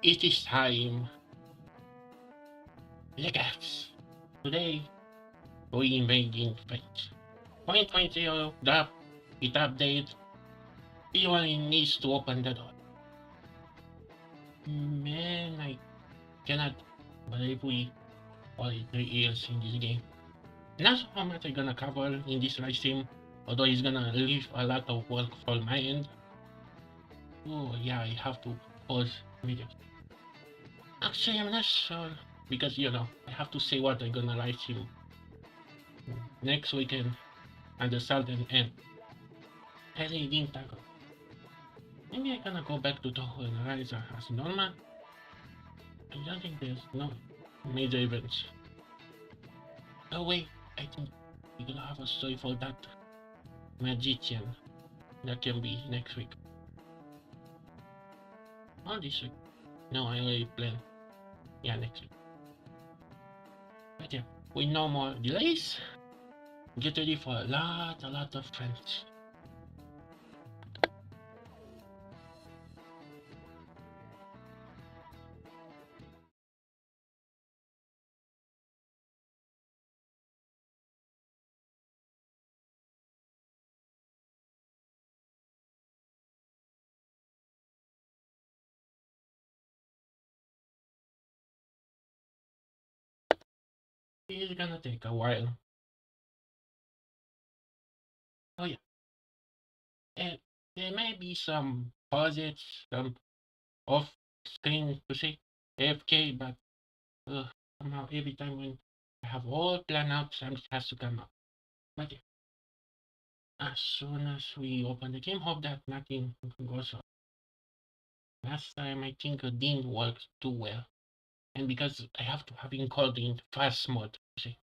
It is time. Legax. Today, we invading Fate. 1.0 drop. It update. Anyone needs to open the door. Man, I cannot believe we all 3 years in this game. Not so how much I'm gonna cover in this live stream, although it's gonna leave a lot of work for my end. Oh yeah, I have to pause video. Actually, I'm not sure because I have to say what I'm gonna live stream next weekend and the southern end. I really didn't tackle. Maybe I'm gonna go back to Toho and Rise as normal. I don't think there's no major events. Oh wait, I think we're gonna have a story for that magician. That can be next week. Or this week. No, I already planned. Yeah, next week. But yeah, with no more delays, get ready for a lot of friends. It's gonna take a while. Oh yeah, and there may be some pauses, some off screen to say AFK, but somehow every time when I have all planned out, something has to come up. But yeah, as soon as we open the game, hope that nothing goes on. Last time I think it didn't work too well, and because I have to have it called in fast mode. See.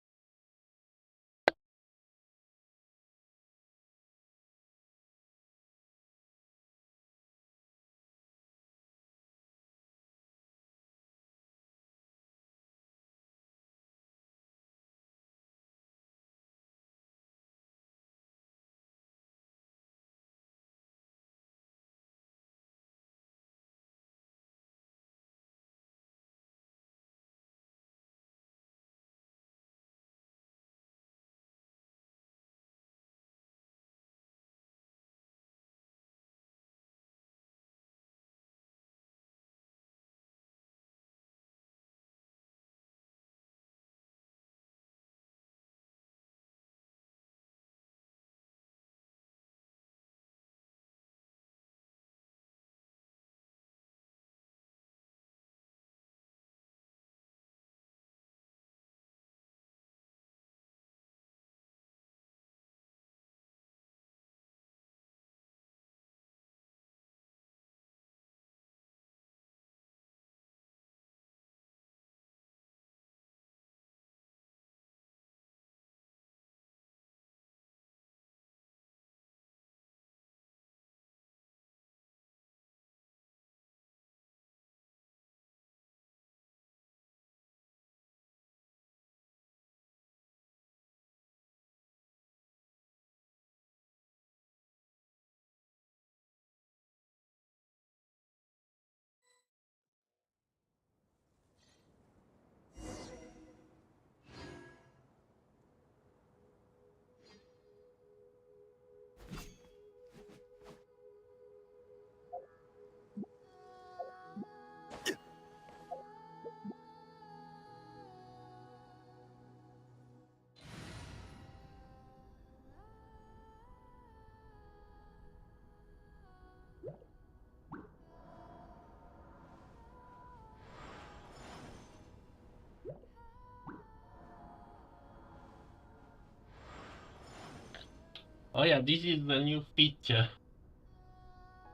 Oh yeah, this is the new feature,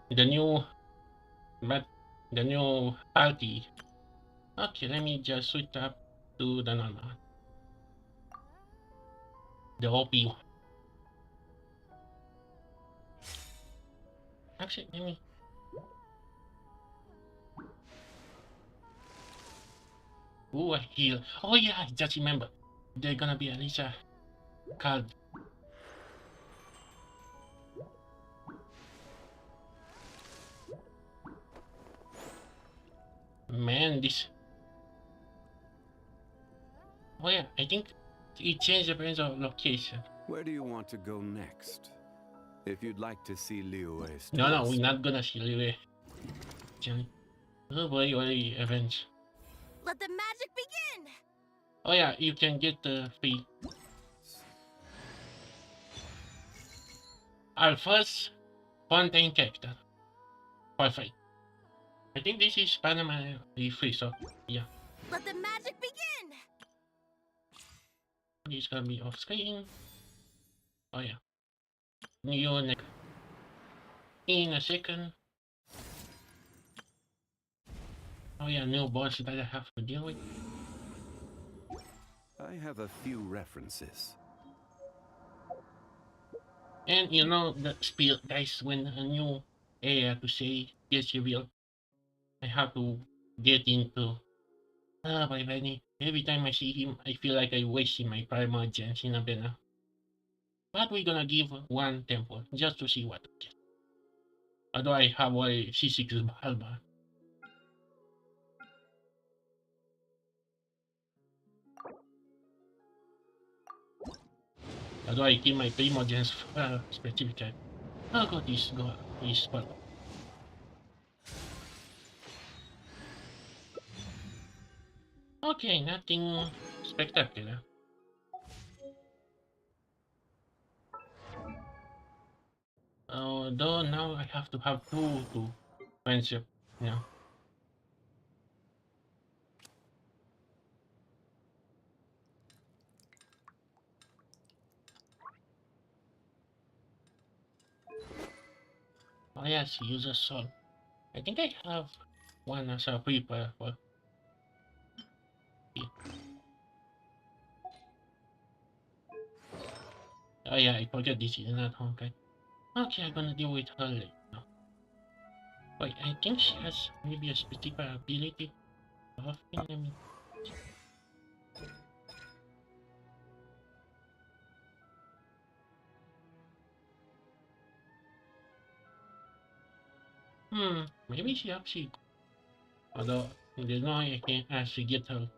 the new but the new party. Okay, let me just switch up to the normal, the OP one. Actually, let me. Ooh, a heal. Oh yeah, I just remember. They're gonna be Alicia card. Man, this. Oh yeah, I think it changed the of location. Where do you want to go next? If you'd like to see Liyue's No, toast. we're not gonna see Liu. Oh boy, what events. Let the magic begin! Oh yeah, you can get the free. Our first Fontaine character. Perfect. I think this is Panama free, so yeah. Let the magic begin! This is gonna be off screen. Oh yeah. New neck. In a second. Oh yeah, new boss that I have to deal with. I have a few references. And you know the spiel, guys, when a new area to say gets revealed, I have to get into by Benny. Every time I see him, I feel like I'm wasting my primal Genshin Abena. But we're gonna give one temple just to see what I get. Although I have a C6 Balba. Although I keep my Primogens specifically. I'll go this spot. Okay, nothing spectacular. Though now I have to have two to friendship, you know. Oh yes, use a soul. I think I have one as a prepare for. Yeah. Oh yeah, I forget this is not Honkai. Okay, I'm gonna deal with her later. Wait, I think she has maybe a specific ability. Let me. Maybe she actually. Although there's no way I can actually get her.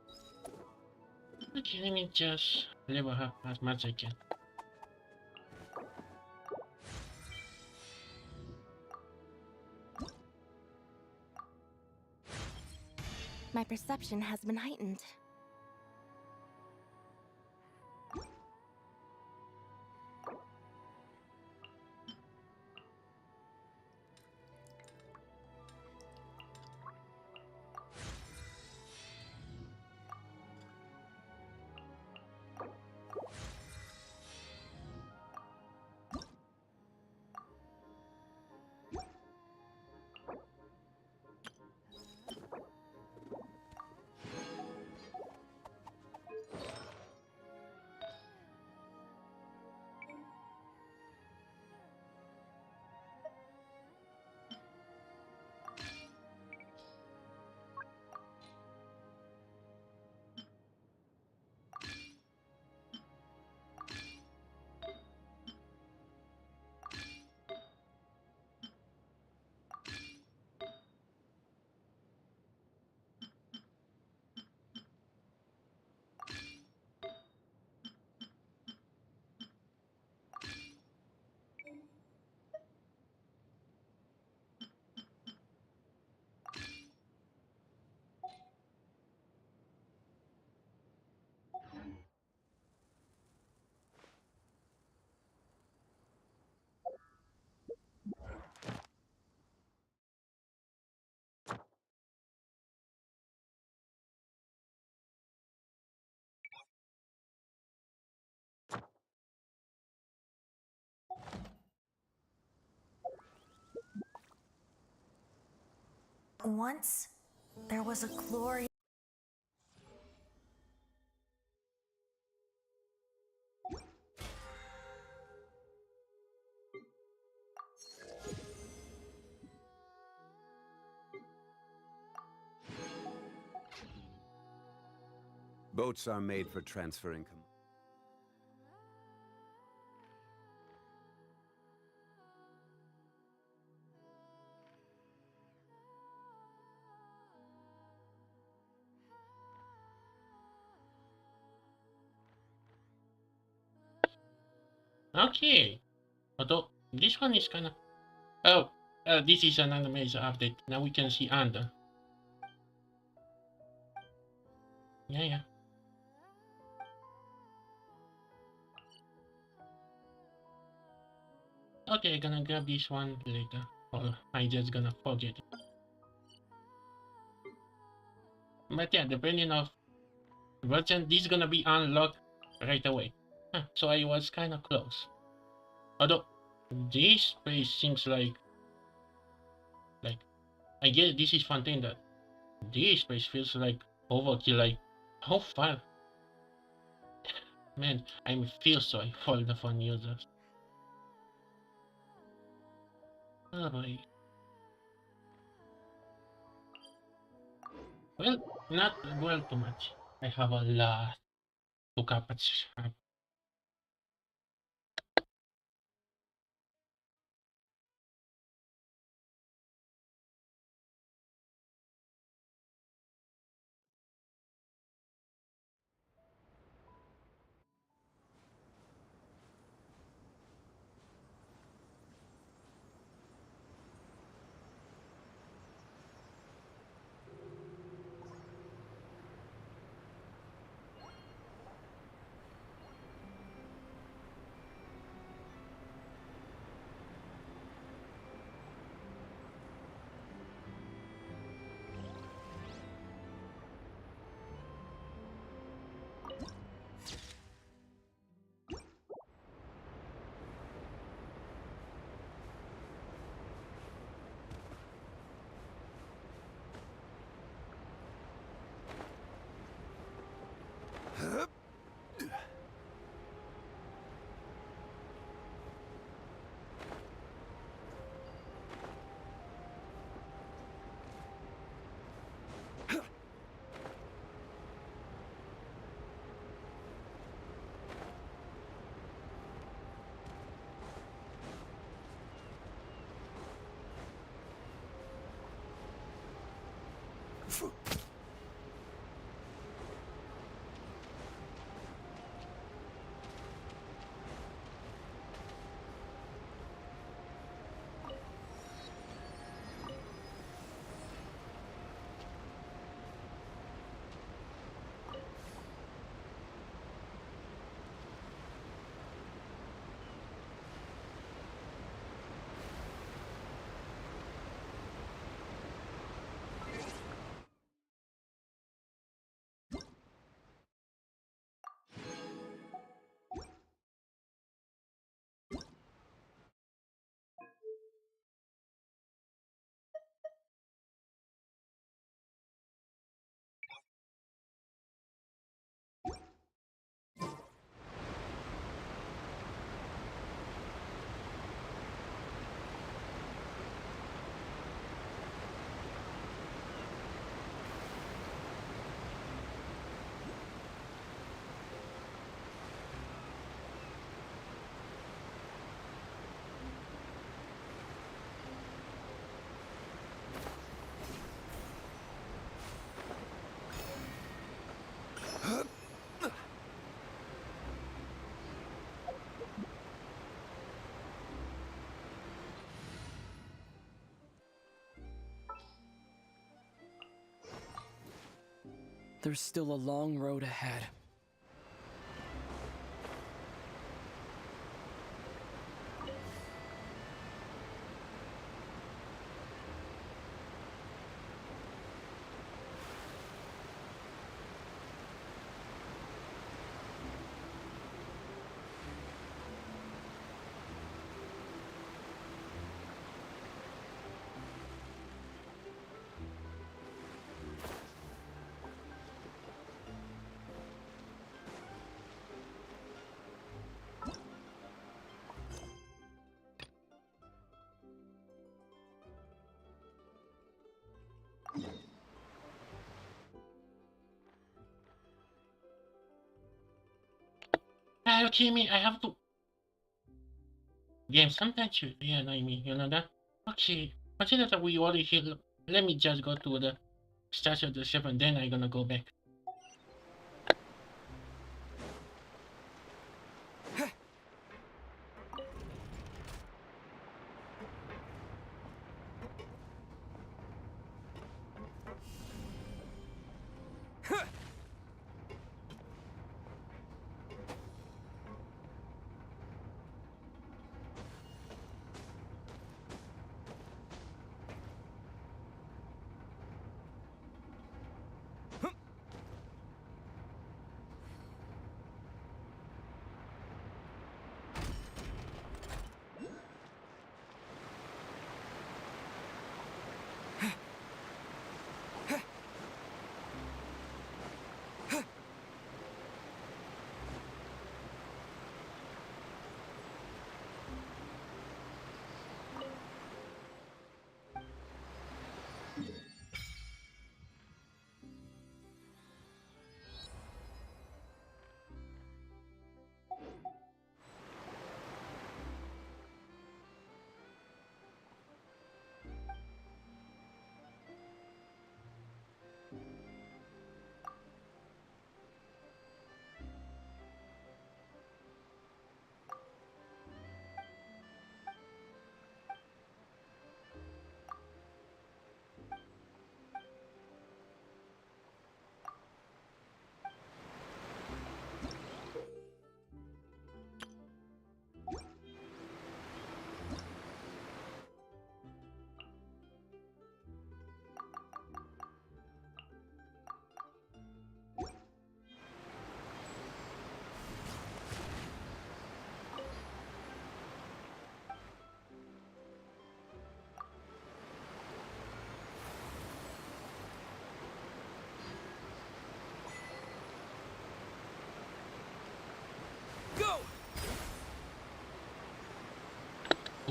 Okay, let me just level her as much as I can. My perception has been heightened. Once, there was a glorious... Boats are made for transferring. Okay. Although this one is kind of. Oh, this is an animation update. Now we can see under. Yeah, yeah. Okay, gonna grab this one later. Or I just gonna forget. But yeah, depending of version, this is gonna be unlocked right away. Huh, so I was kind of close. Although this place seems like I get this is Fontaine that this place feels like overkill. Like how far? Man, I feel sorry for the fun users. Oh boy. Well, not well too much. I have a lot to catch up. There's still a long road ahead. Are you kidding me? I have to. Game, sometimes you annoy me, you know that? Okay, consider that we already here. Let me just go to the statue of the ship and then I'm gonna go back.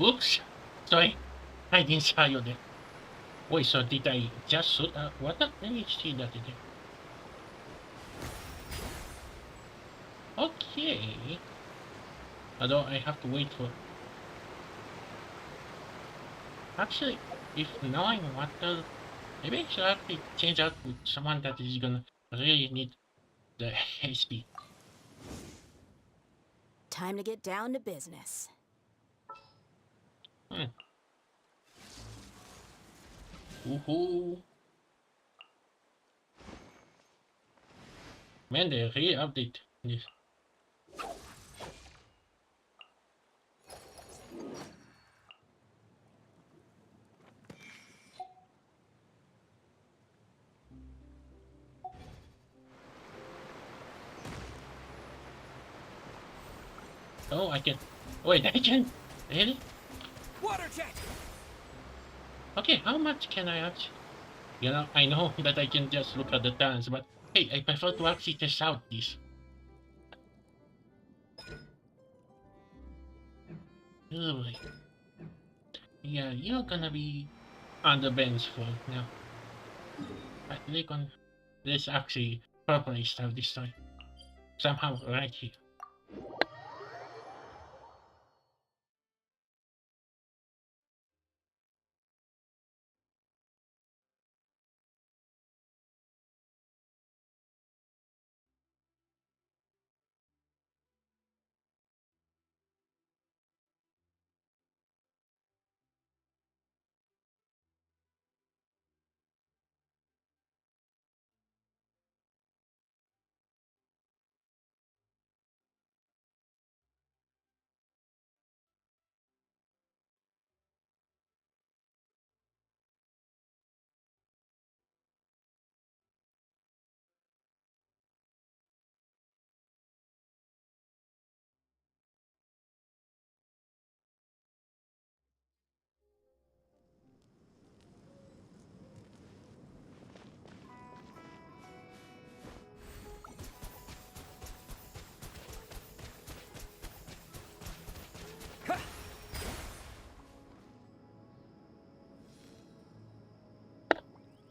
Oops. Sorry. I didn't saw you there. Wait, so did I just shoot out? What the? Let me see that again. Okay. Although I have to wait for... Actually, if knowing what the... Maybe I should actually change out with someone that is gonna really need the HP. Time to get down to business. Woohoo! Man, they really update this. Oh, I can... Wait, I can... Really? Water jet! Okay, how much can I actually... You know, I know that I can just look at the talents, but hey, I prefer to actually test out this. Oh boy. Yeah, you're gonna be on the bench for now. I click on this actually properly stuff this time. Somehow right here.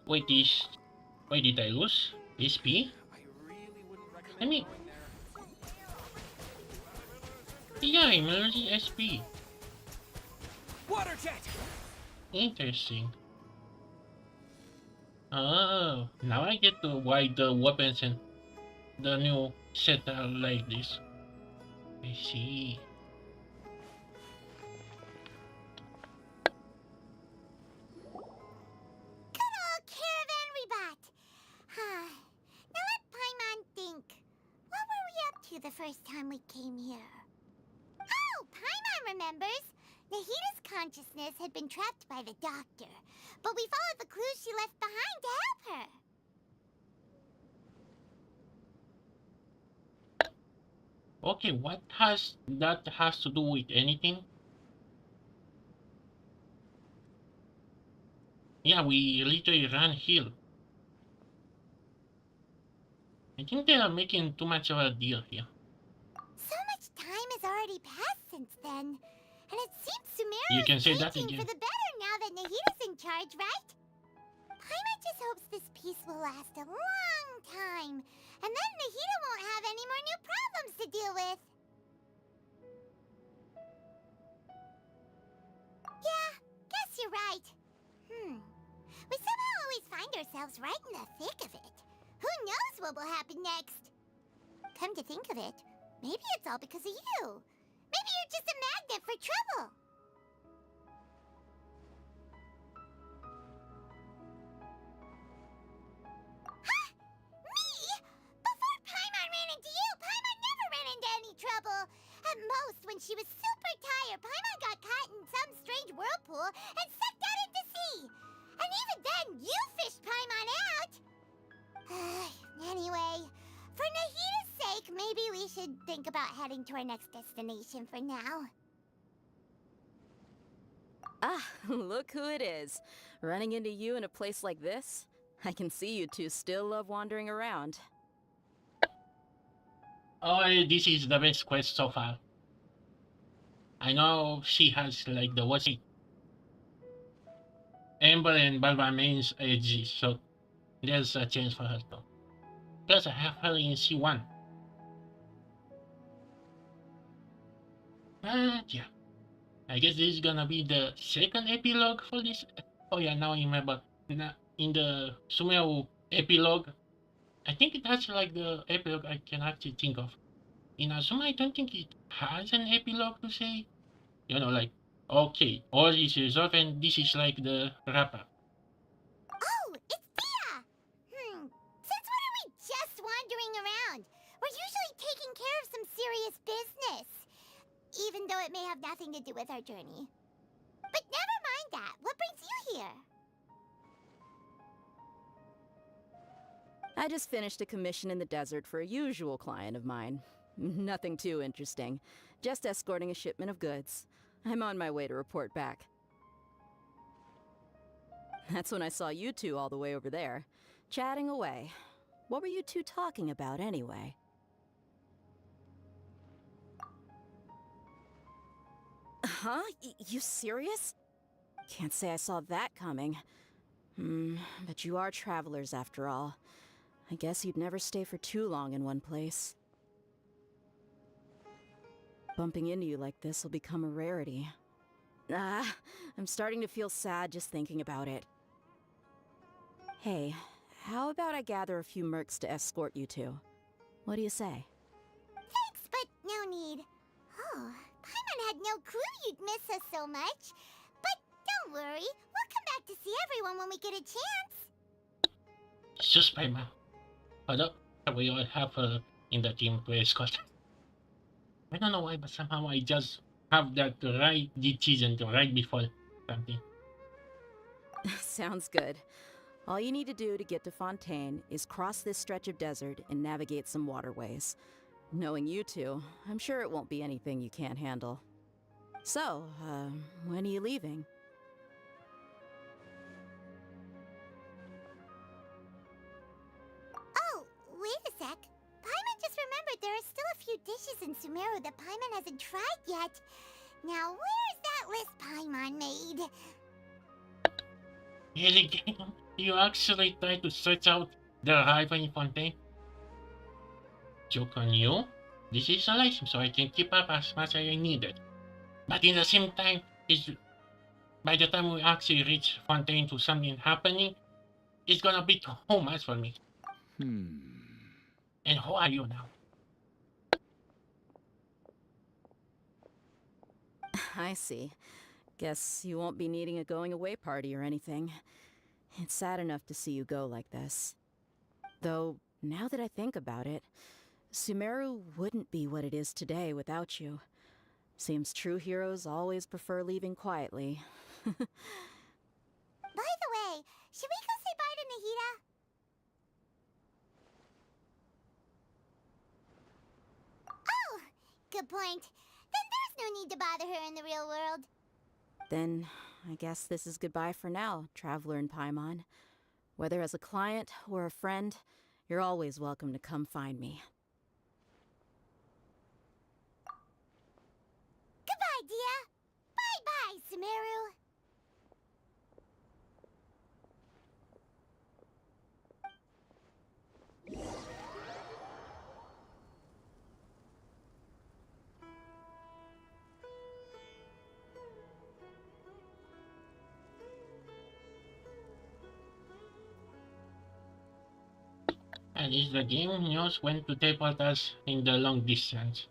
Wait, this... Wait, did I lose HP? I mean... Yeah, I'm losing SP. Water jet! Interesting. Oh, now I get to why the weapons and the new set are like this. I see. Good old caravan rebut. Now let Paimon think. What were we up to the first time we came here? Oh, Paimon remembers. Nahita's consciousness had been trapped by the doctor, but we followed the clues she left behind to help her. Okay, what has that has to do with anything? Yeah, we literally ran hill. I think they are making too much of a deal here. So much time has already passed since then, and it seems You Sumeru can is say that changing again. for the better now that Nahita's in charge, right? Paimon just hopes this peace will last a long time, and then Nahita won't have any more new problems to deal with. Yeah, guess you're right. We somehow always find ourselves right in the thick of it. Who knows what will happen next? Come to think of it, maybe it's all because of you. Maybe you're just a magnet for trouble. Huh? Me? Before Paimon ran into you, Paimon never ran into any trouble. At most, when she was super tired, Paimon got caught in some strange whirlpool and sucked out into sea. And even then, you fished Paimon out. Anyway, for Nahita's sake, maybe we should think about heading to our next destination for now. Ah, look who it is. Running into you in a place like this? I can see you two still love wandering around. Oh, this is the best quest so far. I know she has like the what's it, Amber and Balvamain's AG, so there's a chance for her though. Plus I have her in C1. But yeah. I guess this is gonna be the second epilogue for this. Oh yeah, now I remember. In the Sumeru epilogue, I think it has like the epilogue I can actually think of. In Azuma, I don't think it has an epilogue to say. You know, like, okay, all is resolved and this is like the wrap up. Oh, it's Thea! Since when are we just wandering around? We're usually taking care of some serious business. Even though it may have nothing to do with our journey. But never mind that. What brings you here? I just finished a commission in the desert for a usual client of mine. Nothing too interesting. Just escorting a shipment of goods. I'm on my way to report back. That's when I saw you two all the way over there, chatting away. What were you two talking about anyway? Huh? You serious? Can't say I saw that coming. But you are travelers after all. I guess you'd never stay for too long in one place. Bumping into you like this will become a rarity. I'm starting to feel sad just thinking about it. Hey, how about I gather a few mercs to escort you two? What do you say? Thanks, but no need. Oh, Paimon had no clue you'd miss us so much. But don't worry, we'll come back to see everyone when we get a chance. It's just by my. Although we all have her in the team to escort. I don't know why, but somehow I just have that right decision to right before something. Sounds good. All you need to do to get to Fontaine is cross this stretch of desert and navigate some waterways. Knowing you two, I'm sure it won't be anything you can't handle. So, when are you leaving? Oh, wait a sec. Paimon just remembered there are still a few dishes in Sumeru that Paimon hasn't tried yet. Now, where's that list Paimon made? Really, game? You actually try to search out the rival in Fontaine? Joke on you? This is a license, so I can keep up as much as I needed. But in the same time, it's by the time we actually reach Fontaine to something happening, it's gonna be too much for me. And who are you now? I see. Guess you won't be needing a going-away party or anything. It's sad enough to see you go like this. Though, now that I think about it, Sumeru wouldn't be what it is today without you. Seems true heroes always prefer leaving quietly. By the way, should we go say bye to Nahida? Oh, good point. Then there's no need to bother her in the real world. Then, I guess this is goodbye for now, Traveler in Paimon. Whether as a client or a friend, you're always welcome to come find me. Goodbye, Dia. Bye-bye, Sumeru. At least the game knows when to teleport us in the long distance.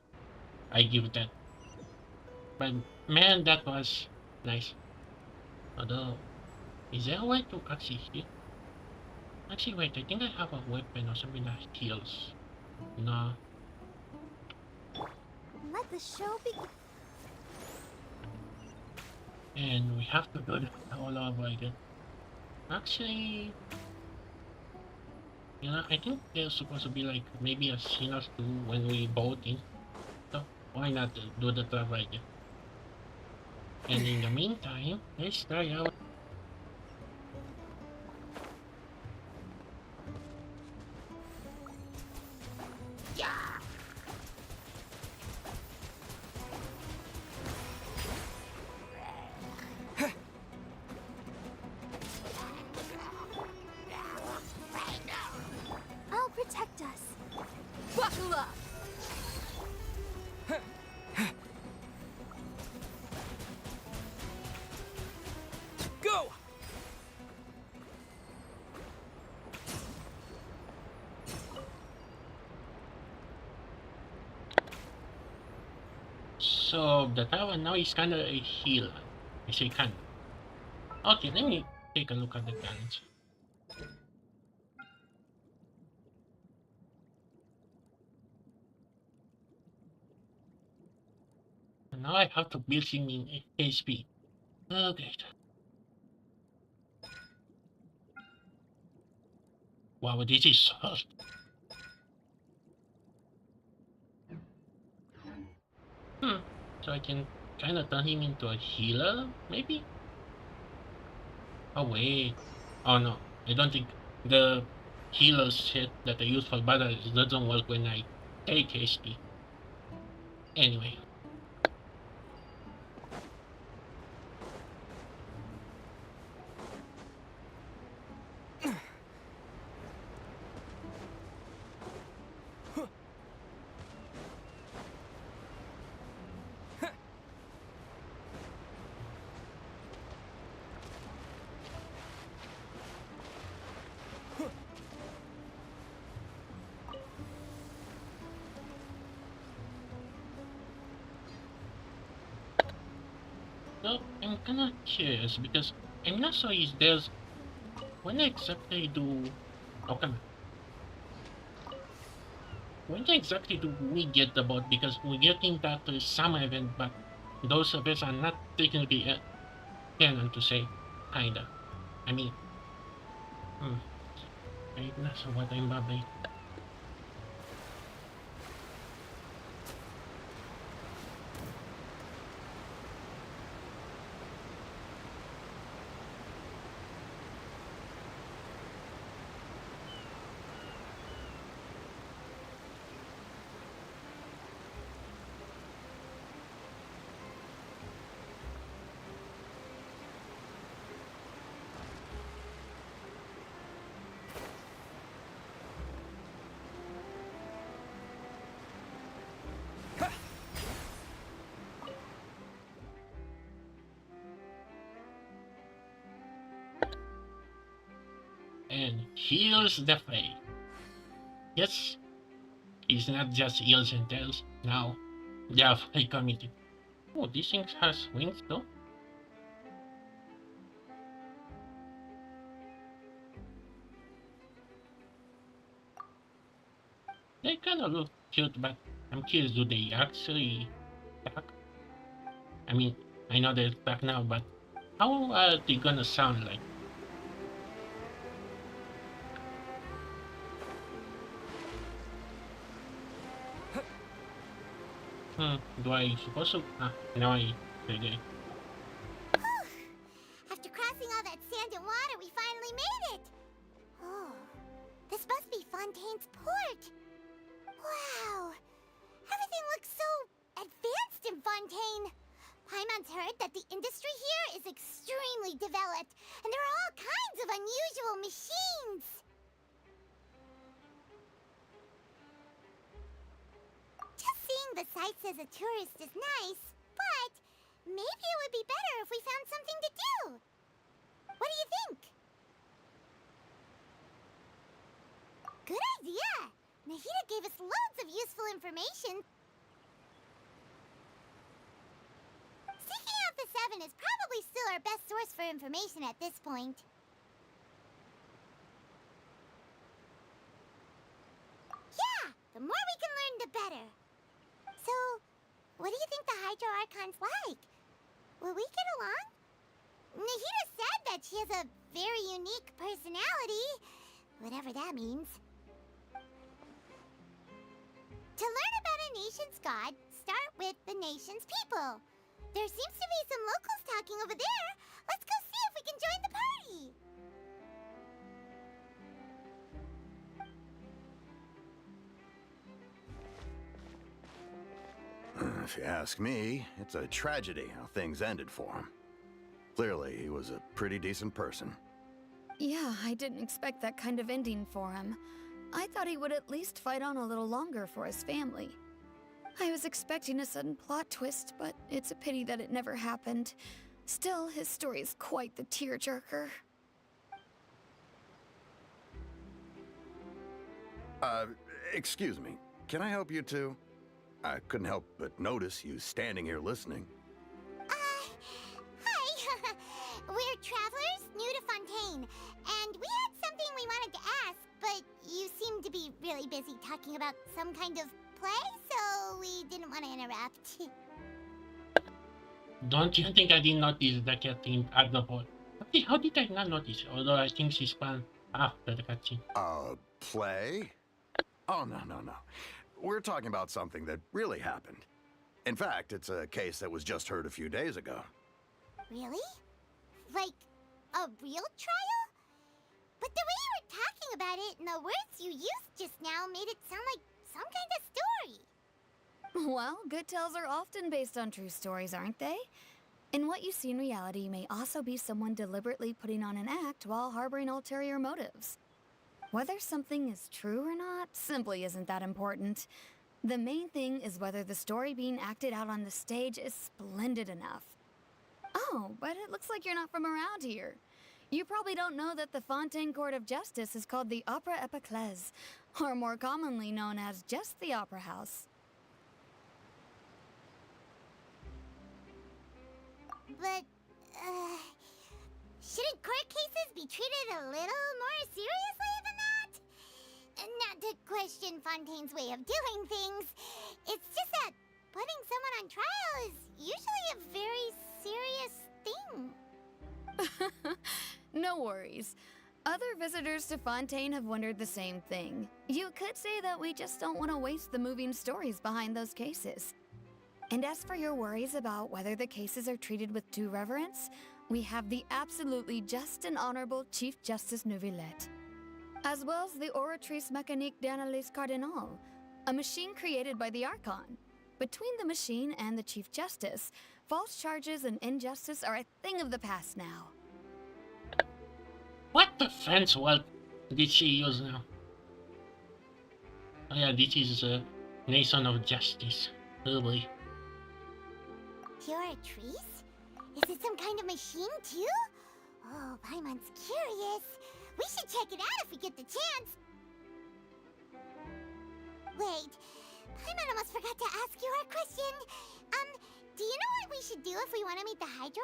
I give that. But man, that was nice. Although, is there a way to actually heal? Actually, wait, I think I have a weapon or something that heals. No. Let the show begin. And we have to do that all over again. Actually, you know, I think there's supposed to be like maybe a scene or two when we both in. So why not do the travel again? And in the meantime, let's try out. of the tower. Now he's kind of a healer. I say kind of. Okay, let me take a look at the guns. Now I have to build him in HP. Okay. Wow, this is hard. So I can kind of turn him into a healer, maybe? Oh wait. Oh no, I don't think the healer set that I use for battles doesn't work when I take HP. Anyway. So I'm kinda curious because I'm not sure if there's when exactly do okay. When exactly do we get the bot? Because we're getting that summer event, but those events are not technically canon to say, kinda. I mean, I'm not sure what I'm babbling. And here's the fate. Yes, it's not just eels and tails. Now, they are fully committed. Oh, this thing has wings though. They kind of look cute, but I'm curious, do they actually attack? I mean, I know they attack now, but how are they gonna sound like? Do I suppose to? Now I figure it. After crossing all that sand and water, we finally made it! Oh, this must be Fontaine's port! Wow! Everything looks so advanced in Fontaine! Paimon's heard that the industry here is extremely developed, and there are all kinds of unusual machines! Just seeing the sights as a tourist is nice, but maybe it would be better if we found something to do. What do you think? Good idea! Nahida gave us loads of useful information. Seeking out the Seven is probably still our best source for information at this point. Yeah! The more we can learn, the better. So, what do you think the Hydro Archon's like? Will we get along? Nahida said that she has a very unique personality, whatever that means. To learn about a nation's god, start with the nation's people. There seems to be some locals talking over there. Let's go see if we can join the party. If you ask me, it's a tragedy how things ended for him. Clearly, he was a pretty decent person. Yeah, I didn't expect that kind of ending for him. I thought he would at least fight on a little longer for his family. I was expecting a sudden plot twist, but it's a pity that it never happened. Still, his story is quite the tearjerker. Excuse me. Can I help you two? I couldn't help but notice you standing here listening. Hi. We're travelers new to Fontaine, and we had something we wanted to ask, but you seemed to be really busy talking about some kind of play, so we didn't want to interrupt. Don't you think I didn't notice the cutscene at the point? How did I not notice? Although I think she spun after the cutscene. Play? Oh, no. We're talking about something that really happened. In fact, it's a case that was just heard a few days ago. Really? Like, a real trial? But the way you were talking about it and the words you used just now made it sound like some kind of story. Well, good tales are often based on true stories, aren't they? And what you see in reality may also be someone deliberately putting on an act while harboring ulterior motives. Whether something is true or not simply isn't that important. The main thing is whether the story being acted out on the stage is splendid enough. Oh, but it looks like you're not from around here. You probably don't know that the Fontaine Court of Justice is called the Opera Epiclese, or more commonly known as just the Opera House. But, shouldn't court cases be treated a little more seriously than that? Not to question Fontaine's way of doing things. It's just that putting someone on trial is usually a very serious thing. No worries. Other visitors to Fontaine have wondered the same thing. You could say that we just don't want to waste the moving stories behind those cases. And as for your worries about whether the cases are treated with due reverence, we have the absolutely just and honorable Chief Justice Neuvillette, as well as the Oratrice Mécanique d'Analyse Cardinal, a machine created by the Archon. Between the machine and the Chief Justice, false charges and injustice are a thing of the past now. What defense word did she use now? Oh yeah, this is a nation of justice. Oh boy. Oratrice? Is it some kind of machine too? Oh, Paimon's curious. We should check it out if we get the chance. Wait, Paimon almost forgot to ask you our question. Do you know what we should do if we want to meet the Hydro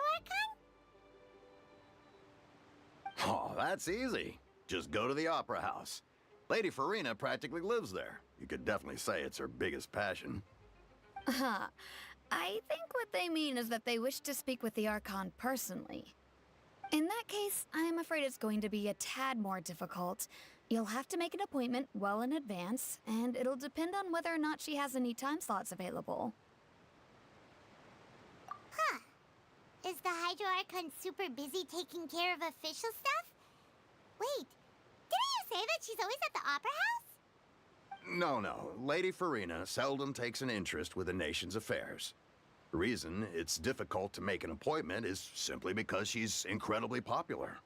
Archon? Oh, that's easy. Just go to the Opera House. Lady Farina practically lives there. You could definitely say it's her biggest passion. I think what they mean is that they wish to speak with the Archon personally. In that case, I am afraid it's going to be a tad more difficult. You'll have to make an appointment well in advance, and it'll depend on whether or not she has any time slots available. Huh. Is the Hydro Archon super busy taking care of official stuff? Wait, didn't you say that she's always at the Opera House? No. Lady Farina seldom takes an interest with the nation's affairs. The reason it's difficult to make an appointment is simply because she's incredibly popular.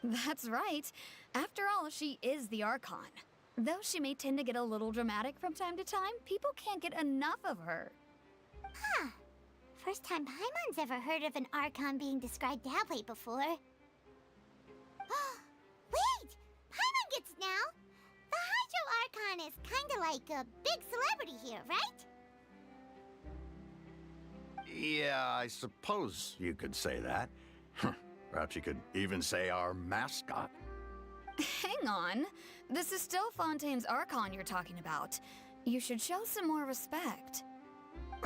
That's right. After all, she is the Archon. Though she may tend to get a little dramatic from time to time, people can't get enough of her. Huh. First time Paimon's ever heard of an Archon being described that way before. Wait! Paimon gets now! The Hydro Archon is kinda like a big celebrity here, right? Yeah, I suppose you could say that. Perhaps you could even say our mascot. Hang on. This is still Fontaine's Archon you're talking about. You should show some more respect.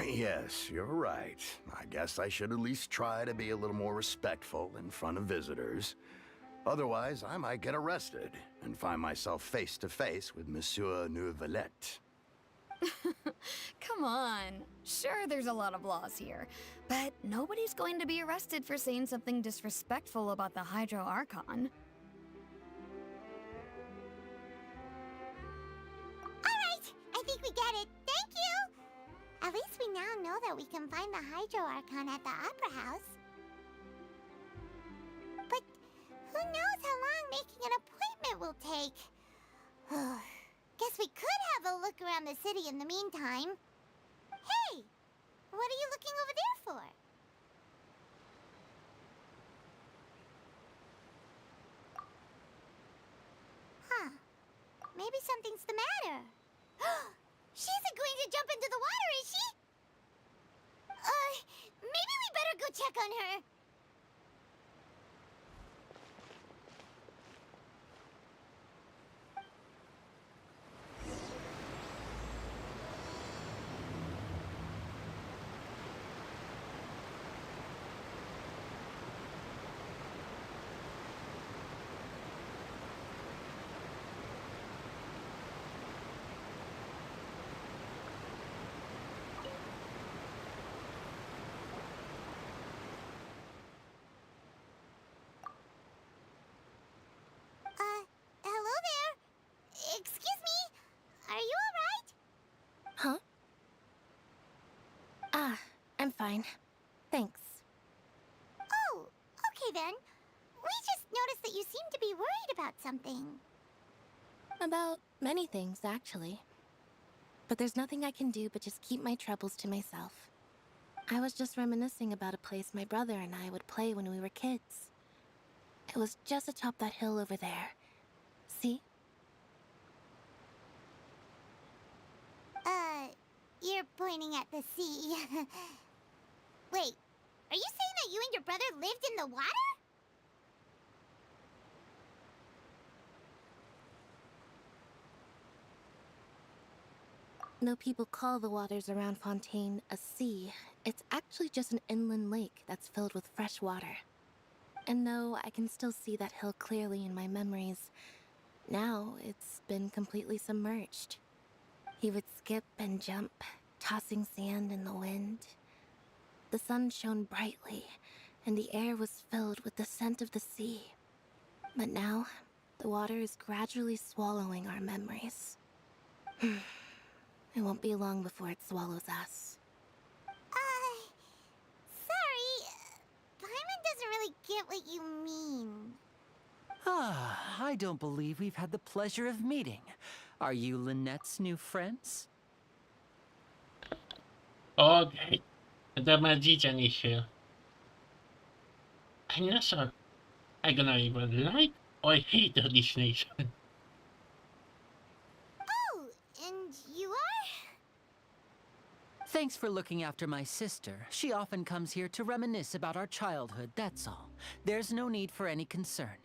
Yes, you're right. I guess I should at least try to be a little more respectful in front of visitors. Otherwise, I might get arrested and find myself face to face with Monsieur Neuvillette. Come on. Sure, there's a lot of laws here, but nobody's going to be arrested for saying something disrespectful about the Hydro Archon. Alright, I think we get it. Thank you! At least we now know that we can find the Hydro Archon at the Opera House. But who knows how long making an appointment will take? Guess we could have a look around the city in the meantime. Hey! What are you looking over there for? Huh. Maybe something's the matter. She isn't going to jump into the water, is she? Maybe we better go check on her. Hello there. Excuse me. Are you alright? Huh? Ah, I'm fine. Thanks. Oh, okay then. We just noticed that you seem to be worried about something. About many things, actually. But there's nothing I can do but just keep my troubles to myself. I was just reminiscing about a place my brother and I would play when we were kids. It was just atop that hill over there. See? You're pointing at the sea. Wait, are you saying that you and your brother lived in the water? Though people call the waters around Fontaine a sea, it's actually just an inland lake that's filled with fresh water. And though I can still see that hill clearly in my memories, now it's been completely submerged. He would skip and jump, tossing sand in the wind. The sun shone brightly, and the air was filled with the scent of the sea. But now, the water is gradually swallowing our memories. It won't be long before it swallows us. Sorry. Paimon doesn't really get what you mean. Ah, I don't believe we've had the pleasure of meeting. Are you Lynette's new friends? Okay. The magician is here. I'm not sure I'm gonna even like or hate this nation. Oh, and you are? Thanks for looking after my sister. She often comes here to reminisce about our childhood, that's all. There's no need for any concern.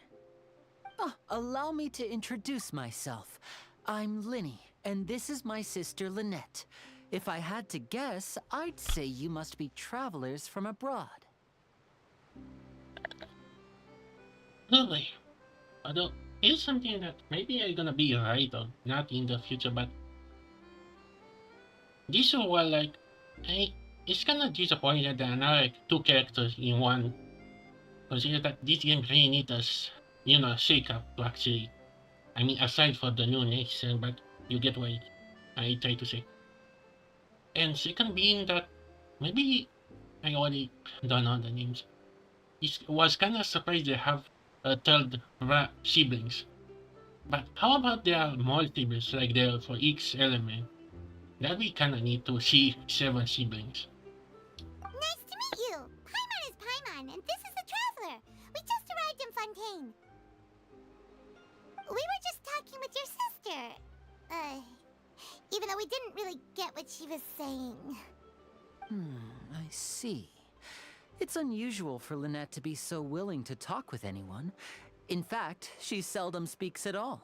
Ah, allow me to introduce myself. I'm Linny, and this is my sister Lynette. If I had to guess, I'd say you must be travelers from abroad. Really? Although, it's something that maybe I'm gonna be right or not in the future, but this was like, it's kinda disappointed that now like two characters in one. Consider that this game really needs us, shake up to actually, I mean, aside for the new nation, but you get what I try to say. And second being that maybe I already don't know the names. It was kind of surprised they have a third siblings. But how about there are more siblings like there for each element? That we kind of need to see 7 siblings. Nice to meet you. Paimon is Paimon, and this is the Traveler. We just arrived in Fontaine. We were just talking with your sister. Even though we didn't really get what she was saying. I see. It's unusual for Lynette to be so willing to talk with anyone. In fact, she seldom speaks at all.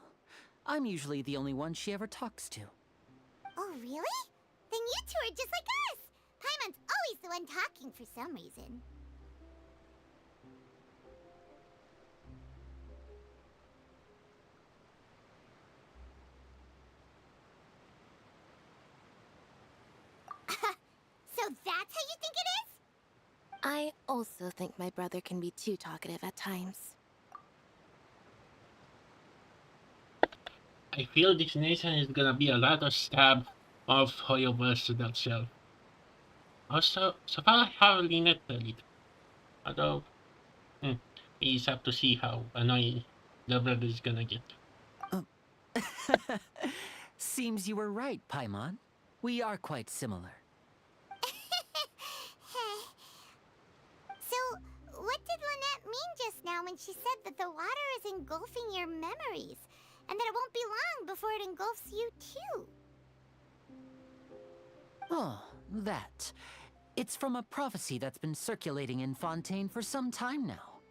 I'm usually the only one she ever talks to. Oh, really? Then you two are just like us. Paimon's always the one talking for some reason. So that's how you think it is? I also think my brother can be too talkative at times. I feel this nation is gonna be a lot of stab of Hoyoverse to themselves. Also, so far I have Lynette the lead. Although, we just have to see how annoying the brother is gonna get. Seems you were right, Paimon. We are quite similar. So, what did Lynette mean just now when she said that the water is engulfing your memories? And that it won't be long before it engulfs you too? Oh, that. It's from a prophecy that's been circulating in Fontaine for some time now.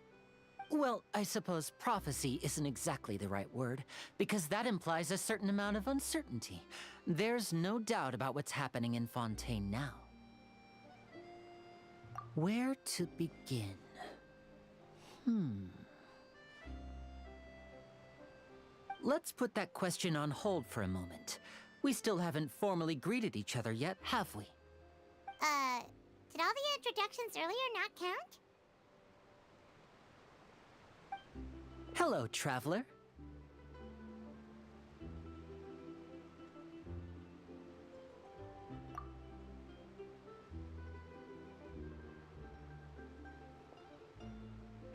Well, I suppose prophecy isn't exactly the right word, because that implies a certain amount of uncertainty. There's no doubt about what's happening in Fontaine now. Where to begin? Let's put that question on hold for a moment. We still haven't formally greeted each other yet, have we? Did all the introductions earlier not count? Hello, traveler.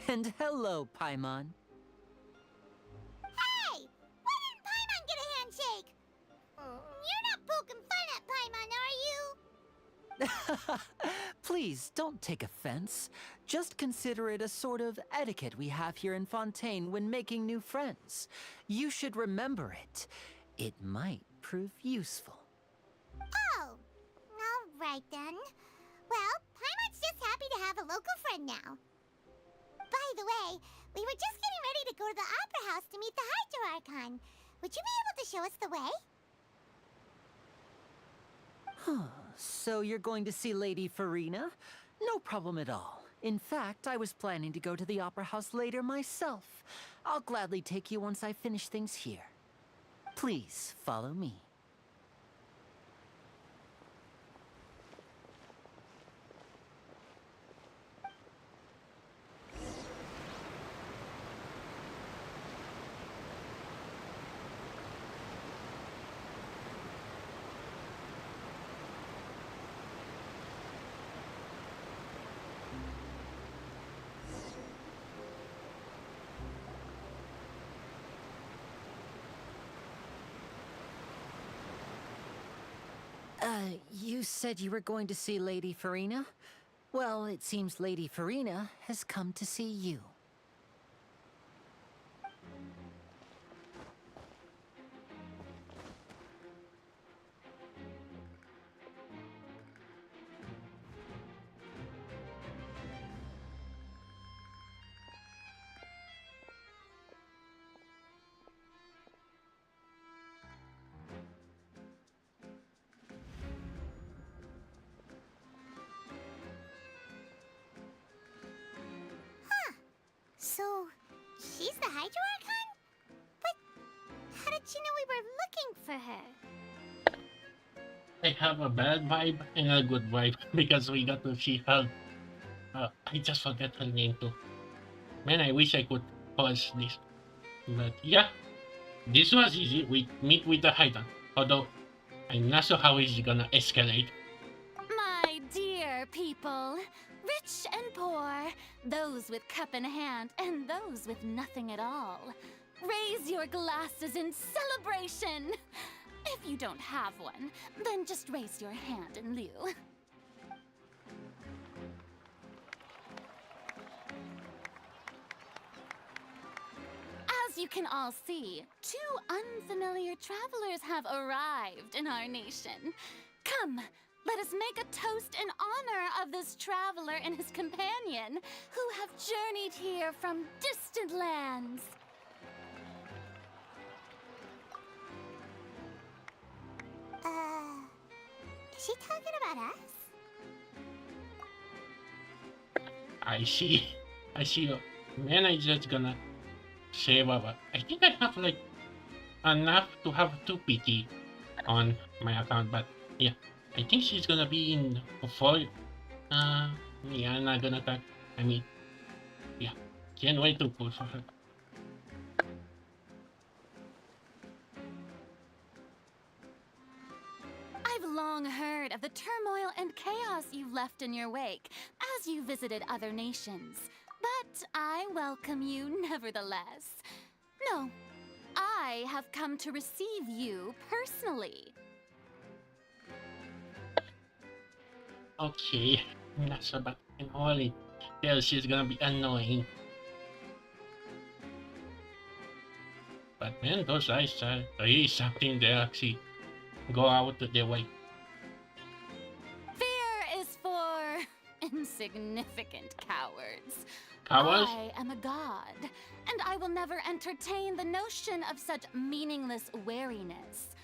And hello, Paimon. Hey! Why didn't Paimon get a handshake? You're not poking fun at Paimon, are you? Please, don't take offense. Just consider it a sort of etiquette we have here in Fontaine when making new friends. You should remember it. It might prove useful. Oh, all right then. Well, Paimon's just happy to have a local friend now. By the way, we were just getting ready to go to the Opera House to meet the Hydro Archon. Would you be able to show us the way? So you're going to see Lady Farina? No problem at all. In fact, I was planning to go to the Opera House later myself. I'll gladly take you once I finish things here. Please, follow me. You said you were going to see Lady Farina? Well, it seems Lady Farina has come to see you. So, she's the Hydro Archon? But how did she know we were looking for her? I have a bad vibe and a good vibe because we got to see her. I just forgot her name too. Man, I wish I could pause this. But yeah, this was easy. We meet with the Hydrant. Although, I'm not sure how it's gonna escalate. My dear people, rich and poor, those with cup in hand and those with nothing at all, raise your glasses in celebration. If you don't have one, then just raise your hand in lieu. As you can all see, two unfamiliar travelers have arrived in our nation. Come, let us make a toast in honor of this traveler and his companion who have journeyed here from distant lands. Is she talking about us? I see. Man, I just gonna save up. I think I have like enough to have 2 PT on my account, but yeah, I think she's gonna be in for yeah, I'm not gonna talk. I mean, yeah, can't wait to pull for her. I've long heard of the turmoil and chaos you left in your wake as you visited other nations, but I welcome you nevertheless. No, I have come to receive you personally. Okay, not so bad. And holy, tell she's gonna be annoying. But man, those eyes are really something they actually go out of their way. insignificant cowards. Cowards? I am a god, and I will never entertain the notion of such meaningless wariness.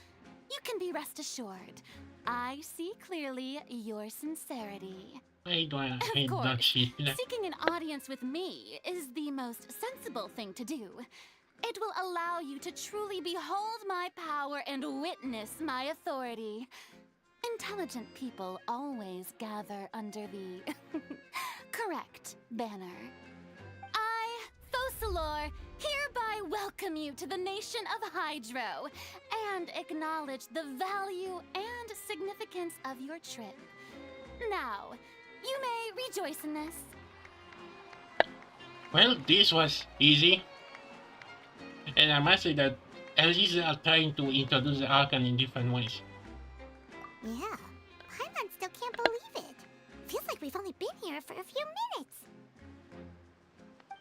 You can be rest assured, I see clearly your sincerity. I don't Of see course, that. seeking an audience with me is the most sensible thing to do. It will allow you to truly behold my power and witness my authority. Intelligent people always gather under the correct banner. I, Thosalor, hereby welcome you to the nation of Hydro and acknowledge the value and significance of your trip. Now, you may rejoice in this. Well, this was easy. And I must say that at least they are trying to introduce the Archon in different ways. Yeah, Paimon still can't believe it. Feels like we've only been here for a few minutes.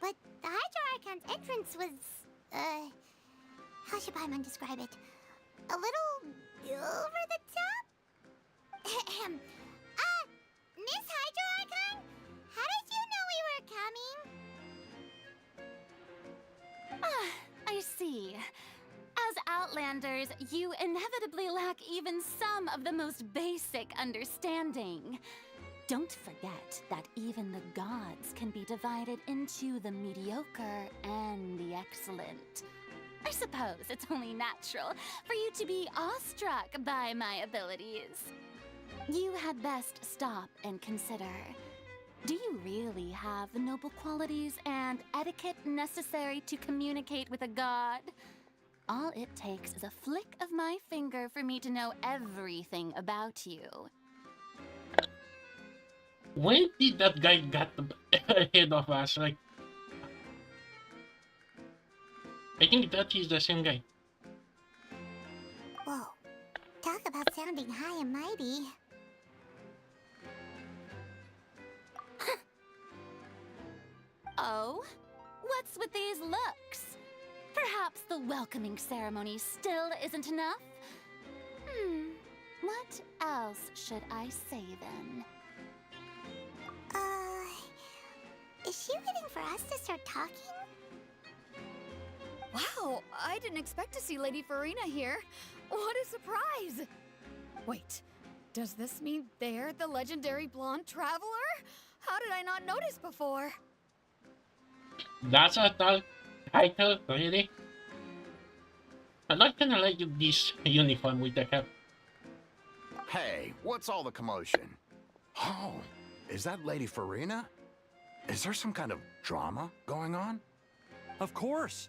But the Hydro Archon's entrance was, how should Paimon describe it? A little over the top? Miss Hydro Archon? How did you know we were coming? I see. As Outlanders, you inevitably lack even some of the most basic understanding. Don't forget that even the gods can be divided into the mediocre and the excellent. I suppose it's only natural for you to be awestruck by my abilities. You had best stop and consider. Do you really have the noble qualities and etiquette necessary to communicate with a god? All it takes is a flick of my finger for me to know everything about you. When did that guy get ahead of us? Like, I think that is the same guy. Whoa, talk about sounding high and mighty. Oh? What's with these looks? Perhaps the welcoming ceremony still isn't enough? What else should I say then? Is she waiting for us to start talking? Wow, I didn't expect to see Lady Farina here. What a surprise! Wait, does this mean they're the legendary blonde traveler? How did I not notice before? That's a title, really? I'm not gonna like this uniform with the cap. Hey, what's all the commotion? Oh, is that Lady Farina? Is there some kind of drama going on? Of course.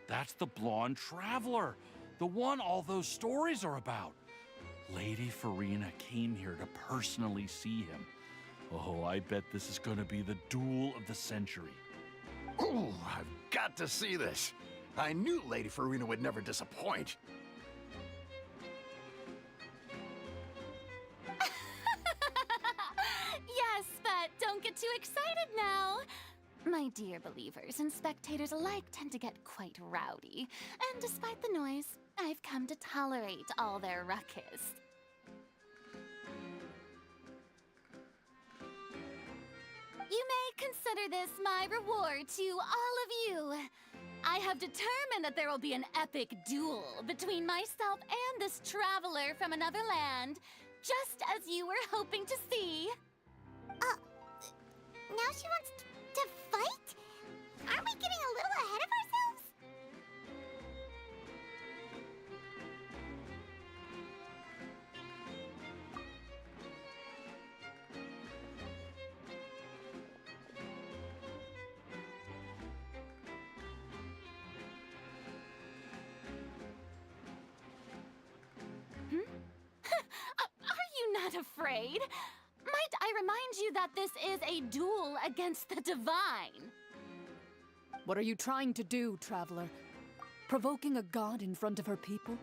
That's the blonde traveler. The one all those stories are about. Lady Farina came here to personally see him. Oh, I bet this is gonna be the duel of the century. Oh, I've got to see this. I knew Lady Farina would never disappoint. Yes, but don't get too excited now. My dear believers and spectators alike tend to get quite rowdy, and despite the noise, I've come to tolerate all their ruckus. You may consider this my reward to all of you. I have determined that there will be an epic duel between myself and this traveler from another land, just as you were hoping to see. Now she wants to fight? Aren't we getting a little ahead of ourselves? Are you not afraid? Might I remind you that this is a duel against the divine? What are you trying to do, traveler? Provoking a god in front of her people?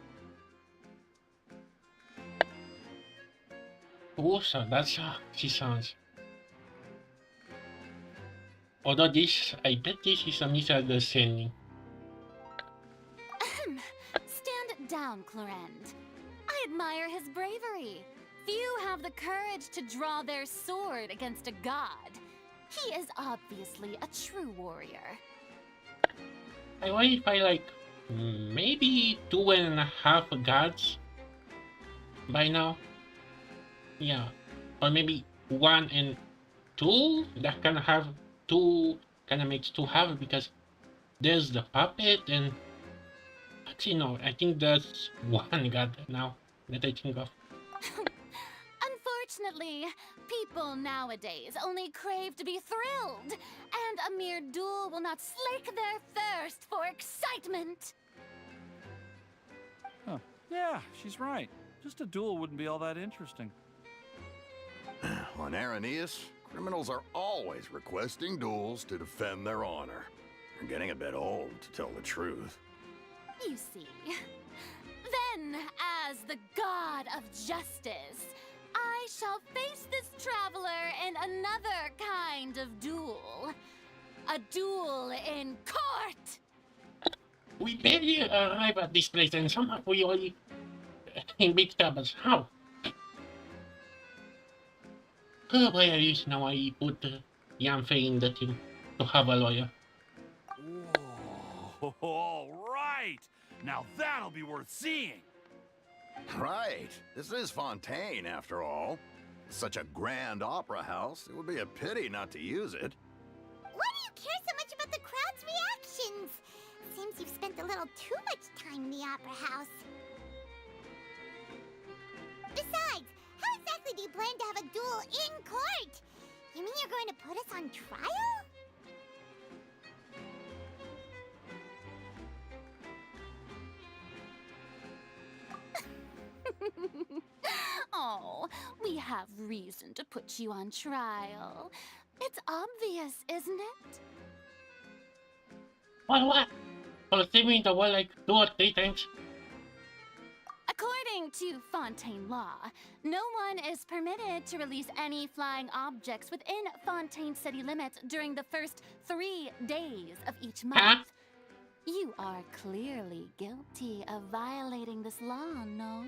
Also, that's how she sounds. Although this, I bet this is a misunderstanding. Stand down, Clorend. I admire his bravery. Few have the courage to draw their sword against a god. He is obviously a true warrior. I wonder if I like maybe 2.5 gods by now. Yeah, or maybe 1 and 2 that kind of have two, kind of makes 2 halves because there's the puppet and actually no, I think that's 1 god now that I think of. Unfortunately, people nowadays only crave to be thrilled, and a mere duel will not slake their thirst for excitement. Huh. Yeah, she's right. Just a duel wouldn't be all that interesting. On Araneus, criminals are always requesting duels to defend their honor. They're getting a bit old, to tell the truth. You see. Then, as the god of justice, I shall face this traveler in another kind of duel. A duel in court! We barely arrive at this place and somehow we already in big troubles. How? Oh boy, I wish now I put Yanfei in the team to have a lawyer. Whoa, all right! Now that'll be worth seeing! Right. This is Fontaine, after all. Such a grand opera house, it would be a pity not to use it. Why do you care so much about the crowd's reactions? Seems you've spent a little too much time in the opera house. Besides, how exactly do you plan to have a duel in court? You mean you're going to put us on trial? Oh, we have reason to put you on trial. It's obvious, isn't it? What? For saving the world like 2 or 3 times? According to Fontaine law, no one is permitted to release any flying objects within Fontaine city limits during the first 3 days of each month. Huh? You are clearly guilty of violating this law, no?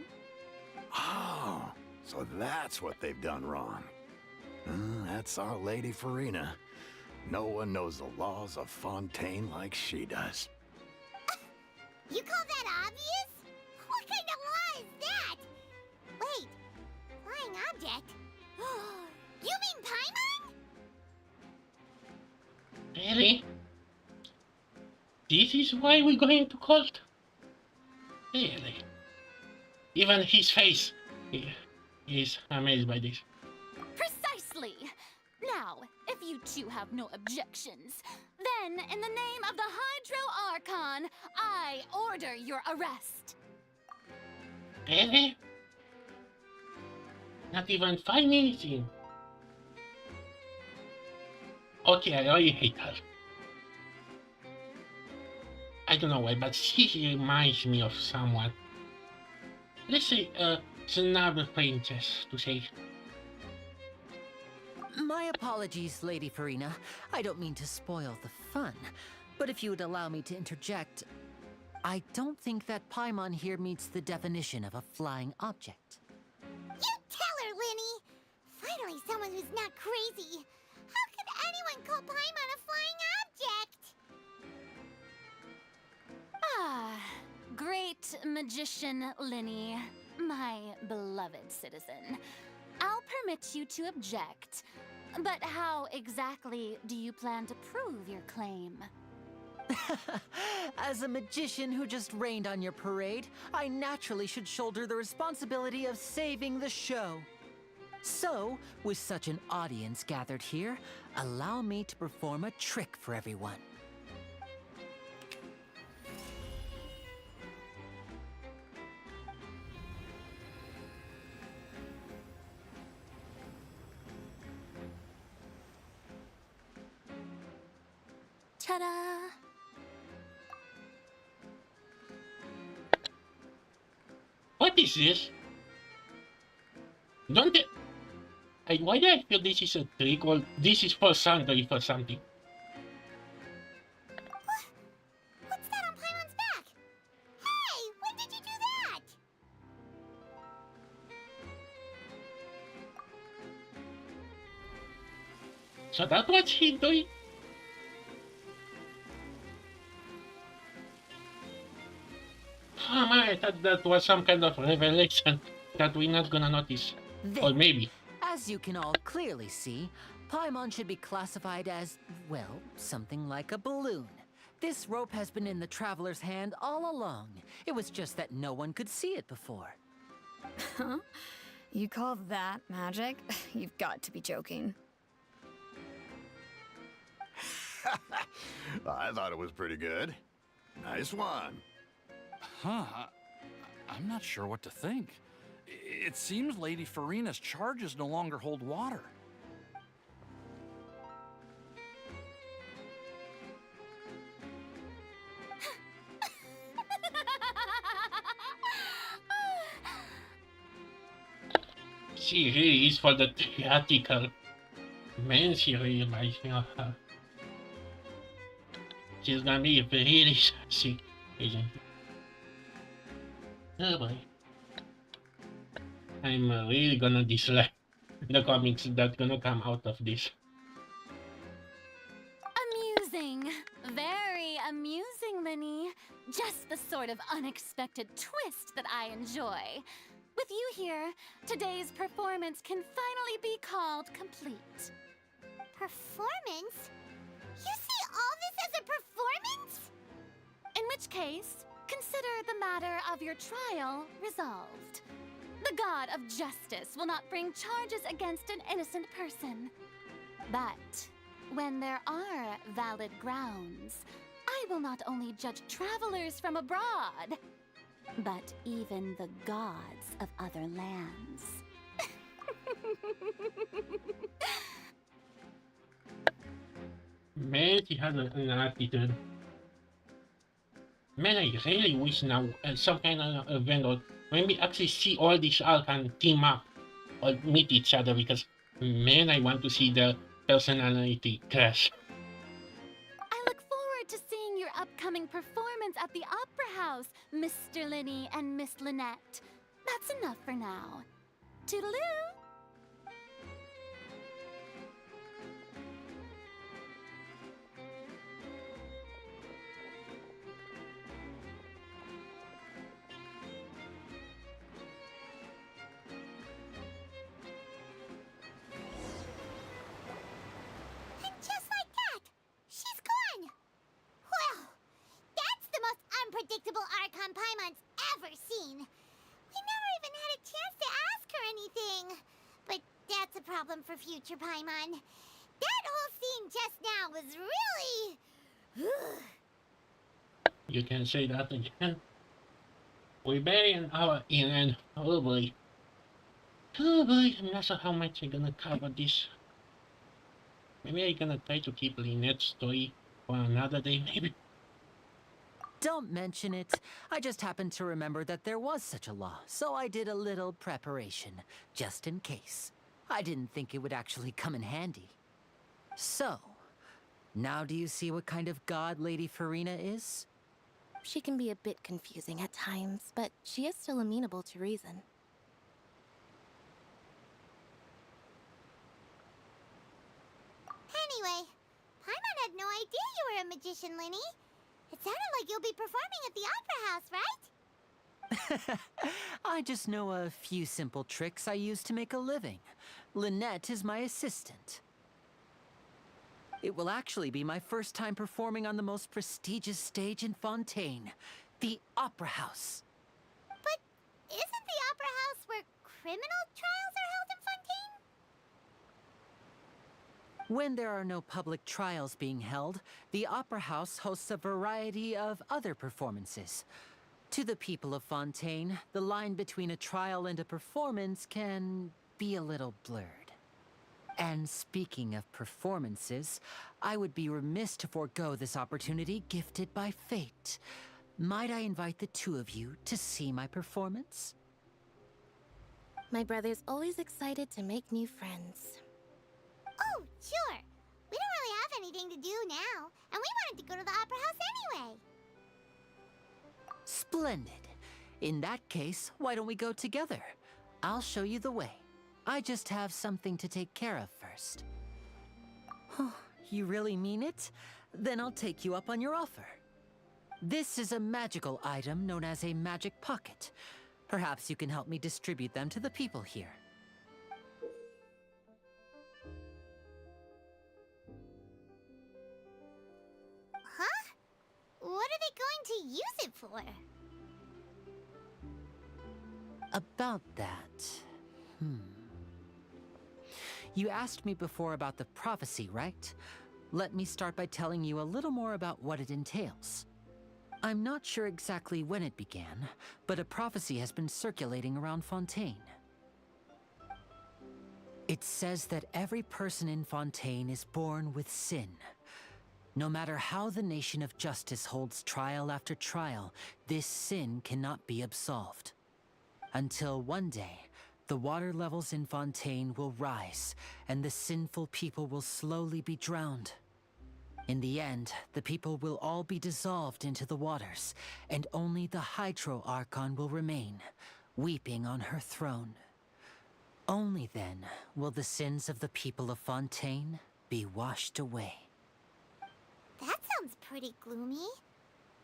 Oh, so that's what they've done wrong. That's our Lady Farina. No one knows the laws of Fontaine like she does. You call that obvious? What kind of law is that? Wait, flying object? You mean Paimon? Really? This is why we're going to court? Really? Even his face is amazed by this. Precisely! Now, if you two have no objections, then in the name of the Hydro Archon, I order your arrest. Really? Not even 5 minutes in. Okay, I already hate her. I don't know why, but she reminds me of someone. Let's say, Snub Princess, to say. My apologies, Lady Farina. I don't mean to spoil the fun, but if you would allow me to interject, I don't think that Paimon here meets the definition of a flying object. You tell her, Linny! Finally someone who's not crazy. How could anyone call Paimon a flying object? Ah, great magician Linny, my beloved citizen. I'll permit you to object, but how exactly do you plan to prove your claim? As a magician who just rained on your parade, I naturally should shoulder the responsibility of saving the show. So, with such an audience gathered here, allow me to perform a trick for everyone. Ta-da! What is this? Don't it? Why do I feel this is a trick or this is for something for something? What's that on Paimon's back? Hey, when did you do that? So that's what he doing? Oh my, I thought that was some kind of revelation that we're not gonna notice. Or maybe. As you can all clearly see, Paimon should be classified as, well, something like a balloon. This rope has been in the Traveler's hand all along. It was just that no one could see it before. Huh? You call that magic? You've got to be joking. I thought it was pretty good. Nice one. Huh? I'm not sure what to think. It seems Lady Farina's charges no longer hold water. She really is for the theatrical. Man, she realizing of her. She's gonna be really sassy, isn't she? Oh boy. I'm really gonna dislike the comics that gonna come out of this. Amusing. Very amusing, Linny. Just the sort of unexpected twist that I enjoy. With you here, today's performance can finally be called complete. Performance? You see all this as a performance? In which case, consider the matter of your trial resolved. The god of justice will not bring charges against an innocent person. But when there are valid grounds, I will not only judge travelers from abroad, but even the gods of other lands. Man, she has an attitude. Man, I really wish now some kind of event or when we actually see all these Archon team up or meet each other, because man, I want to see the personality clash. I look forward to seeing your upcoming performance at the Opera House, Mr. Linny and Miss Lynette. That's enough for now. Toodaloo! And just like that, she's gone. Well, that's the most unpredictable Archon Paimon's ever seen. We never even had a chance to ask her anything. But that's a problem for future Paimon. That whole scene just now was really... You can say that again. We're barely an hour in and oh boy. Oh boy, I'm not sure how much I'm gonna cover this. Maybe I'm gonna try to keep Lynette's story for another day, maybe. Don't mention it. I just happened to remember that there was such a law, so I did a little preparation, just in case. I didn't think it would actually come in handy. So, now do you see what kind of god Lady Farina is? She can be a bit confusing at times, but she is still amenable to reason. Anyway, Paimon had no idea you were a magician, Linny. It sounded like you'll be performing at the Opera House, right? I just know a few simple tricks I use to make a living. Lynette is my assistant. It will actually be my first time performing on the most prestigious stage in Fontaine, the Opera House. But isn't the Opera House where criminal trials are held in Fontaine? When there are no public trials being held, the Opera House hosts a variety of other performances. To the people of Fontaine, the line between a trial and a performance can be a little blurred. And speaking of performances, I would be remiss to forego this opportunity gifted by fate. Might I invite the two of you to see my performance? My brother's always excited to make new friends. Oh, sure. We don't really have anything to do now, and we wanted to go to the Opera House anyway. Splendid. In that case, why don't we go together? I'll show you the way. I just have something to take care of first. You really mean it? Then I'll take you up on your offer. This is a magical item known as a magic pocket. Perhaps you can help me distribute them to the people here. Huh? What are they going to use it for? About that... You asked me before about the prophecy, right? Let me start by telling you a little more about what it entails. I'm not sure exactly when it began, but a prophecy has been circulating around Fontaine. It says that every person in Fontaine is born with sin. No matter how the Nation of Justice holds trial after trial, this sin cannot be absolved. Until one day, the water levels in Fontaine will rise, and the sinful people will slowly be drowned. In the end, the people will all be dissolved into the waters, and only the Hydro Archon will remain, weeping on her throne. Only then will the sins of the people of Fontaine be washed away. That sounds pretty gloomy.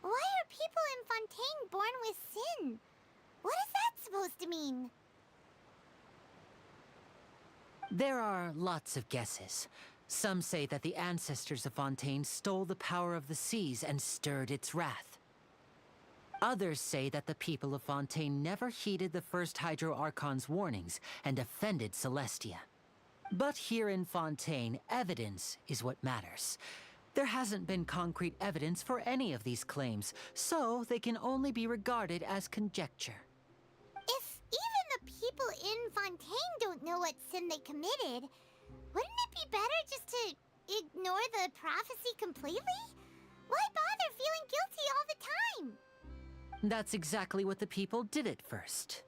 Why are people in Fontaine born with sin? What is that supposed to mean? There are lots of guesses. Some say that the ancestors of Fontaine stole the power of the seas and stirred its wrath. Others say that the people of Fontaine never heeded the first Hydro Archon's warnings and offended Celestia. But here in Fontaine, evidence is what matters. There hasn't been concrete evidence for any of these claims, so they can only be regarded as conjecture. If even the people in Fontaine don't know what sin they committed, wouldn't it be better just to ignore the prophecy completely? Why bother feeling guilty all the time? That's exactly what the people did at first.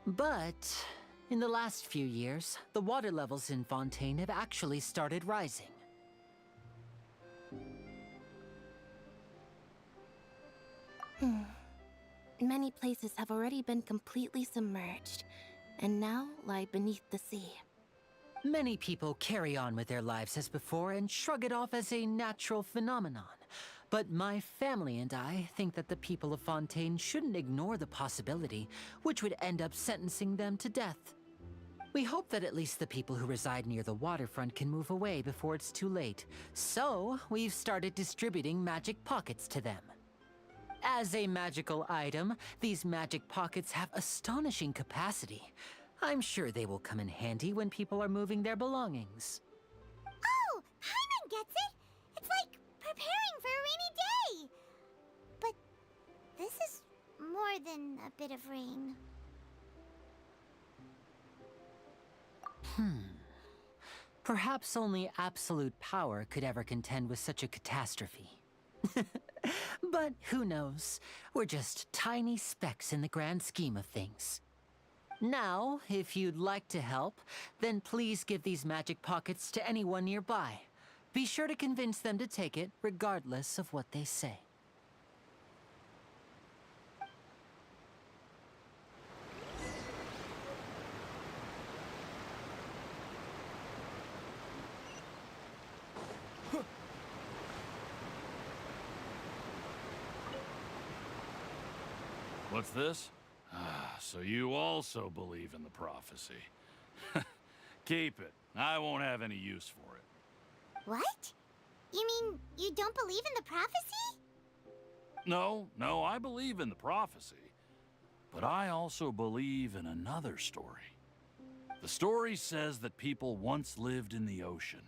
But in the last few years, the water levels in Fontaine have actually started rising. Many places have already been completely submerged, and now lie beneath the sea. Many people carry on with their lives as before and shrug it off as a natural phenomenon. But my family and I think that the people of Fontaine shouldn't ignore the possibility, which would end up sentencing them to death. We hope that at least the people who reside near the waterfront can move away before it's too late. So, we've started distributing magic pockets to them. As a magical item, these magic pockets have astonishing capacity. I'm sure they will come in handy when people are moving their belongings. Oh, Paimon gets it! It's like preparing for a rainy day! But this is more than a bit of rain. Perhaps only absolute power could ever contend with such a catastrophe. But who knows? We're just tiny specks in the grand scheme of things. Now, if you'd like to help, then please give these magic pockets to anyone nearby. Be sure to convince them to take it, regardless of what they say. What's this? So you also believe in the prophecy. Keep it. I won't have any use for it. What? You mean you don't believe in the prophecy? No, I believe in the prophecy. But I also believe in another story. The story says that people once lived in the ocean.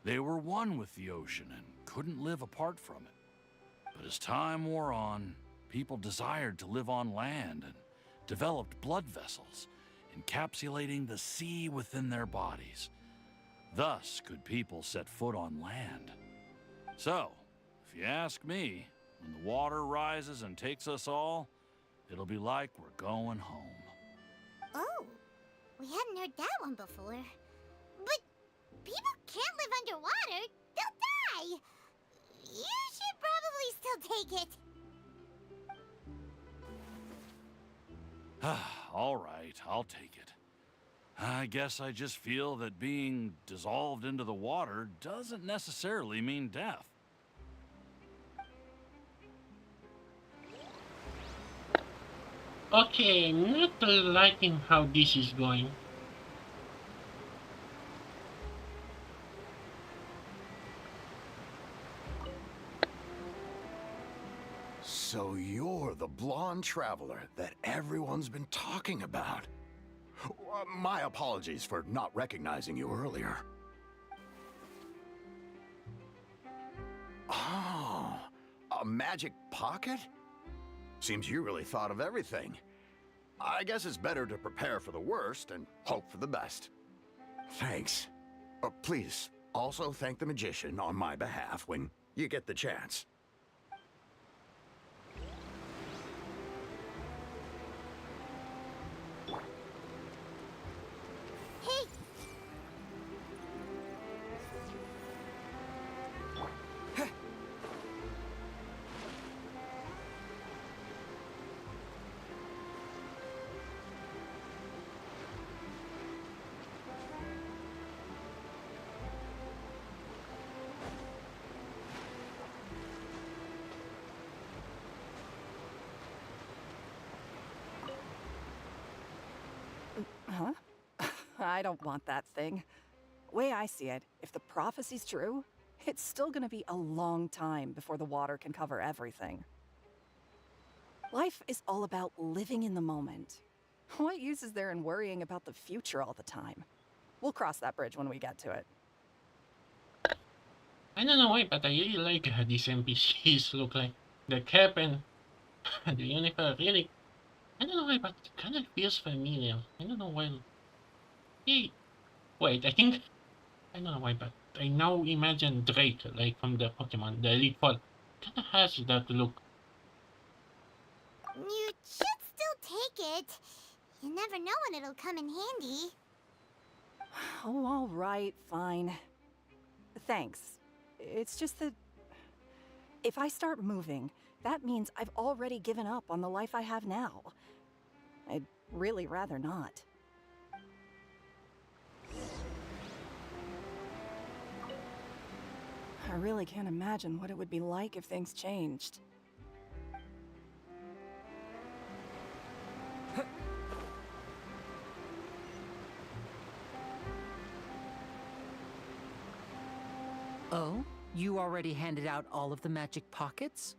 They were one with the ocean and couldn't live apart from it. But as time wore on, people desired to live on land and developed blood vessels, encapsulating the sea within their bodies. Thus could people set foot on land. So, if you ask me, when the water rises and takes us all, it'll be like we're going home. Oh, we hadn't heard that one before. But people can't live underwater. They'll die. You should probably still take it. All right, I'll take it. I guess I just feel that being dissolved into the water doesn't necessarily mean death. Okay, not liking how this is going. So you're the blonde traveler that everyone's been talking about. My apologies for not recognizing you earlier. Oh, a magic pocket? Seems you really thought of everything. I guess it's better to prepare for the worst and hope for the best. Thanks. Please, also thank the magician on my behalf when you get the chance. Hey! Huh? I don't want that thing. Way I see it, if the prophecy's true, it's still gonna be a long time before the water can cover everything. Life is all about living in the moment. What use is there in worrying about the future all the time? We'll cross that bridge when we get to it. I don't know why, but I really like how these NPCs look like. The cap and the uniform really. I don't know why, but it kind of feels familiar. I don't know why. Hey, wait, I think I don't know why, but I now imagine Drake, like from the Pokemon, the Elite Four. Kind of has that look. You should still take it. You never know when it'll come in handy. Oh, all right, fine. Thanks. It's just that if I start moving, that means I've already given up on the life I have now. I'd really rather not. I really can't imagine what it would be like if things changed. Oh? You already handed out all of the magic pockets?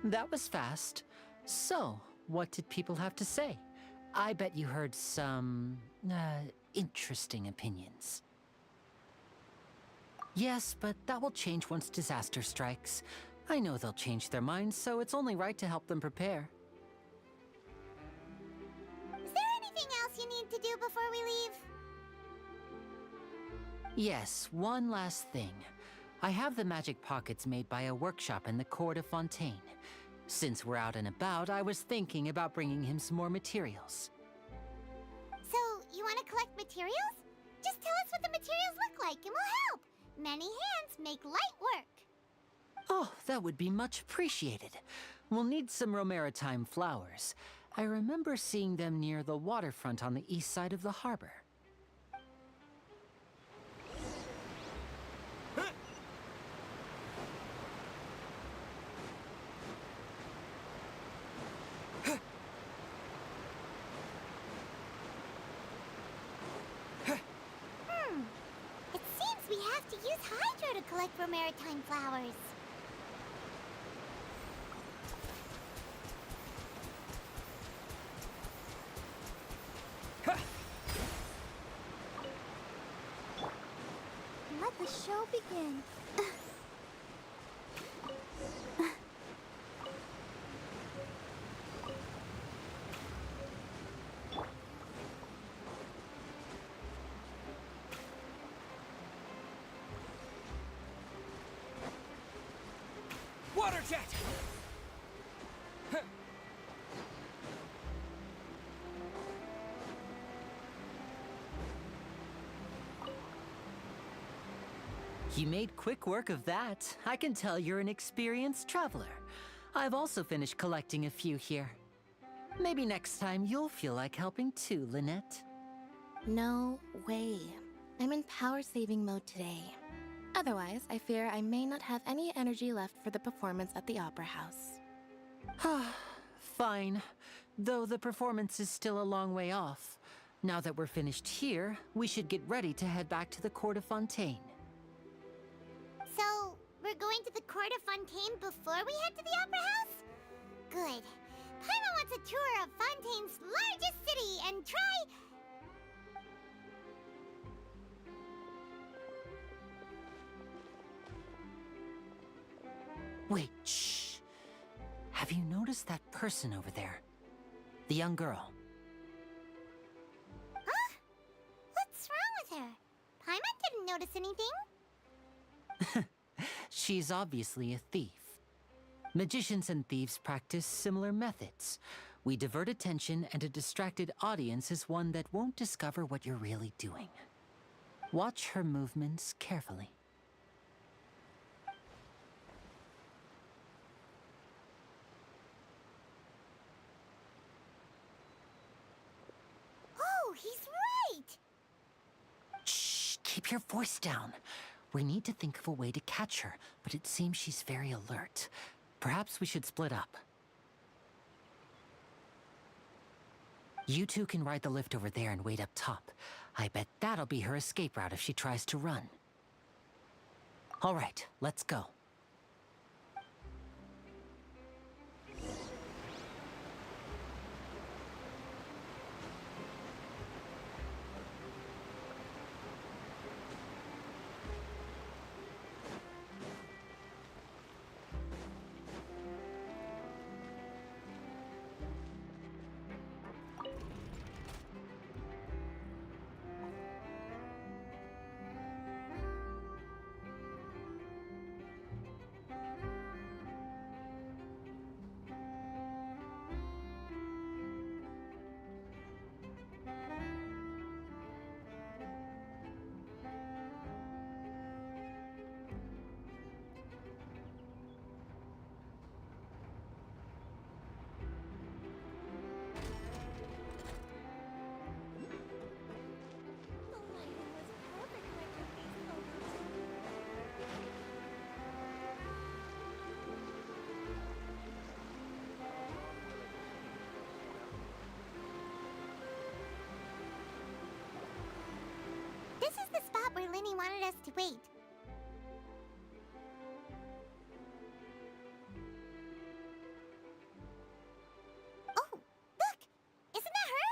That was fast. So, what did people have to say? I bet you heard some, interesting opinions. Yes, but that will change once disaster strikes. I know they'll change their minds, so it's only right to help them prepare. Is there anything else you need to do before we leave? Yes, one last thing. I have the magic pockets made by a workshop in the court of Fontaine. Since we're out and about, I was thinking about bringing him some more materials. So, you want to collect materials? Just tell us what the materials look like and we'll help. Many hands make light work. Oh, that would be much appreciated. We'll need some Romaritime flowers. I remember seeing them near the waterfront on the east side of the harbor. It seems we have to use Hydro to collect Romaritime flowers. Let the show begin. Water jet! You made quick work of that. I can tell you're an experienced traveler. I've also finished collecting a few here. Maybe next time you'll feel like helping too, Lynette. No way. I'm in power-saving mode today. Otherwise, I fear I may not have any energy left for the performance at the Opera House. Fine. Though the performance is still a long way off. Now that we're finished here, we should get ready to head back to the court of Fontaine. So, we're going to the court of Fontaine before we head to the Opera House? Good. Paimon wants a tour of Fontaine's largest city and try... Wait, shh. Have you noticed that person over there? The young girl. Huh? What's wrong with her? Paimon didn't notice anything. She's obviously a thief. Magicians and thieves practice similar methods. We divert attention, and a distracted audience is one that won't discover what you're really doing. Watch her movements carefully. Oh, he's right! Shh, keep your voice down. We need to think of a way to catch her, but it seems she's very alert. Perhaps we should split up. You two can ride the lift over there and wait up top. I bet that'll be her escape route if she tries to run. All right, let's go. This is the spot where Linny wanted us to wait. Oh, look! Isn't that her?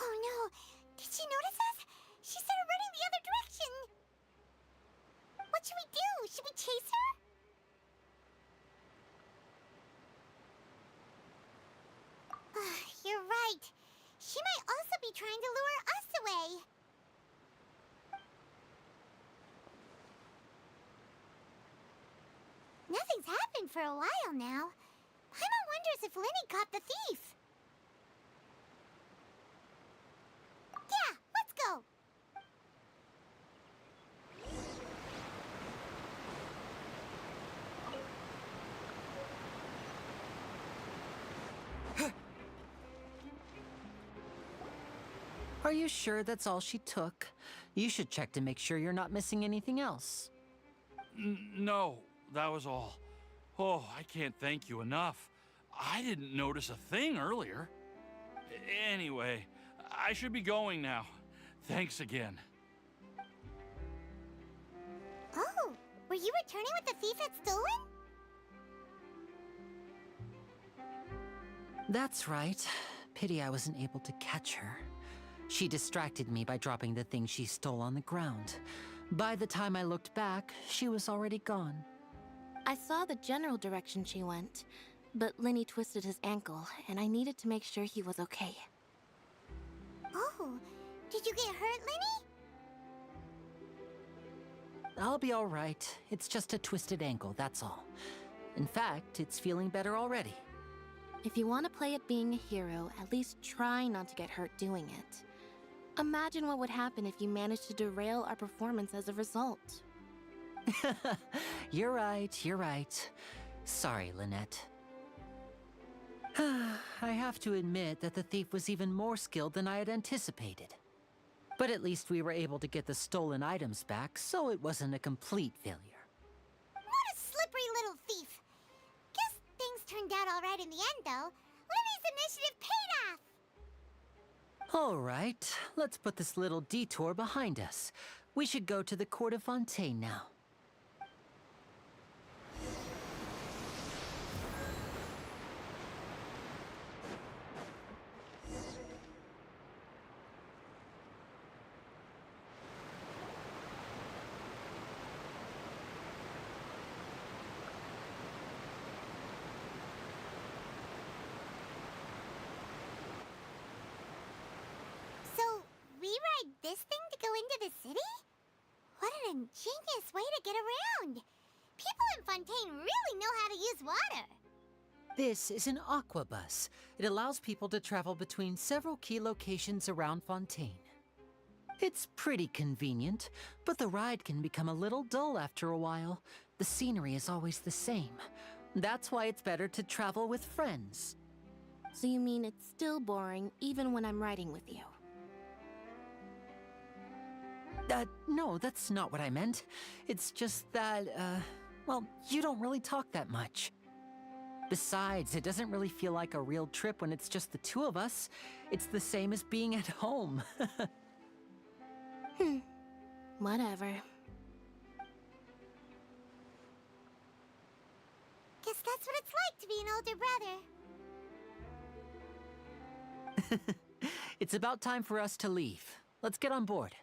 Oh no! Did she notice us? She started running the other direction! What should we do? Should we chase her? You're right. She might also be trying to lure us away. Nothing's happened for a while now. Paimon wonders if Linny caught the thief. Yeah, let's go. Are you sure that's all she took? You should check to make sure you're not missing anything else. No, that was all. Oh, I can't thank you enough. I didn't notice a thing earlier. Anyway, I should be going now. Thanks again. Oh, were you returning what the thief had stolen? That's right. Pity I wasn't able to catch her. She distracted me by dropping the thing she stole on the ground. By the time I looked back, she was already gone. I saw the general direction she went, but Linny twisted his ankle, and I needed to make sure he was okay. Oh, did you get hurt, Linny? I'll be all right. It's just a twisted ankle, that's all. In fact, it's feeling better already. If you want to play at being a hero, at least try not to get hurt doing it. Imagine what would happen if you managed to derail our performance as a result. You're right, you're right. Sorry, Lynette. I have to admit that the thief was even more skilled than I had anticipated. But at least we were able to get the stolen items back, so it wasn't a complete failure. What a slippery little thief. Guess things turned out all right in the end, though. Lenny's initiative paid off. All right, let's put this little detour behind us. We should go to the court of Fontaine now. So, we ride this thing to go into the city? What an ingenious way to get around! People in Fontaine really know how to use water! This is an aqua bus. It allows people to travel between several key locations around Fontaine. It's pretty convenient, but the ride can become a little dull after a while. The scenery is always the same. That's why it's better to travel with friends. So you mean it's still boring even when I'm riding with you? No, that's not what I meant. It's just that, well, you don't really talk that much. Besides, it doesn't really feel like a real trip when it's just the two of us. It's the same as being at home. Whatever. Guess that's what it's like to be an older brother. It's about time for us to leave. Let's get on board.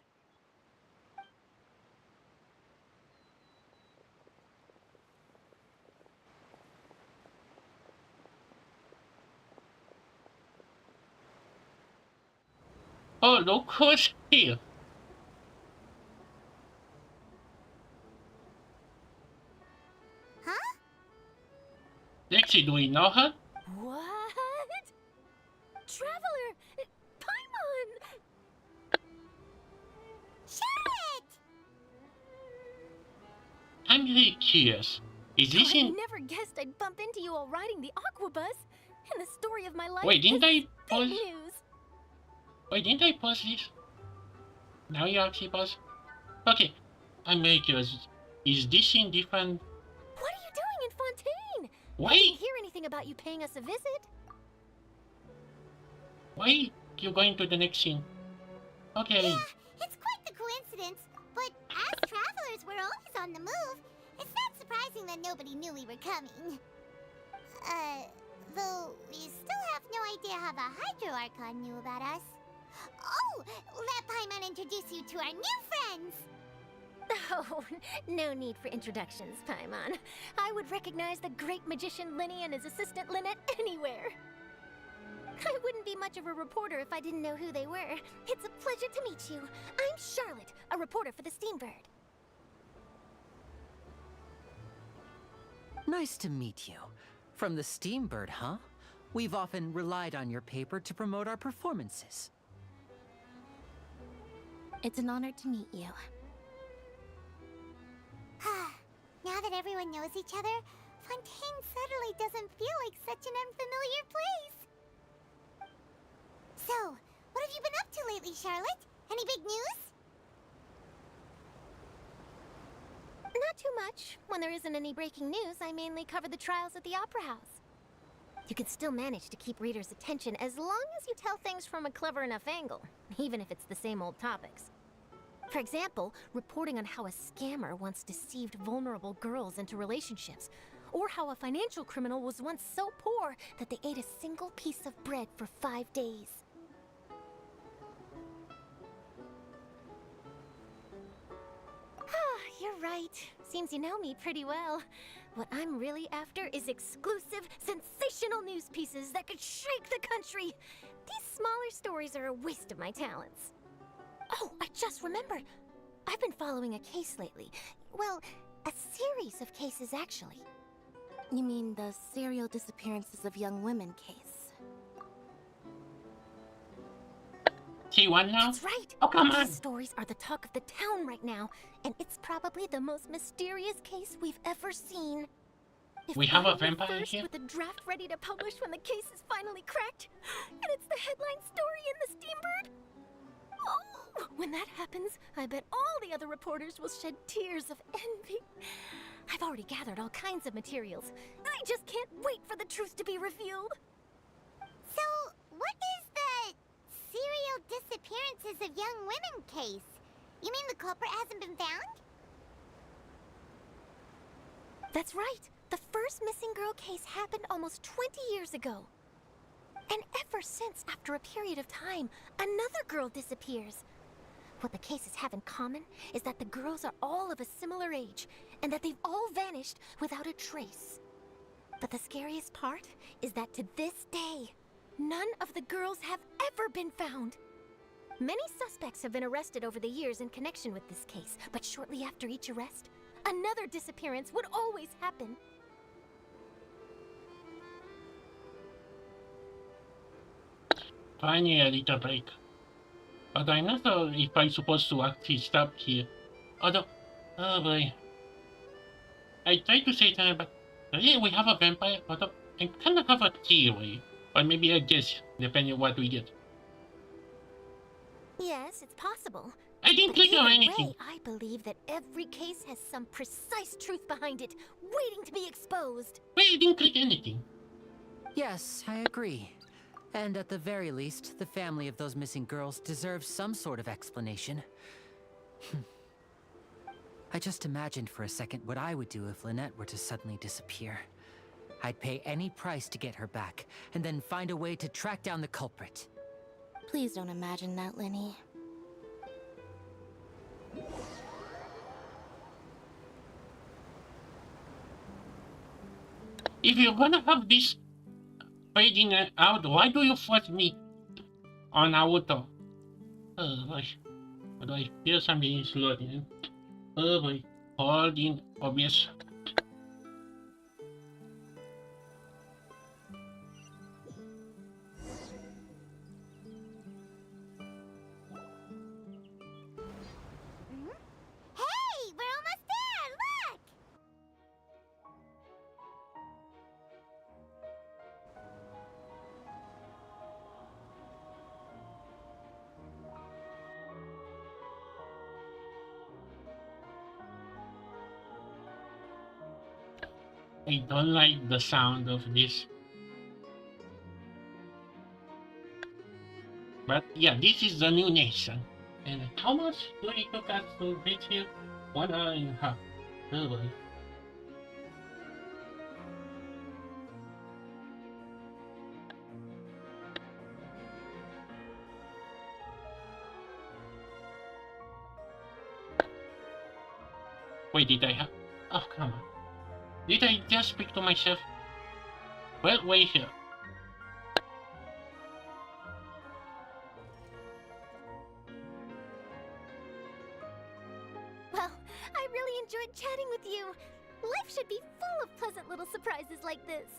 Oh, look who's here. Huh? Lexi, do we know her? What? Traveler! Paimon! Charlotte! I'm really curious. Is this I in... never guessed I'd bump into you while riding the aqua bus. And the story of my life Wait, didn't is I big pause? news. Wait, didn't I pause this? Now you actually pause? Okay, I'm very curious. Is this in different... What are you doing in Fontaine? I Why? didn't hear anything about you paying us a visit. Why you going to the next scene? Okay. Yeah, it's quite the coincidence, but as travelers, we're always on the move. It's not surprising that nobody knew we were coming. Though we still have no idea how the Hydro Archon knew about us. Oh, let Paimon introduce you to our new friends! Oh, no need for introductions, Paimon. I would recognize the great magician Linny and his assistant Lynette anywhere. I wouldn't be much of a reporter if I didn't know who they were. It's a pleasure to meet you. I'm Charlotte, a reporter for the Steambird. Nice to meet you. From the Steambird, huh? We've often relied on your paper to promote our performances. It's an honor to meet you. Now that everyone knows each other, Fontaine suddenly doesn't feel like such an unfamiliar place. So, what have you been up to lately, Charlotte? Any big news? Not too much. When there isn't any breaking news, I mainly cover the trials at the Opera House. You can still manage to keep readers' attention as long as you tell things from a clever enough angle, even if it's the same old topics. For example, reporting on how a scammer once deceived vulnerable girls into relationships, or how a financial criminal was once so poor that they ate a single piece of bread for 5 days. You're right. Seems you know me pretty well. What I'm really after is exclusive, sensational news pieces that could shake the country. These smaller stories are a waste of my talents. Oh, I just remembered. I've been following a case lately. Well, a series of cases, actually. You mean the serial disappearances of young women case? See one now? That's right. Oh, come on. These stories are the talk of the town right now, and it's probably the most mysterious case we've ever seen. If We have a I'm the vampire first here? with a draft ready to publish when the case is finally cracked, and it's the headline story in the Steambird. Oh, when that happens, I bet all the other reporters will shed tears of envy. I've already gathered all kinds of materials. I just can't wait for the truth to be revealed. So, what is the serial disappearances of young women case? You mean the culprit hasn't been found? That's right. The first missing girl case happened almost 20 years ago. And ever since, after a period of time, another girl disappears. What the cases have in common is that the girls are all of a similar age, and that they've all vanished without a trace. But the scariest part is that to this day, none of the girls have ever been found. Many suspects have been arrested over the years in connection with this case, but shortly after each arrest, another disappearance would always happen. Finally, a little break. But I'm not sure if I'm supposed to actually stop here. Although, oh boy. I tried to say something, but yeah, we have a vampire, although I kind of have a theory. Or maybe a guess, depending on what we get. Yes, it's possible. I didn't click on anything. Way, I believe that every case has some precise truth behind it, waiting to be exposed. Wait, I didn't click anything. Yes, I agree. And at the very least, the family of those missing girls deserves some sort of explanation. I just imagined for a second what I would do if Lynette were to suddenly disappear. I'd pay any price to get her back, and then find a way to track down the culprit. Please don't imagine that, Lenny. If you're gonna have this fading out, why do you force me on auto? Oh boy. But I feel something is loading. Oh boy. Holding obvious. Hey, we're almost there! Look! I don't like the sound of this. But yeah, this is the new nation. And how much do it took us to reach here? 1 hour and a half. Oh boy. Wait, did I have... Oh, come on. Did I just speak to myself? Well, wait here. Well, I really enjoyed chatting with you. Life should be full of pleasant little surprises like this.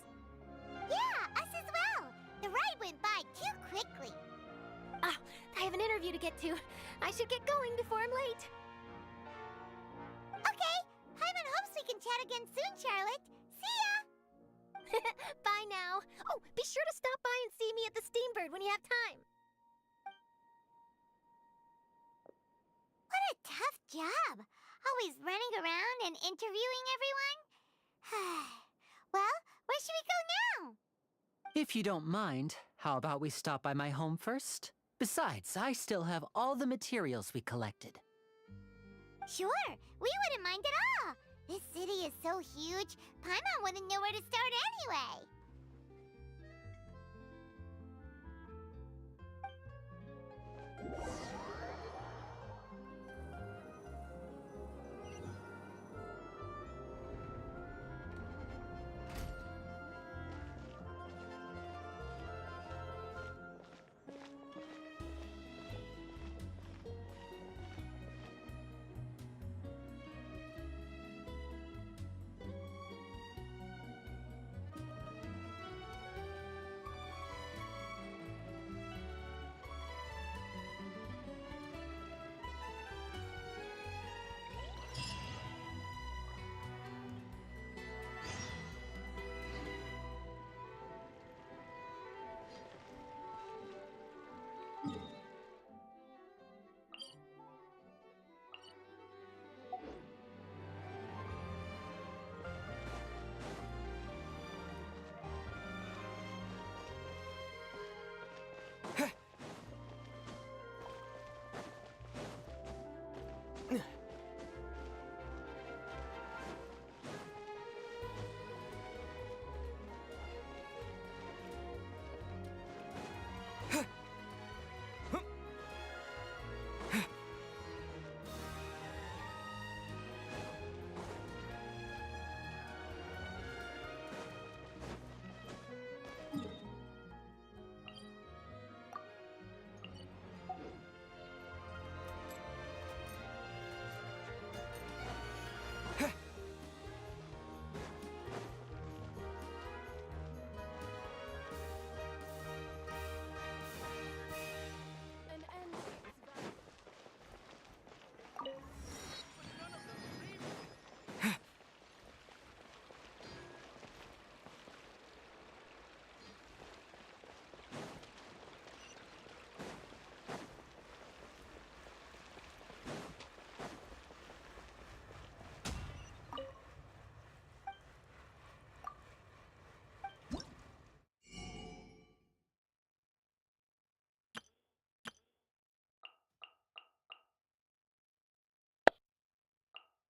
Yeah, us as well. The ride went by too quickly. Ah, I have an interview to get to. I should get going before I'm late. Okay, Paimon hopes we can chat again soon, Charlotte. See ya! Bye now. Oh, be sure to stop by and see me at the Steambird when you have time. What a tough job. Always running around and interviewing everyone. Well, where should we go now? If you don't mind, how about we stop by my home first? Besides, I still have all the materials we collected. Sure, we wouldn't mind at all. This city is so huge, Paimon wouldn't know where to start anyway.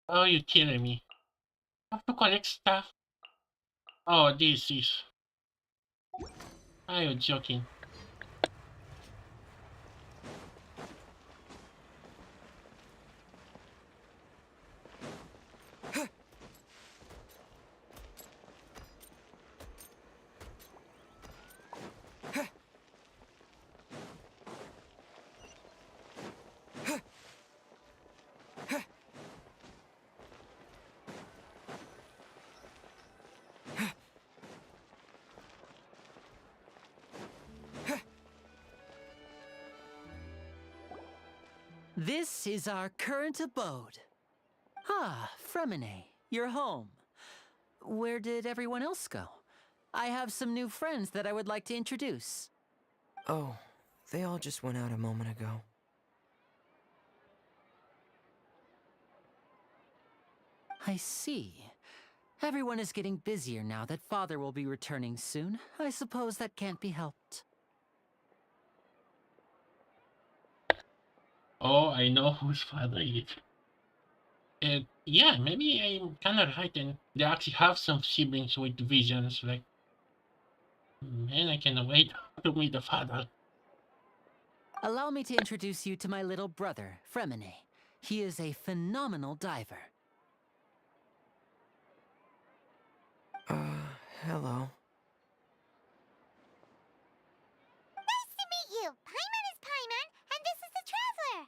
Oh, you kidding me? I have to collect stuff. Oh, this is. Are you joking? This is our current abode. Ah, Fremine, you're home. Where did everyone else go? I have some new friends that I would like to introduce. Oh, they all just went out a moment ago. I see. Everyone is getting busier now that Father will be returning soon. I suppose that can't be helped. Oh, I know whose father is. And yeah, maybe I'm kind of right, and they actually have some siblings with visions. Like, man, I cannot wait to meet the father. Allow me to introduce you to my little brother, Fremine. He is a phenomenal diver. Hello. Nice to meet you. Paimon is Paimon, and this is the Traveler.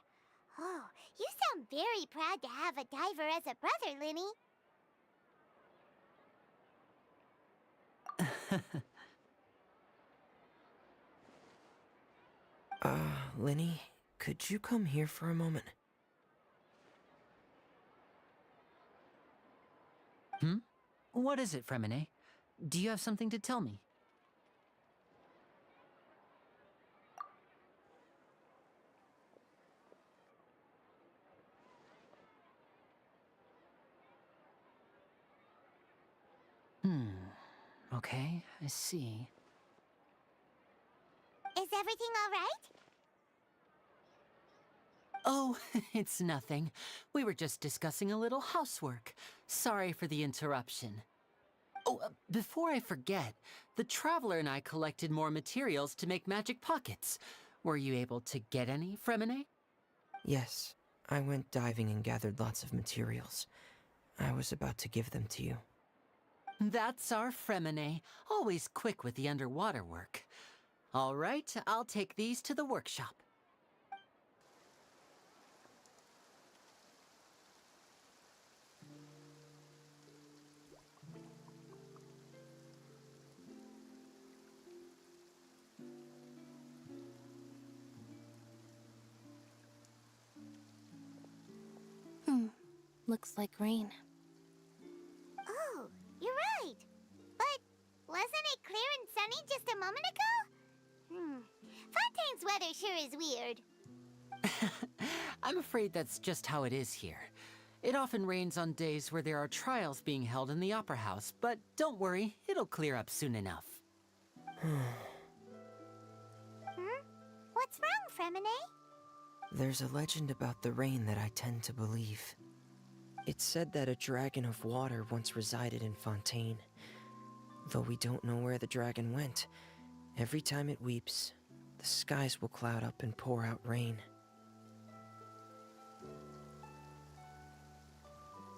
Oh, you sound very proud to have a diver as a brother, Linny. Linny, could you come here for a moment? Hmm? What is it, Fremine? Do you have something to tell me? Okay, I see. Is everything all right? Oh, it's nothing. We were just discussing a little housework. Sorry for the interruption. Oh, before I forget, the Traveler and I collected more materials to make magic pockets. Were you able to get any, Fremine? Yes, I went diving and gathered lots of materials. I was about to give them to you. That's our Fremine, always quick with the underwater work. All right, I'll take these to the workshop. Looks like rain. Oh, you're right. But wasn't it clear and sunny just a moment ago? Fontaine's month's weather sure is weird. I'm afraid that's just how it is here. It often rains on days where there are trials being held in the Opera House, but don't worry, it'll clear up soon enough. What's wrong, Fremine? There's a legend about the rain that I tend to believe. It's said that a dragon of water once resided in Fontaine. Though we don't know where the dragon went, every time it weeps, the skies will cloud up and pour out rain.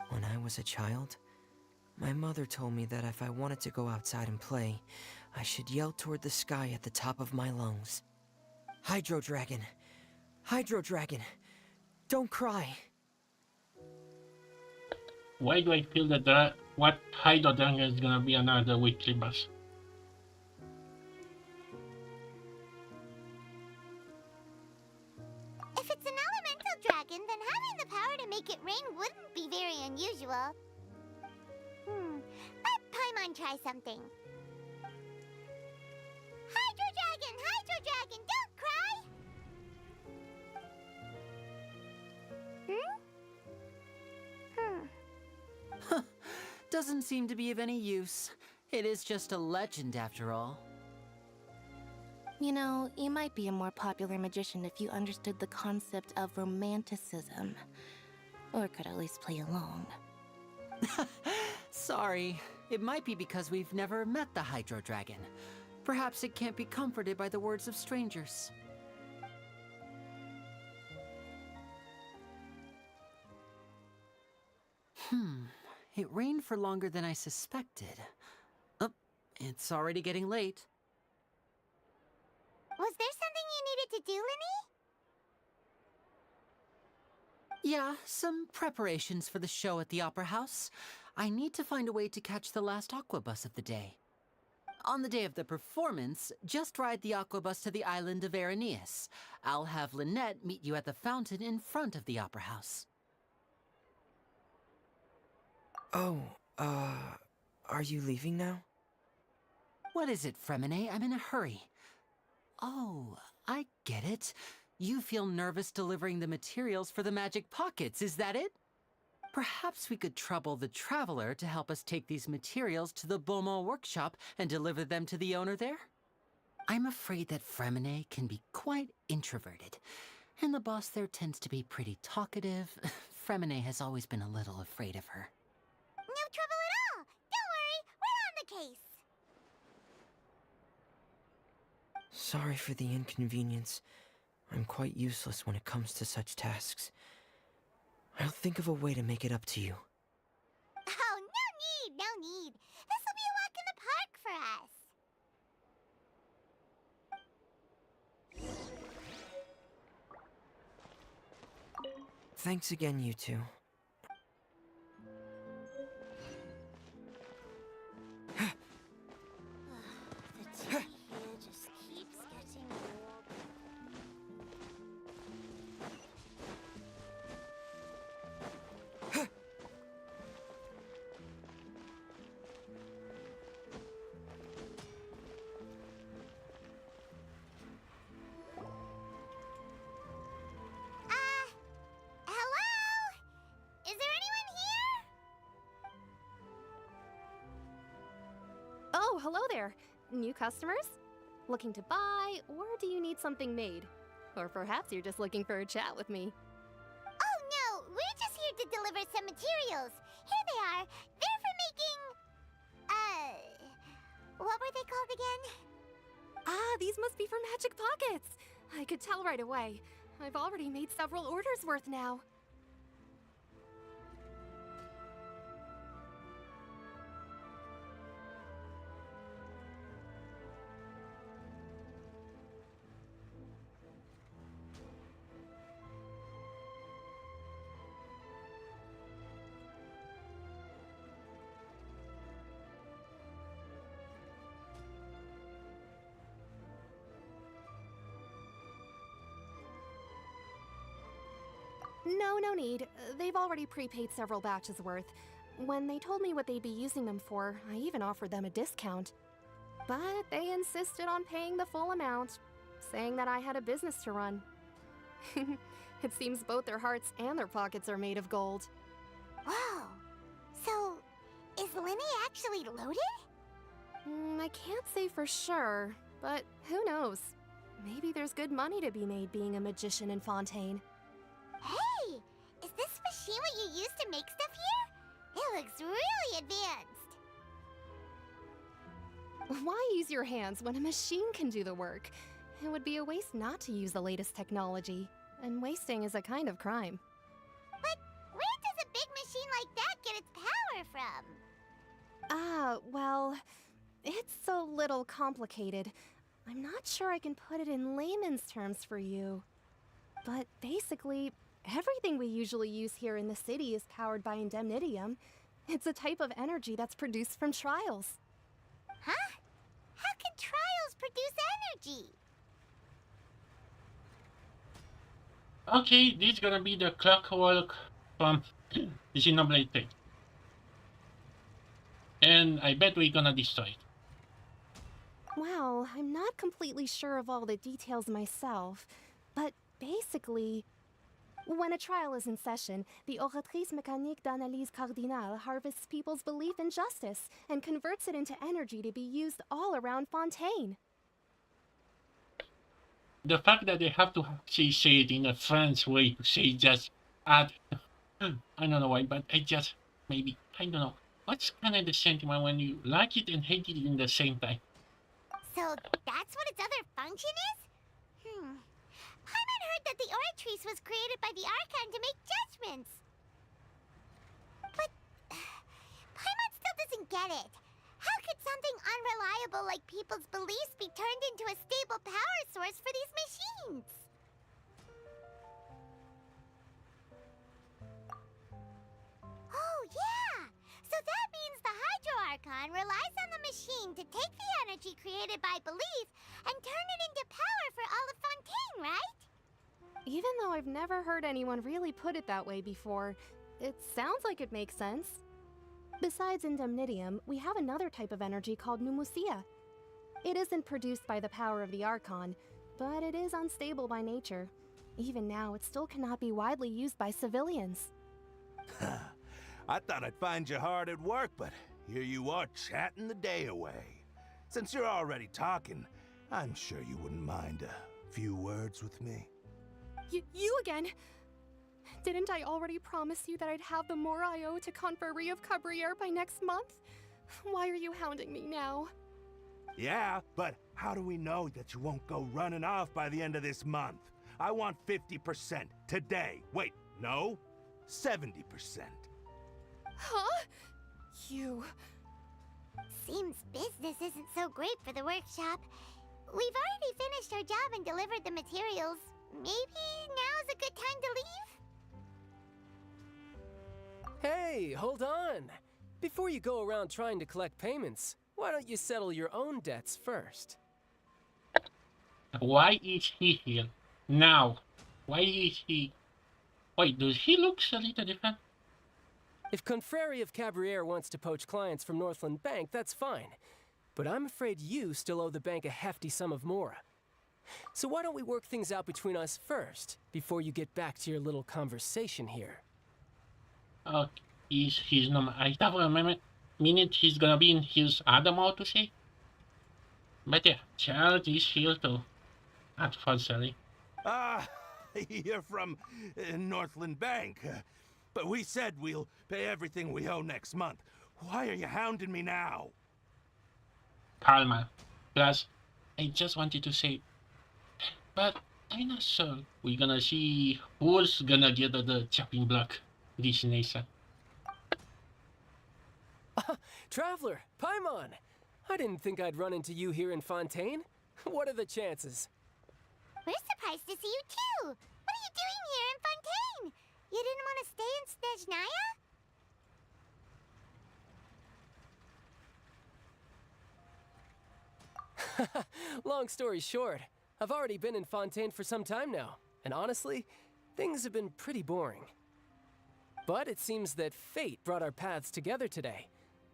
When I was a child, my mother told me that if I wanted to go outside and play, I should yell toward the sky at the top of my lungs. Hydro Dragon! Hydro Dragon! Don't cry! Why do I feel that what Hydro Dragon is gonna be another weekly boss? If it's an elemental dragon, then having the power to make it rain wouldn't be very unusual. Let Paimon try something. Hydro Dragon, don't cry! Doesn't seem to be of any use. It is just a legend after all. You know, you might be a more popular magician if you understood the concept of romanticism. Or could at least play along. Sorry. It might be because we've never met the Hydro Dragon. Perhaps it can't be comforted by the words of strangers. It rained for longer than I suspected. Oh, it's already getting late. Was there something you needed to do, Linny? Yeah, some preparations for the show at the Opera House. I need to find a way to catch the last aqua bus of the day. On the day of the performance, just ride the aqua bus to the island of Araneus. I'll have Lynette meet you at the fountain in front of the Opera House. Oh, are you leaving now? What is it, Fremine? I'm in a hurry. Oh, I get it. You feel nervous delivering the materials for the magic pockets, is that it? Perhaps we could trouble the Traveler to help us take these materials to the Beaumont workshop and deliver them to the owner there? I'm afraid that Fremine can be quite introverted, and the boss there tends to be pretty talkative. Fremine has always been a little afraid of her. No trouble at all! Don't worry, we're on the case! Sorry for the inconvenience. I'm quite useless when it comes to such tasks. I'll think of a way to make it up to you. Oh, no need! This'll be a walk in the park for us! Thanks again, you two. The tea here just keeps getting warm. Hello? Is there anyone here? Oh, hello there. New customers? Looking to buy, or do you need something made? Or perhaps you're just looking for a chat with me. Oh no, we're just here to deliver some materials. Here they are. They're for making... what were they called again? Ah, these must be for magic pockets. I could tell right away. I've already made several orders worth now. No need. They've already prepaid several batches worth. When they told me what they'd be using them for, I even offered them a discount. But they insisted on paying the full amount. saying that I had a business to run. It seems both their hearts and their pockets are made of gold. Whoa. So, is Linny actually loaded? I can't say for sure, but who knows? Maybe there's good money to be made being a magician in Fontaine. Hey! Is this machine what you use to make stuff here? It looks really advanced. Why use your hands when a machine can do the work? It would be a waste not to use the latest technology, and wasting is a kind of crime. But where does a big machine like that get its power from? Well, it's a little complicated. I'm not sure I can put it in layman's terms for you. But basically, everything we usually use here in the city is powered by indemnitium. It's a type of energy that's produced from trials. Huh? How can trials produce energy? Okay, this is gonna be the clockwork from Xenoblade 3. And I bet we're gonna destroy it. Well, I'm not completely sure of all the details myself, but basically, when a trial is in session, the Oratrice Mécanique d'Analyse Cardinale harvests people's belief in justice and converts it into energy to be used all around Fontaine. The fact that they have to actually say it in a French way to say just add, I don't know why, but I just, maybe, I don't know. What's kind of the sentiment when you like it and hate it in the same time? So that's what its other function is? Paimon heard that the Oratrice was created by the Archon to make judgments. But Paimon still doesn't get it. How could something unreliable like people's beliefs be turned into a stable power source for these machines? Oh, yeah! So that means the Hydro Archon relies on the machine to take the energy created by belief and turn it into power for all of Fontaine, right? Even though I've never heard anyone really put it that way before, it sounds like it makes sense. Besides indemnitium, we have another type of energy called pneumosia. It isn't produced by the power of the Archon, but it is unstable by nature. Even now, it still cannot be widely used by civilians. I thought I'd find you hard at work, but here you are chatting the day away. Since you're already talking, I'm sure you wouldn't mind a few words with me. You again? Didn't I already promise you that I'd have the more I owe to Confrérie of Cabriere by next month? Why are you hounding me now? Yeah, but how do we know that you won't go running off by the end of this month? I want 50% today. Wait, no, 70%. Huh? You... Seems business isn't so great for the workshop. We've already finished our job and delivered the materials. Maybe now's a good time to leave? Hey, hold on. Before you go around trying to collect payments, why don't you settle your own debts first? Why is he here? Now. Why is he... Wait, does he look a little different? If Confrérie of Cabriere wants to poach clients from Northland Bank, that's fine. But I'm afraid you still owe the bank a hefty sum of mora. So why don't we work things out between us first, before you get back to your little conversation here? He's number. I have a minute he's gonna be in his other mode to say. But yeah, Charles is here too. Not falsely. You're from Northland Bank. But we said we'll pay everything we owe next month. Why are you hounding me now? Palma. Plus, I just wanted to say, but I'm not sure we're gonna see who's gonna get the chopping block this nation. Traveler, Paimon! I didn't think I'd run into you here in Fontaine. What are the chances? We're surprised to see you too! What are you doing here in Fontaine? You didn't want to stay in Snezhnaya? Long story short, I've already been in Fontaine for some time now, and honestly, things have been pretty boring. But it seems that fate brought our paths together today.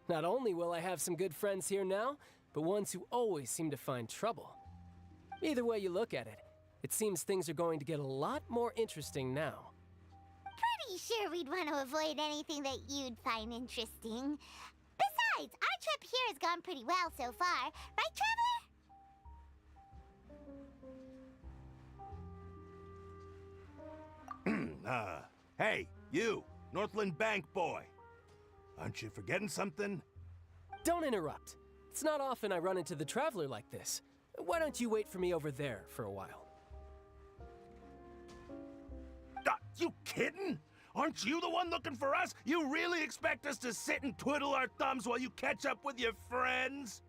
Not only will I have some good friends here now, but ones who always seem to find trouble. Either way you look at it, it seems things are going to get a lot more interesting now. Pretty sure we'd want to avoid anything that you'd find interesting. Besides, our trip here has gone pretty well so far. Right, Traveler? Hey, you, Northland Bank boy. Aren't you forgetting something? Don't interrupt. It's not often I run into the Traveler like this. Why don't you wait for me over there for a while? You kidding? Aren't you the one looking for us? You really expect us to sit and twiddle our thumbs while you catch up with your friends?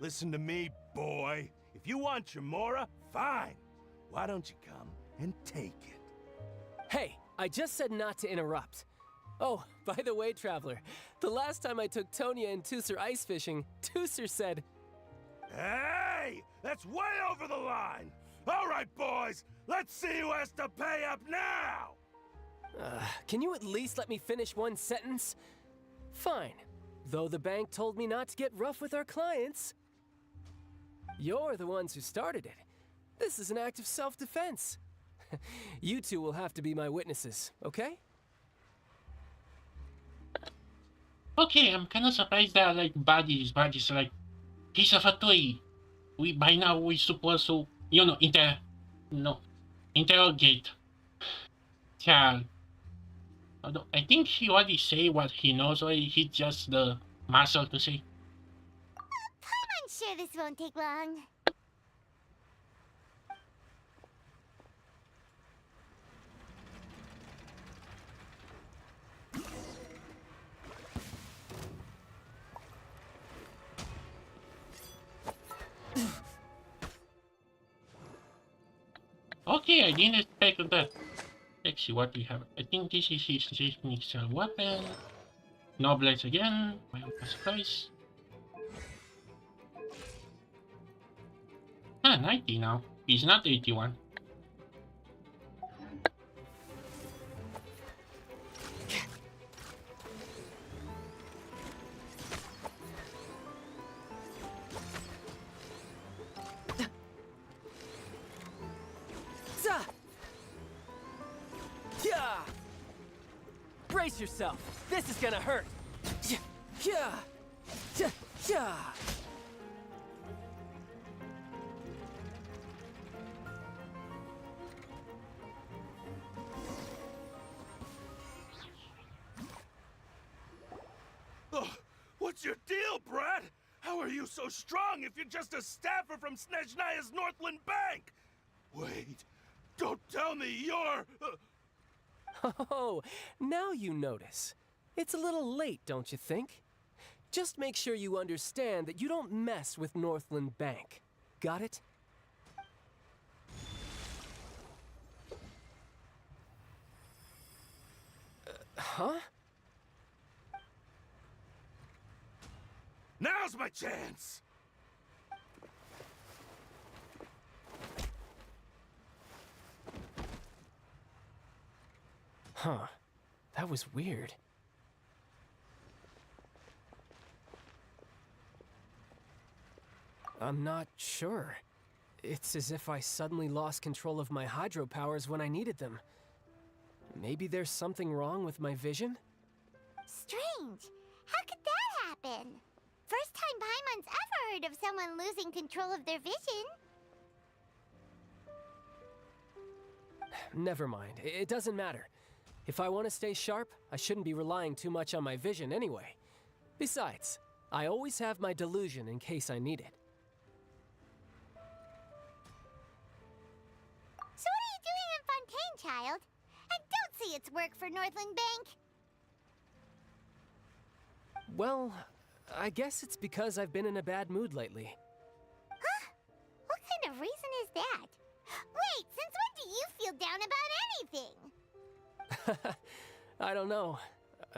Listen to me, boy. If you want your Mora, fine. Why don't you come and take it? Hey, I just said not to interrupt. Oh, by the way, Traveler, the last time I took Tonya and Tooser ice fishing, Tooser said... Hey! That's way over the line! All right, boys, let's see who has to pay up now! Can you at least let me finish one sentence? Fine. Though the bank told me not to get rough with our clients. You're the ones who started it. This is an act of self-defense. You two will have to be my witnesses, okay? Okay, I'm kind of surprised that like baddies like piece of a toy. By now we supposed to interrogate child. Although I think he already say what he knows, or he just the muscle to say. I'm sure this won't take long. Okay, I didn't expect that. Let's see what we have. I think this is his mixer weapon. No blades again. My surprise. 90 now. He's not 81. Brace yourself. This is gonna hurt. Oh, what's your deal, Brad? How are you so strong if you're just a staffer from Snezhnaya's Northland Bank? Wait, don't tell me you're... Oh, now you notice. It's a little late, don't you think? Just make sure you understand that you don't mess with Northland Bank. Got it? Huh? Now's my chance! Huh. That was weird. I'm not sure. It's as if I suddenly lost control of my hydro powers when I needed them. Maybe there's something wrong with my vision? Strange. How could that happen? First time Paimon's ever heard of someone losing control of their vision. Never mind. It doesn't matter. If I want to stay sharp, I shouldn't be relying too much on my vision anyway. Besides, I always have my delusion in case I need it. So what are you doing in Fontaine, child? I don't see its work for Northland Bank. Well, I guess it's because I've been in a bad mood lately. Huh? What kind of reason is that? Wait, since when do you feel down about anything? I don't know.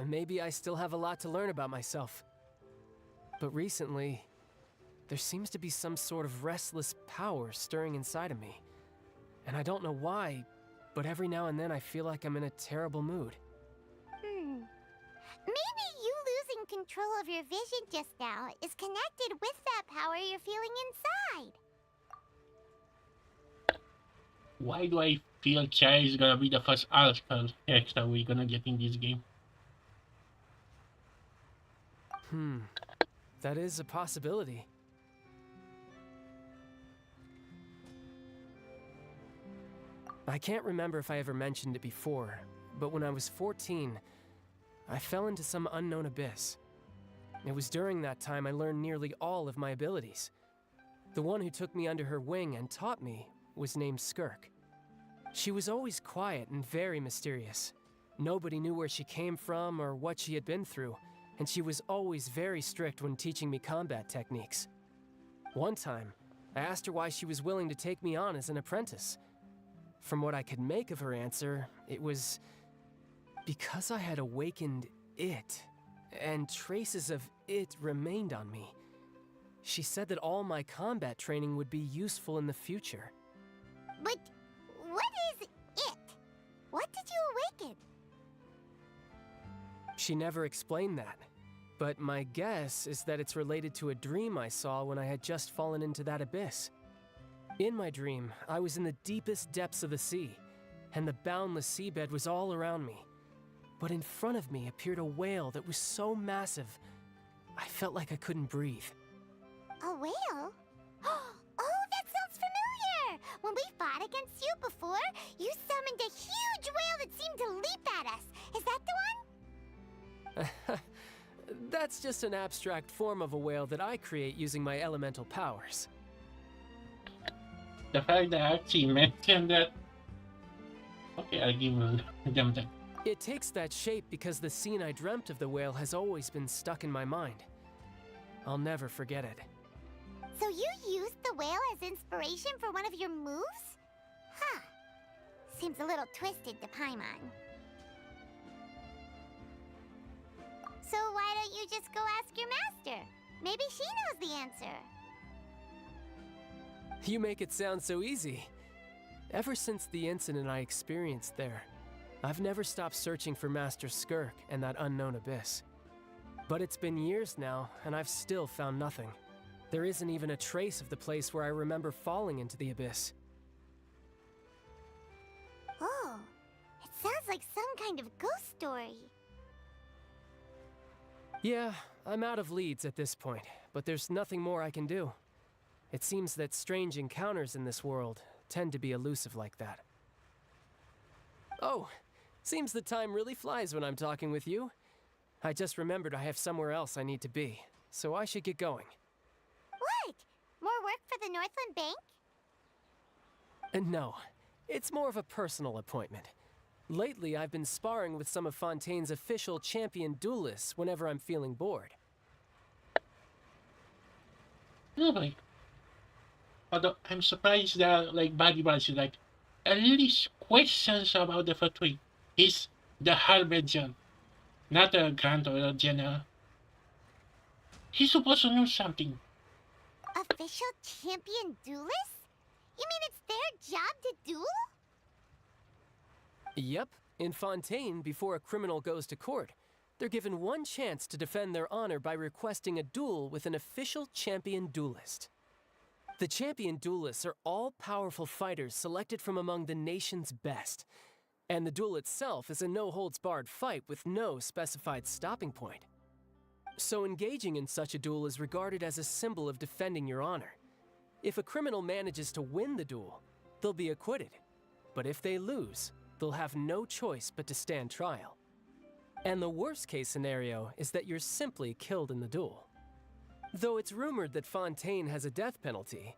Maybe I still have a lot to learn about myself. But recently, there seems to be some sort of restless power stirring inside of me. And I don't know why, but every now and then I feel like I'm in a terrible mood. Maybe you losing control of your vision just now is connected with that power you're feeling inside. Why do I feel Chai is gonna be the first Archon X that we're gonna get in this game? That is a possibility. I can't remember if I ever mentioned it before, but when I was 14, I fell into some unknown abyss. It was during that time I learned nearly all of my abilities. The one who took me under her wing and taught me was named Skirk. She was always quiet and very mysterious. Nobody knew where she came from or what she had been through, and she was always very strict when teaching me combat techniques. One time, I asked her why she was willing to take me on as an apprentice. From what I could make of her answer, it was because I had awakened it, and traces of it remained on me. She said that all my combat training would be useful in the future. But what is it? What did you awaken? She never explained that, but my guess is that it's related to a dream I saw when I had just fallen into that abyss. In my dream, I was in the deepest depths of the sea, and the boundless seabed was all around me. But in front of me appeared a whale that was so massive, I felt like I couldn't breathe. A whale? Oh, that sounds familiar! When we fought against you before, you summoned a huge whale that seemed to leap at us. Is that the one? That's just an abstract form of a whale that I create using my elemental powers. The fact that I actually mentioned that. Okay, I'll give them that. It takes that shape because the scene I dreamt of the whale has always been stuck in my mind. I'll never forget it. So you used the whale as inspiration for one of your moves? Huh. Seems a little twisted to Paimon. So why don't you just go ask your master? Maybe she knows the answer. You make it sound so easy. Ever since the incident I experienced there, I've never stopped searching for Master Skirk and that unknown abyss. But it's been years now, and I've still found nothing. There isn't even a trace of the place where I remember falling into the abyss. Oh, it sounds like some kind of ghost story. Yeah, I'm out of leads at this point, but there's nothing more I can do. It seems that strange encounters in this world tend to be elusive like that. Oh, seems the time really flies when I'm talking with you. I just remembered I have somewhere else I need to be, so I should get going. What? More work for the Northland Bank? No, it's more of a personal appointment. Lately, I've been sparring with some of Fontaine's official champion duelists whenever I'm feeling bored. Really? Although I'm surprised that Body Balls is at least questions about the fatui. He's the Harbinger, not a Grand or a General. He's supposed to know something. Official champion duelists? You mean it's their job to duel? Yep. In Fontaine, before a criminal goes to court, they're given one chance to defend their honor by requesting a duel with an official champion duelist. The champion duelists are all-powerful fighters selected from among the nation's best, and the duel itself is a no-holds-barred fight with no specified stopping point. So engaging in such a duel is regarded as a symbol of defending your honor. If a criminal manages to win the duel, they'll be acquitted. But if they lose, they'll have no choice but to stand trial. And the worst-case scenario is that you're simply killed in the duel. Though it's rumored that Fontaine has a death penalty,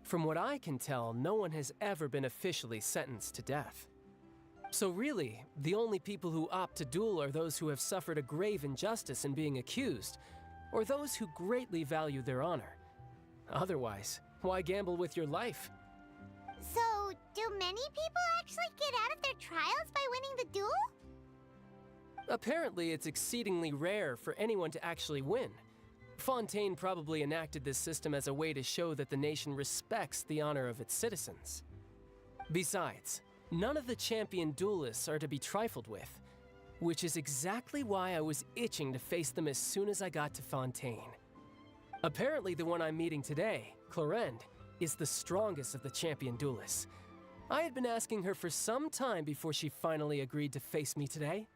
from what I can tell, no one has ever been officially sentenced to death. So really, the only people who opt to duel are those who have suffered a grave injustice in being accused, or those who greatly value their honor. Otherwise, why gamble with your life? So, do many people actually get out of their trials by winning the duel? Apparently, it's exceedingly rare for anyone to actually win. Fontaine probably enacted this system as a way to show that the nation respects the honor of its citizens. Besides, none of the champion duelists are to be trifled with, which is exactly why I was itching to face them as soon as I got to Fontaine. Apparently the one I'm meeting today, Clorend, is the strongest of the champion duelists. I had been asking her for some time before she finally agreed to face me today.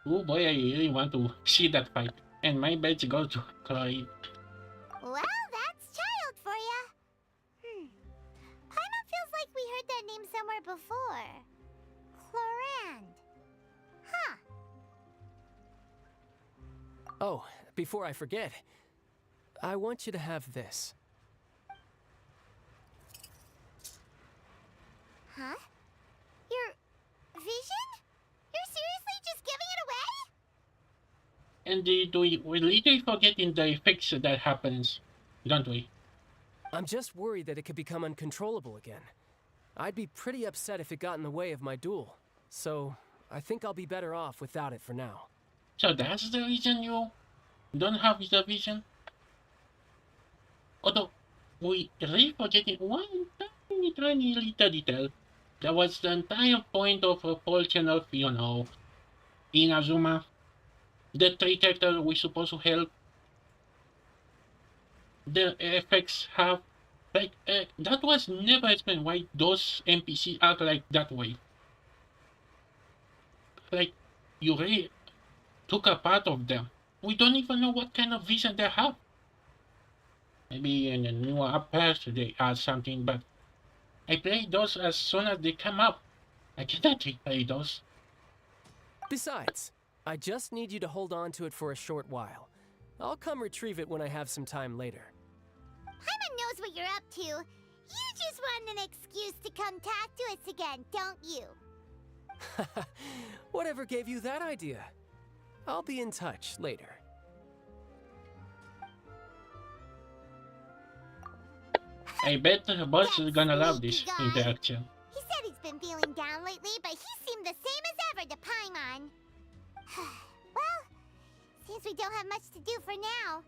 Oh boy, I really want to see that fight. And my bet goes to Chloe. Well, that's child for ya. Paimon feels like we heard that name somewhere before. Chlorand. Huh. Oh, before I forget, I want you to have this. Huh? Your vision? You're seriously just giving it away? And we literally forgetting the effects that happens, don't we? I'm just worried that it could become uncontrollable again. I'd be pretty upset if it got in the way of my duel. So, I think I'll be better off without it for now. So that's the reason you don't have the vision? Although, we really forgetting one tiny little detail. That was the entire point of a portion of, Inazuma. The three characters we supposed to help. The effects have, like, that was never explained why those NPCs act like that way. Like, you really took a part of them. We don't even know what kind of vision they have. Maybe in the new updates they add something, but I play those as soon as they come up. I cannot replay those. Besides, I just need you to hold on to it for a short while. I'll come retrieve it when I have some time later. Paimon knows what you're up to. You just want an excuse to come talk to us again, don't you? Whatever gave you that idea? I'll be in touch later. I bet the boss is gonna love this interaction. He said he's been feeling down lately, but he seemed the same as ever to Paimon. Well, since we don't have much to do for now,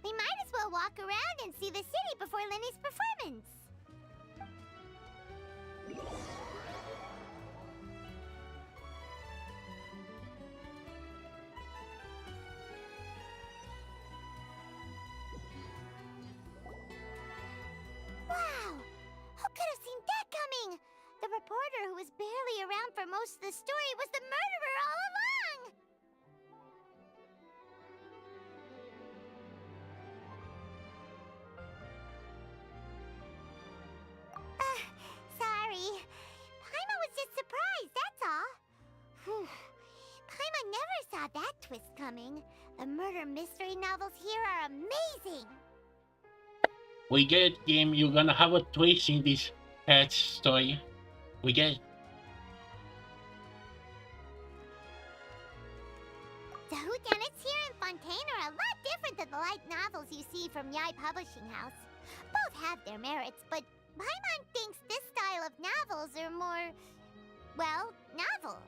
we might as well walk around and see the city before Lenny's performance. Wow! Who could have seen that coming? The reporter who was barely around for most of the story was the murderer all along! Sorry. Paimon was just surprised, that's all. Whew. Paimon never saw that twist coming. The murder mystery novels here are amazing. We get it, game. You're gonna have a twist in this story. We get it. The whodunits here in Fontaine are a lot different than the light novels you see from Yai Publishing House. Both have their merits, but Paimon thinks this style of novels are more, well, novel.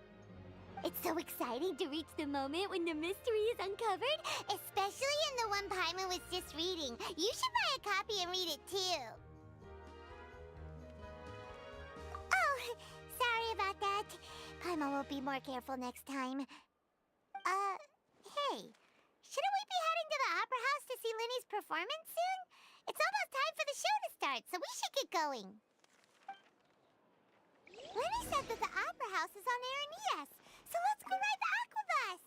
It's so exciting to reach the moment when the mystery is uncovered, especially in the one Paimon was just reading. You should buy a copy and read it too. Oh, sorry about that. Paimon will be more careful next time. Hey, shouldn't we be heading to the Opera House to see Lenny's performance soon? It's almost time for the show to start, so we should get going. Lenny said that the Opera House is on Aranias, so let's go ride the Aqua Bus!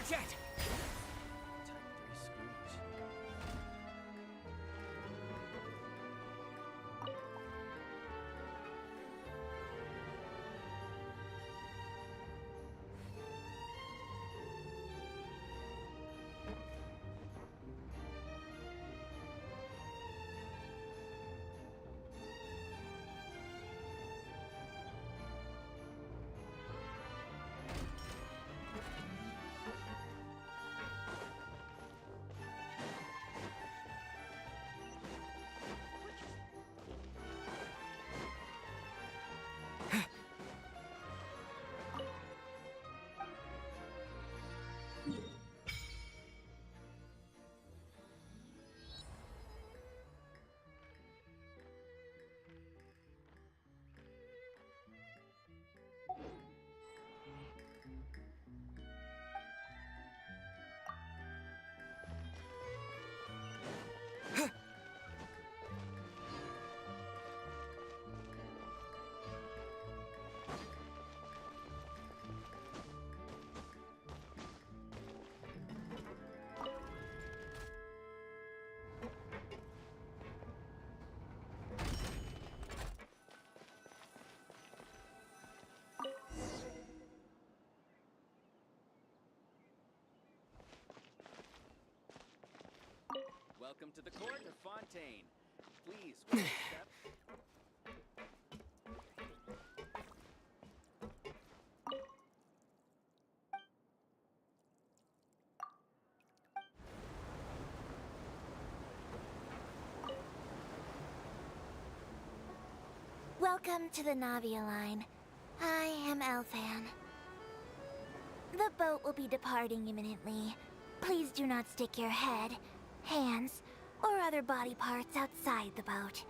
jet! Welcome to the court of Fontaine. Please, will you accept? Welcome to the Navia line. I am Elfan. The boat will be departing imminently. Please do not stick your head, hands, or other body parts outside the boat.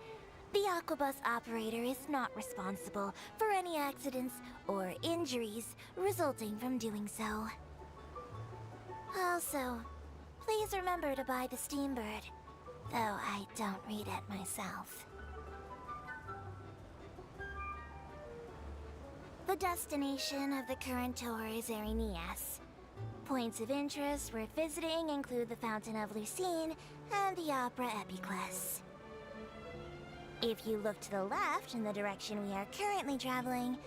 The Aquabus operator is not responsible for any accidents or injuries resulting from doing so. Also, please remember to buy the Steambird, though I don't read it myself. The destination of the current tour is Erinias. Points of interest worth visiting include the Fountain of Lucine and the Opera Epiclese. If you look to the left in the direction we are currently traveling,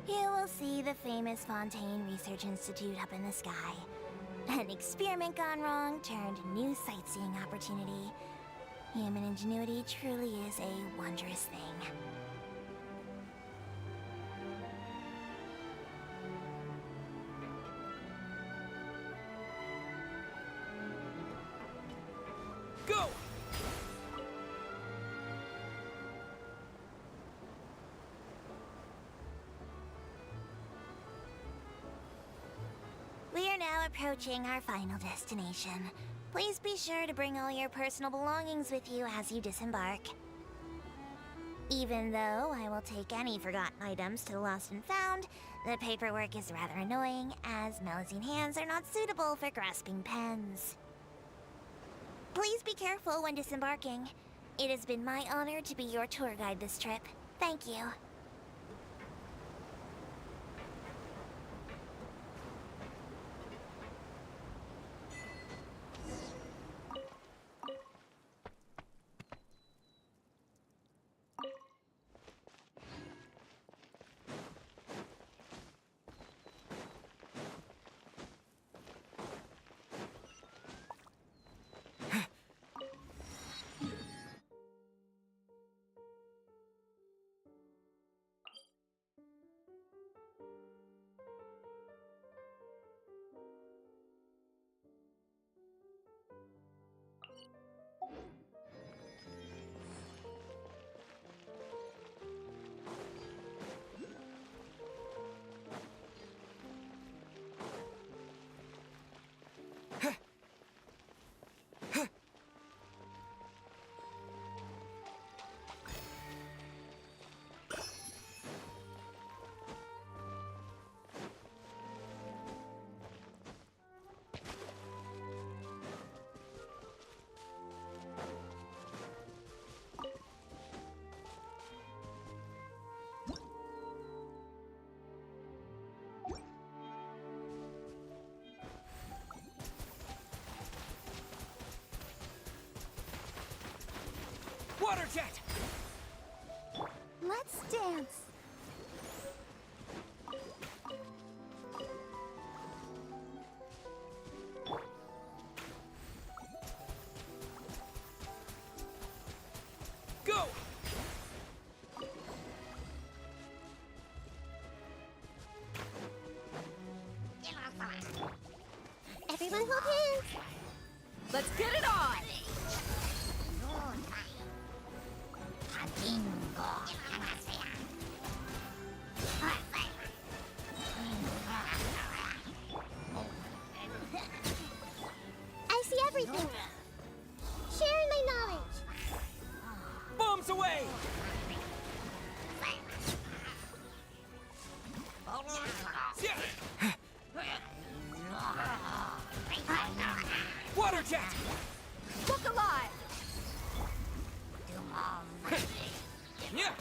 you will see the famous Fontaine Research Institute up in the sky. An experiment gone wrong turned new sightseeing opportunity. Human ingenuity truly is a wondrous thing. Go! We are now approaching our final destination. Please be sure to bring all your personal belongings with you as you disembark. Even though I will take any forgotten items to the Lost and Found, the paperwork is rather annoying, as Melusine hands are not suitable for grasping pens. Please be careful when disembarking. It has been my honor to be your tour guide this trip. Thank you. Water jet! Let's dance. Go! Everyone hold hands. Let's get it on! I see everything. Sharing my knowledge. Bombs away! Water jet! Look alive! Yeah.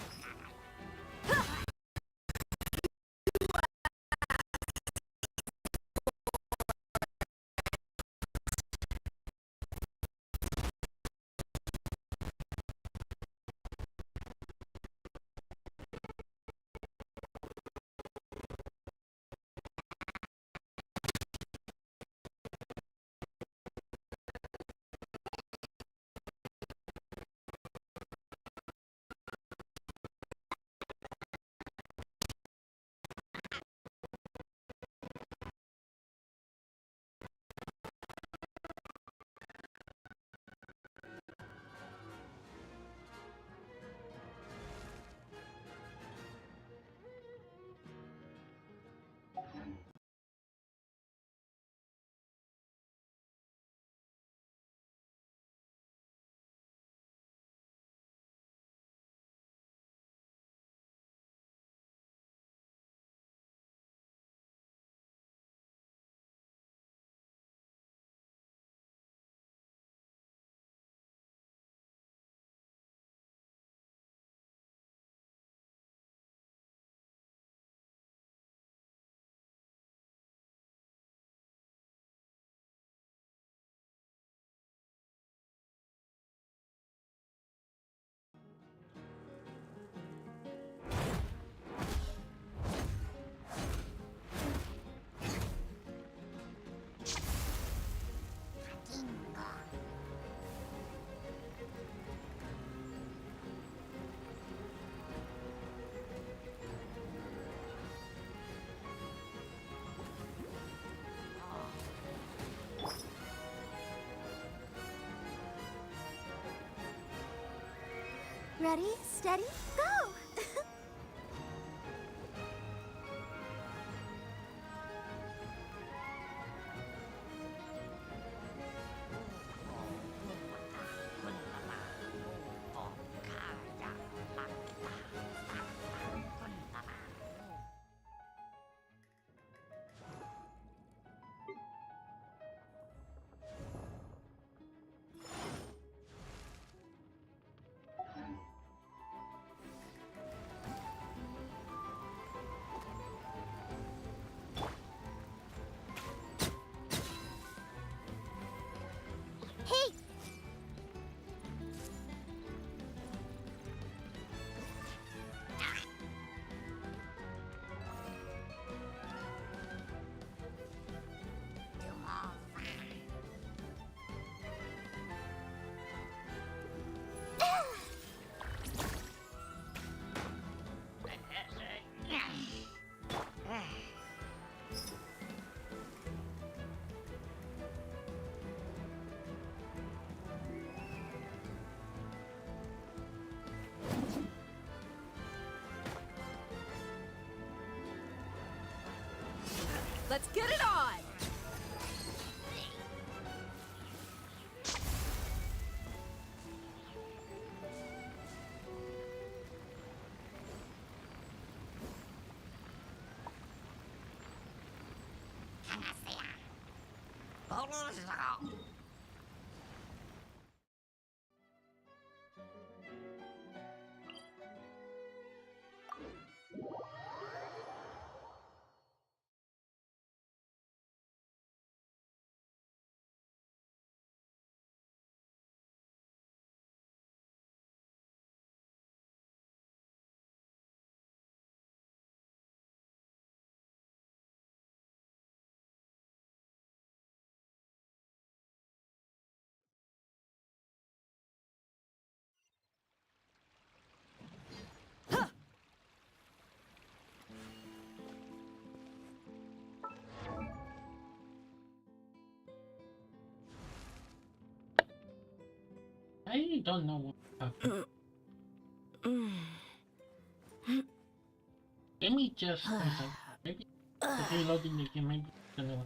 Ready, steady, go! Hey! Let's get it on! I don't know what happened. Let me just maybe reloading the game, maybe it's gonna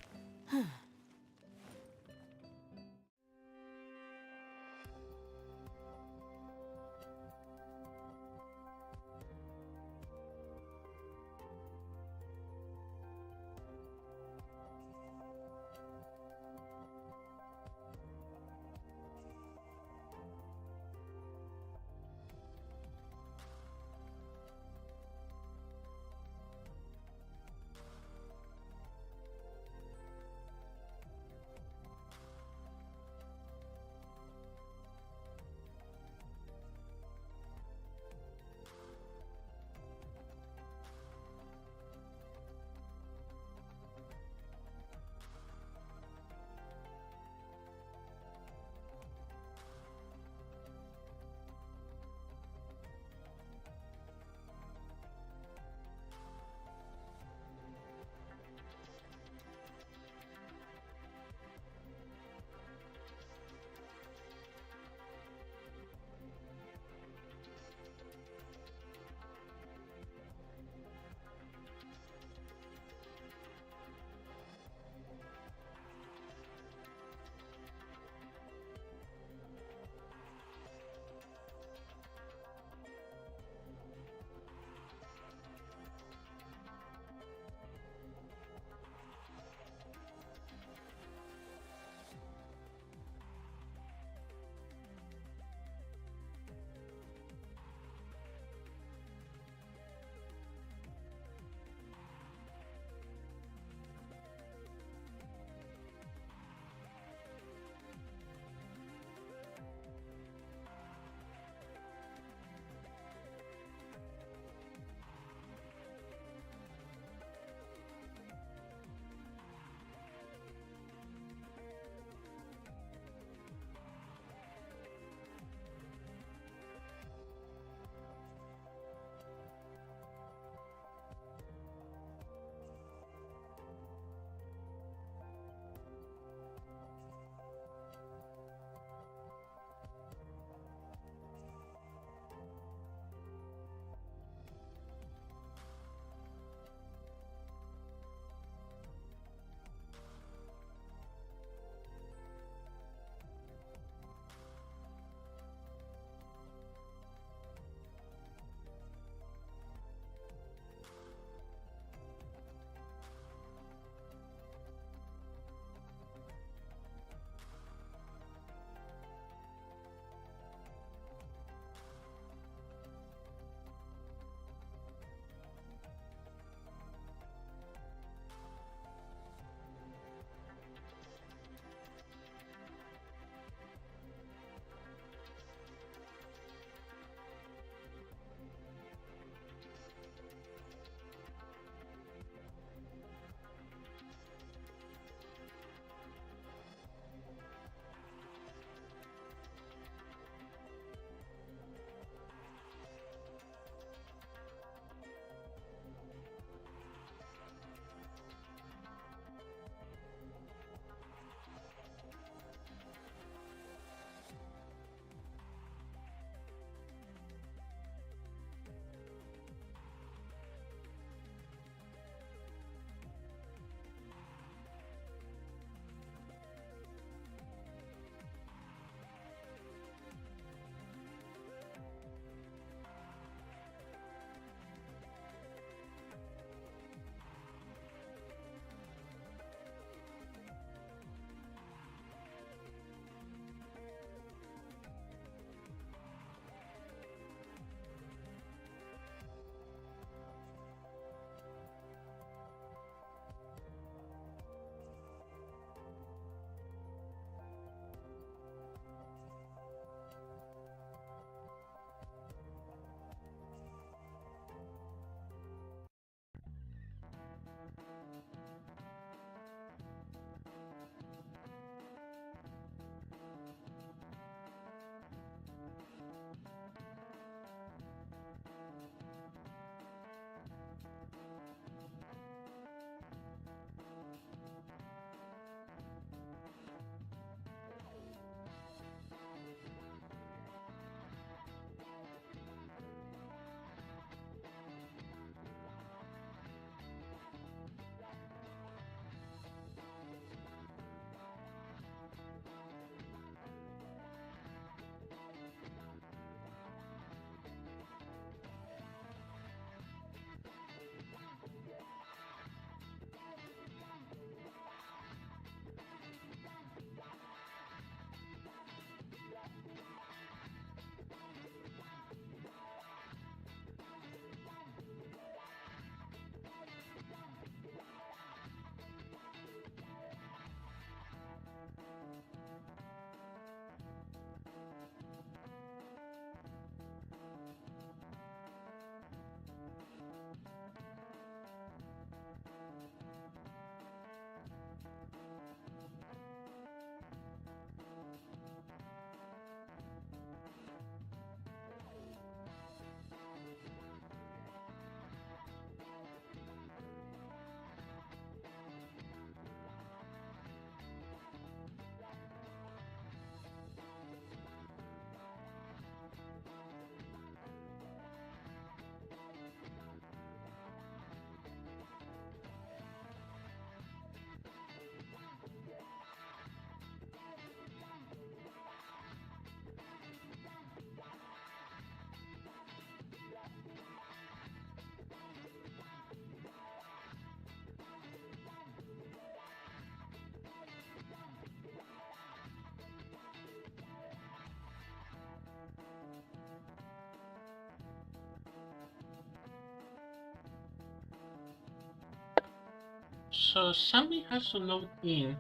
So somebody has to load in,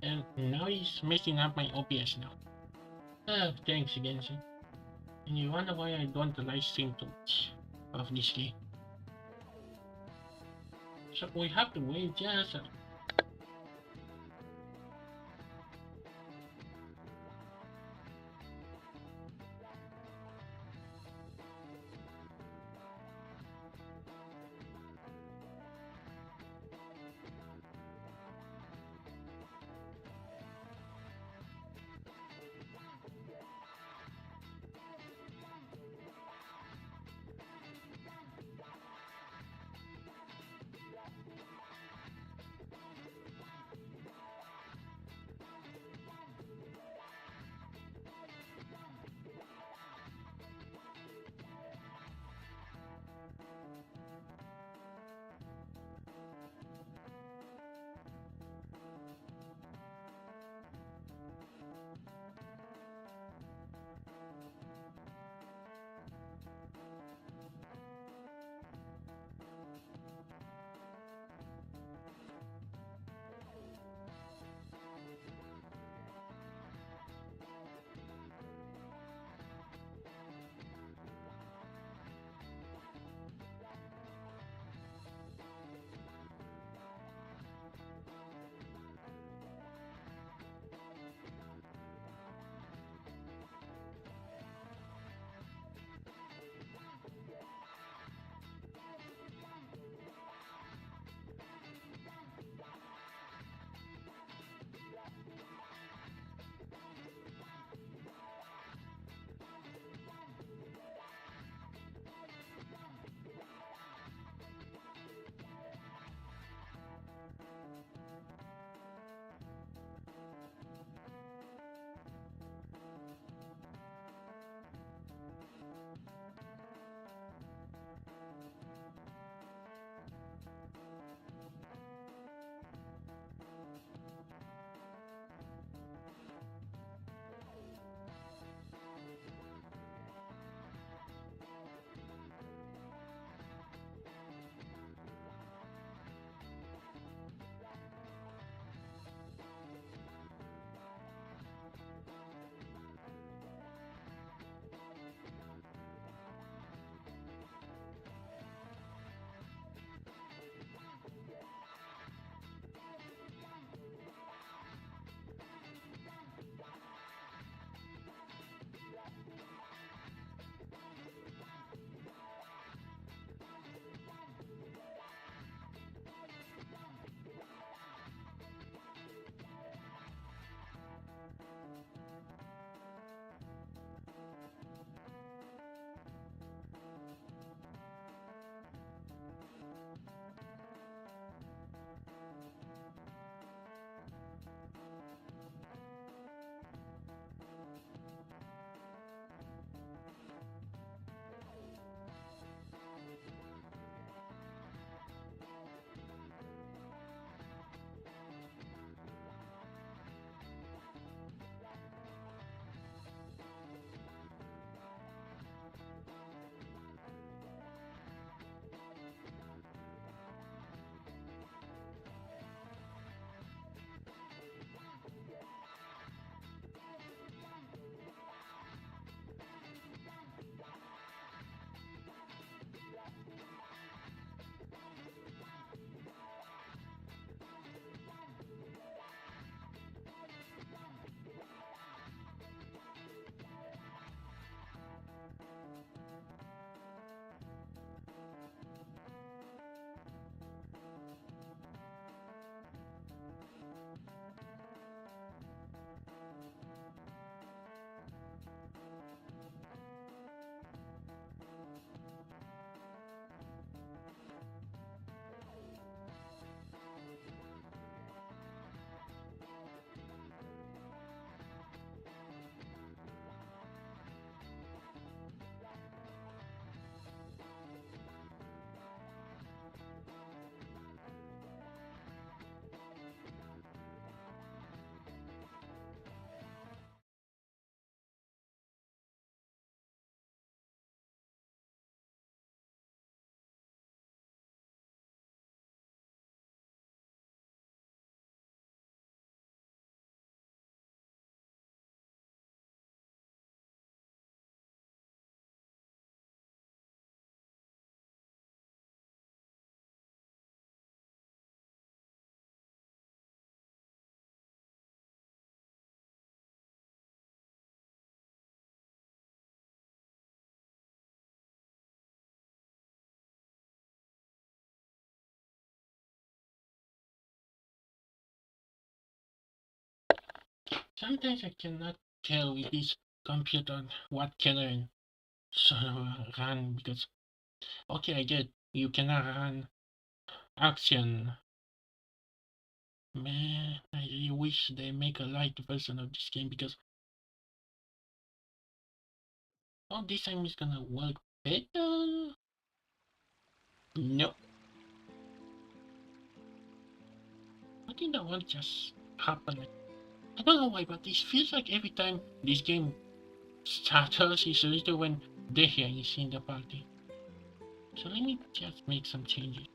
and now he's messing up my OBS now. Thanks, Genshin. And you wonder why I don't live stream too much of this game. So we have to wait just Sometimes I cannot tell with this computer what can run because okay, I get you cannot run action. Man, I really wish they make a light version of this game because this time it's gonna work better. Nope. I think that one just happened. I don't know why, but this feels like every time this game starts is later when Dehya is in the party. So let me just make some changes.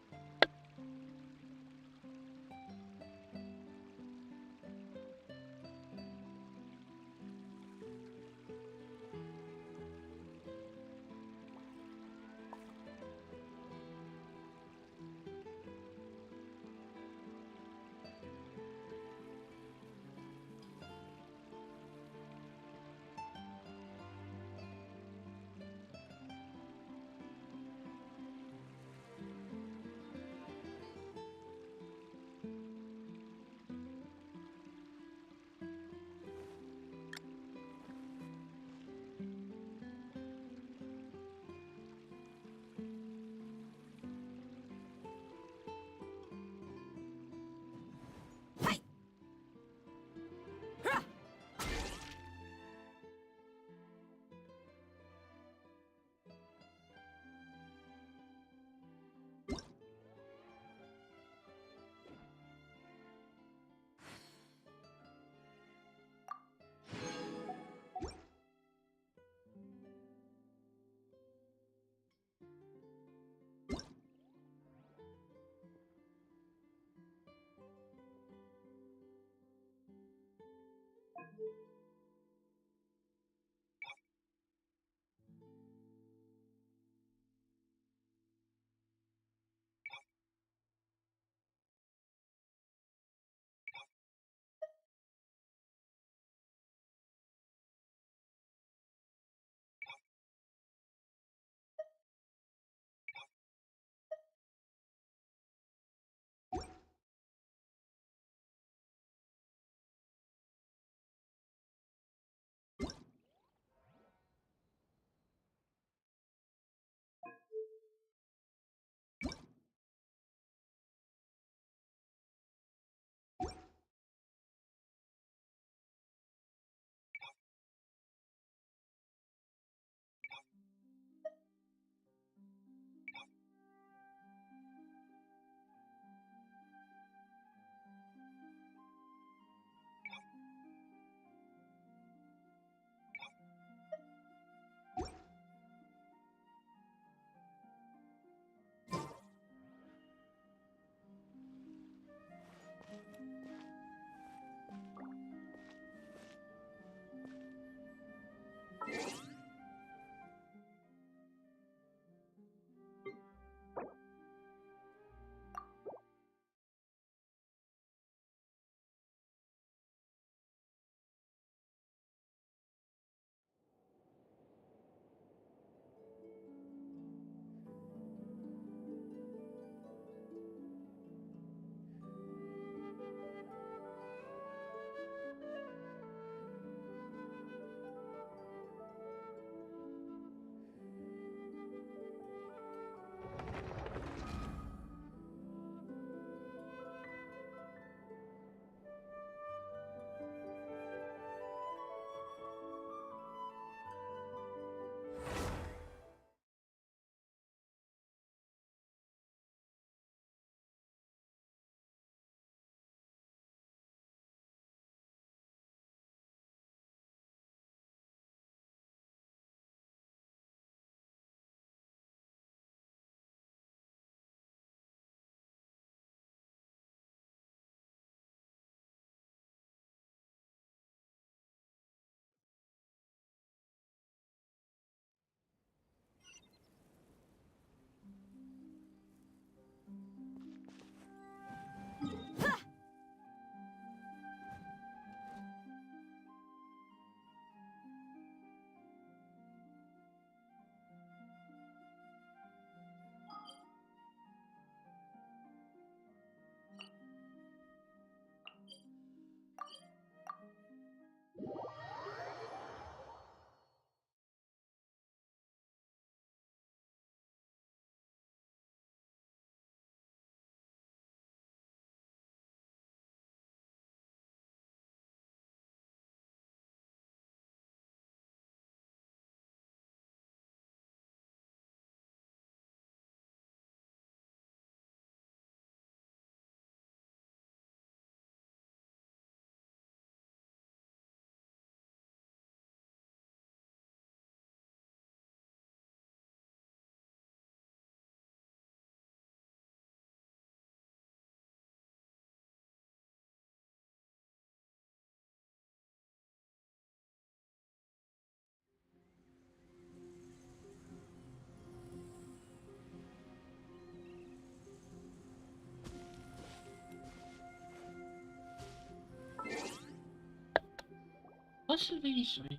That's really sweet.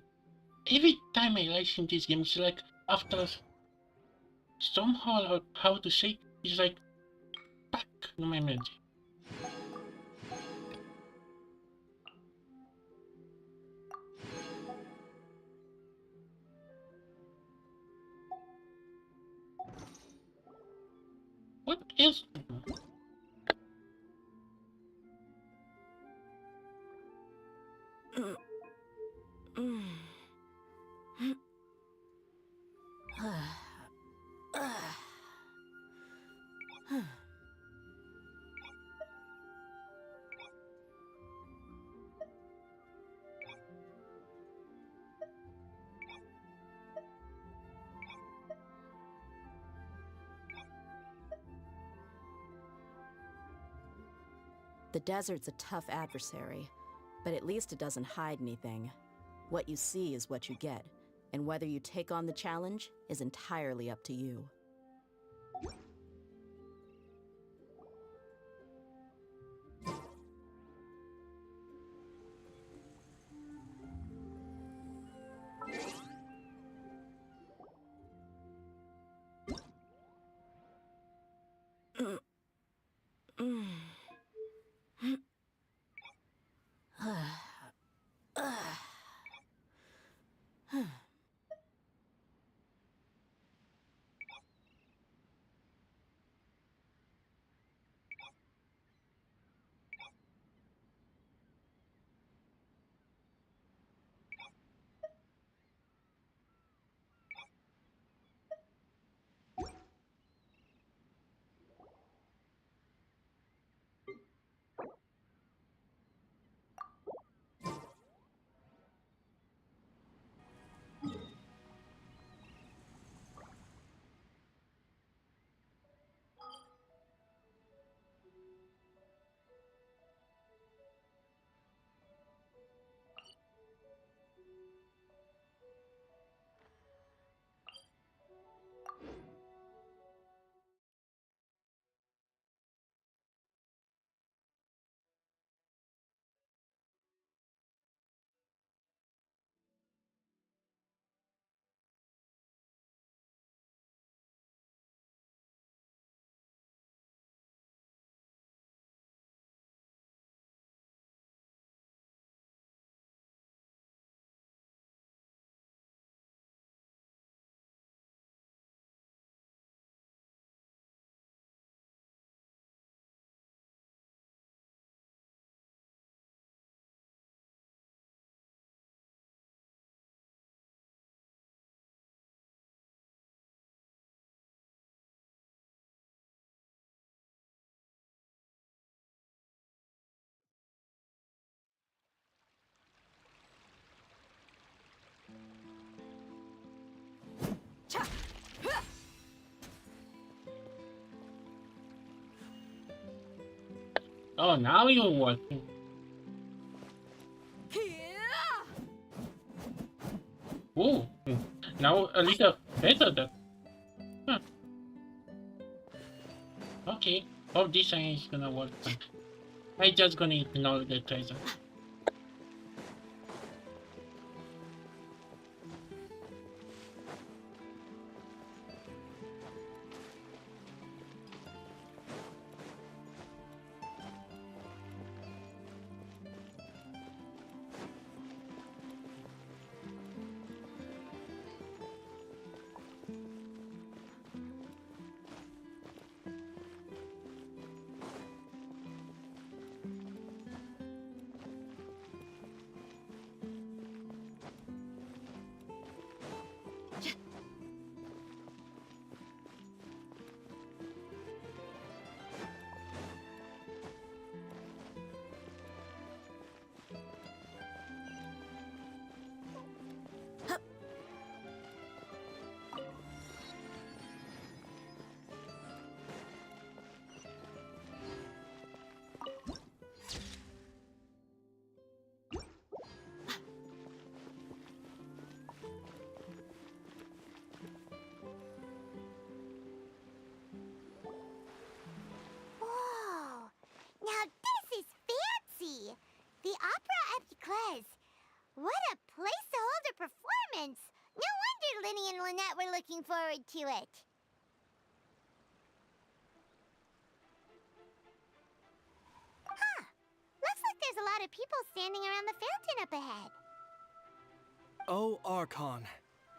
Every time I listen to this game, it's like after somehow or how to say it's like back in my memory. What else? The desert's a tough adversary, but at least it doesn't hide anything. What you see is what you get, and whether you take on the challenge is entirely up to you. Oh, now you're watching. Oh, now a little better than. Huh. Okay, hope this thing is gonna work. I just gonna ignore the treasure. sense. No wonder Linny and Lynette were looking forward to it. Huh. Looks like there's a lot of people standing around the fountain up ahead. Oh, Archon,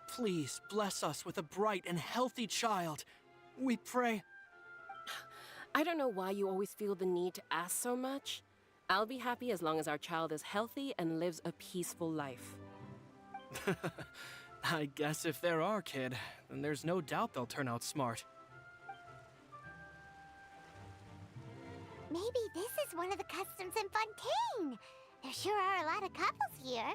please bless us with a bright and healthy child. We pray. I don't know why you always feel the need to ask so much. I'll be happy as long as our child is healthy and lives a peaceful life. I guess if they're our kid, then there's no doubt they'll turn out smart. Maybe this is one of the customs in Fontaine. There sure are a lot of couples here.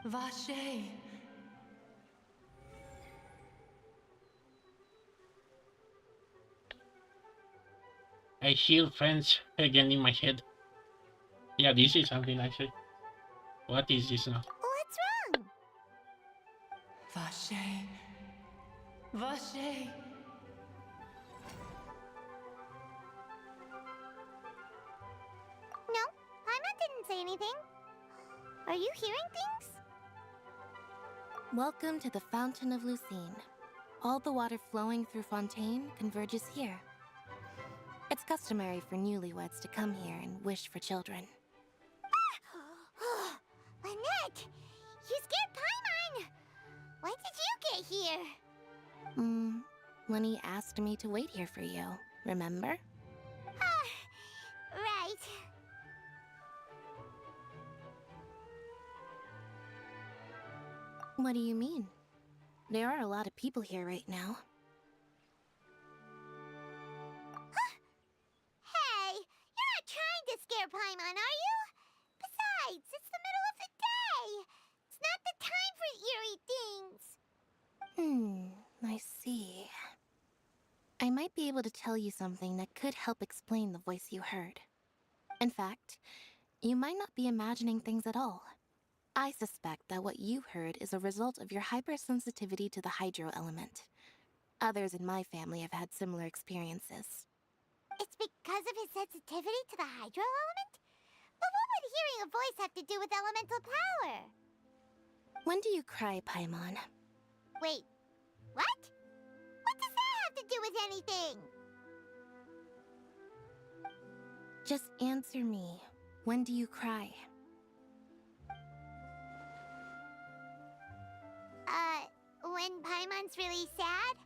Vache. I hear friends again in my head. Yeah, this is something I said. What is this now? What's wrong? Vache. Vache. No, Paimon didn't say anything. Are you hearing things? Welcome to the Fountain of Lucine. All the water flowing through Fontaine converges here. It's customary for newlyweds to come here and wish for children. Lynette! You scared Paimon! When did you get here? Lenny asked me to wait here for you, remember? Right. What do you mean? There are a lot of people here right now. Hey, you're not trying to scare Paimon, are you? Besides, it's the middle of the day. It's not the time for eerie things. I see. I might be able to tell you something that could help explain the voice you heard. In fact, you might not be imagining things at all. I suspect that what you heard is a result of your hypersensitivity to the hydro element. Others in my family have had similar experiences. It's because of his sensitivity to the hydro element? But what would hearing a voice have to do with elemental power? When do you cry, Paimon? Wait, what? What does that have to do with anything? Just answer me. When do you cry? When Paimon's really sad?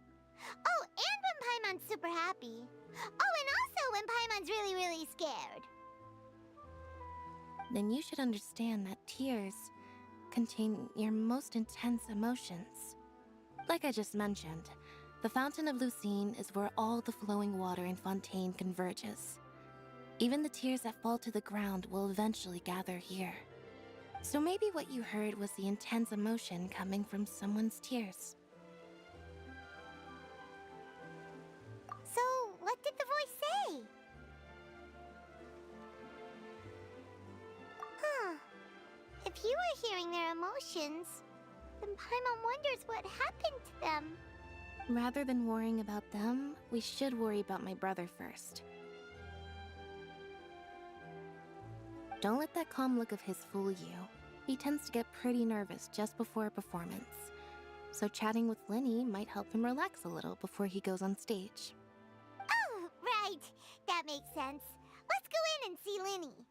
Oh, and when Paimon's super happy. Oh, and also when Paimon's really, really scared. Then you should understand that tears contain your most intense emotions. Like I just mentioned, the Fountain of Lucine is where all the flowing water in Fontaine converges. Even the tears that fall to the ground will eventually gather here. So maybe what you heard was the intense emotion coming from someone's tears. So, what did the voice say? Huh. If you were hearing their emotions, then Paimon wonders what happened to them. Rather than worrying about them, we should worry about my brother first. Don't let that calm look of his fool you. He tends to get pretty nervous just before a performance. So chatting with Lenny might help him relax a little before he goes on stage. Oh, right. That makes sense. Let's go in and see Lenny.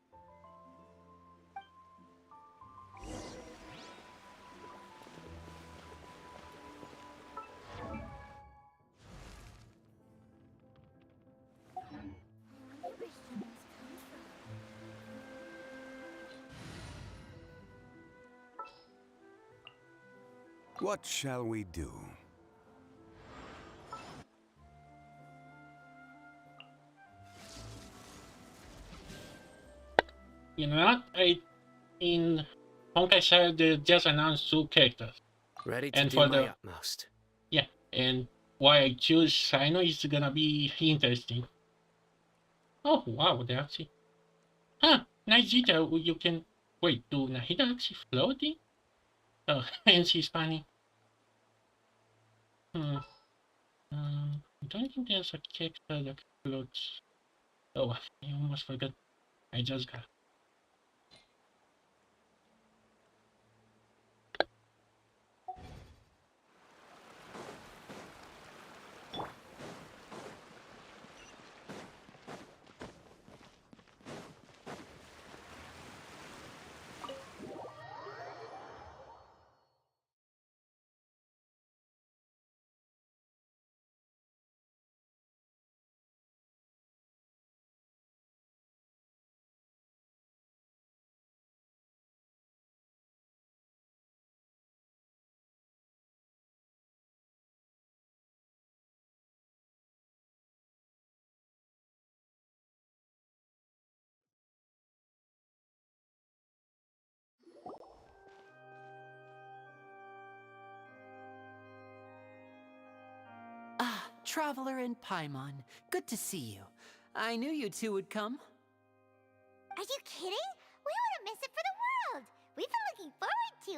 What shall we do? You know what? Honkai said they just announced 2 characters. Ready to and do for my utmost. Yeah, and why I choose Sino is gonna be interesting. Oh wow, they actually. Huh, nice detail. You can wait. Do Nahida actually floating? Oh, and she's funny. I don't think there's a character that floats. Oh, I almost forgot. I just got. Traveler and Paimon. Good to see you. I knew you two would come. Are you kidding? We wouldn't miss it for the world. We've been looking forward to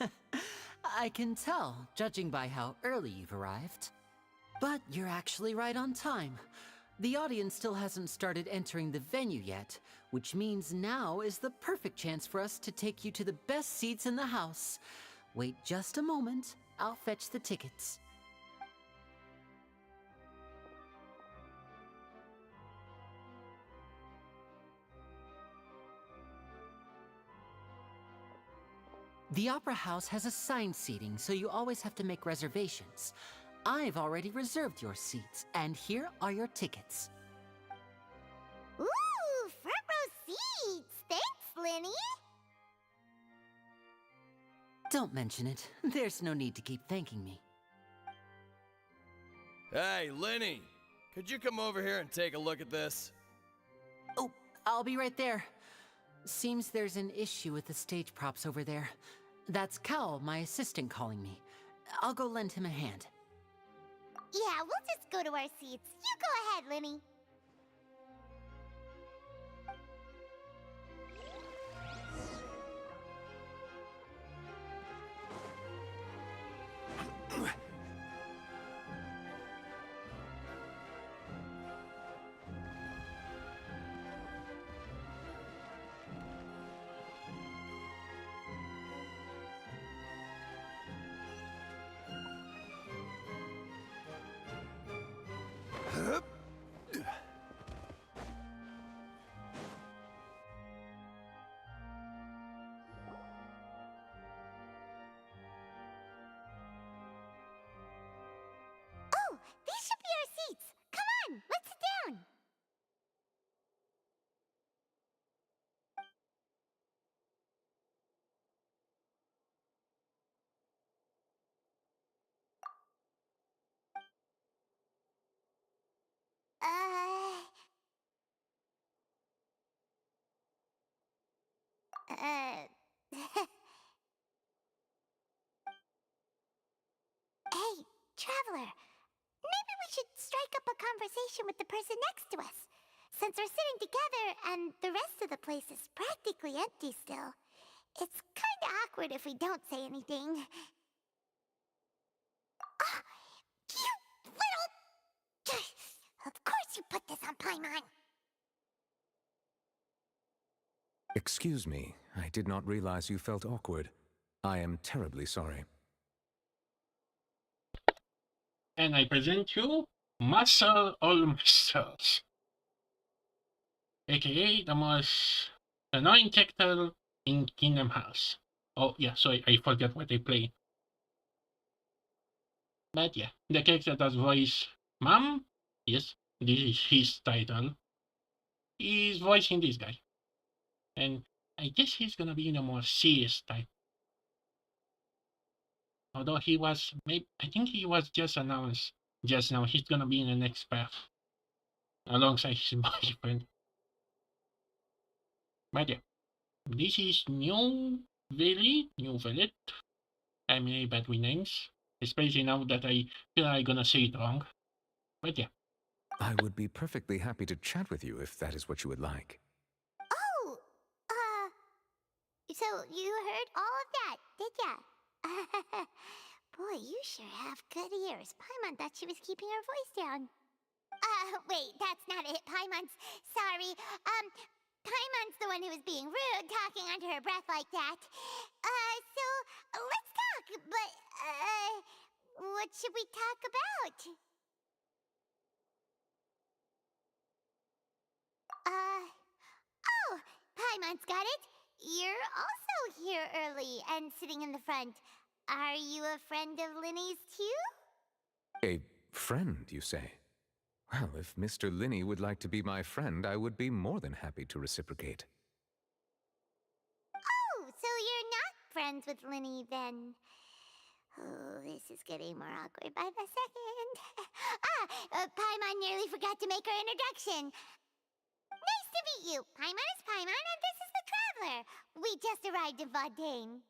it. I can tell, judging by how early you've arrived. But you're actually right on time. The audience still hasn't started entering the venue yet, which means now is the perfect chance for us to take you to the best seats in the house. Wait just a moment, I'll fetch the tickets. The Opera House has assigned seating, so you always have to make reservations. I've already reserved your seats, and here are your tickets. Ooh, front row seats! Thanks, Linny! Don't mention it. There's no need to keep thanking me. Hey, Linny! Could you come over here and take a look at this? Oh, I'll be right there. Seems there's an issue with the stage props over there. That's Cal, my assistant, calling me. I'll go lend him a hand. Yeah, we'll just go to our seats. You go ahead, Linny. Oh, these should be our seats. Come on, let's sit down. Hey, Traveler. Maybe we should strike up a conversation with the person next to us. Since we're sitting together and the rest of the place is practically empty still, it's kinda awkward if we don't say anything. Ah, you little... Of course you put this on Paimon. Excuse me, I did not realize you felt awkward. I am terribly sorry. And I present you Muscle All Muscles, aka the most annoying character in Kingdom Hearts. Oh yeah, sorry, I forgot what I play. But yeah, the character that voice Mom, yes, this is his title. He's voicing this guy. And I guess he's gonna be in a more serious type. Although he was, maybe, I think he was just announced just now. He's gonna be in the next path alongside his boyfriend. But yeah, this is New Village. I'm really bad with names, especially now that I feel I'm gonna say it wrong. But yeah. I would be perfectly happy to chat with you if that is what you would like. Oh, so you heard all of that, did ya? Boy, you sure have good ears. Paimon thought she was keeping her voice down. Wait, that's not it, Paimon's. Sorry. Paimon's the one who was being rude, talking under her breath like that. So, let's talk, but, what should we talk about? Oh, Paimon's got it. You're also here early and sitting in the front. Are you a friend of Linny's too? A friend, you say? Well, if Mr. Linny would like to be my friend, I would be more than happy to reciprocate. Oh, so you're not friends with Linny then? Oh, this is getting more awkward by the second. Paimon nearly forgot to make her introduction. Nice to meet you. Paimon is Paimon, and this is the Traveler. We just arrived in Fontaine.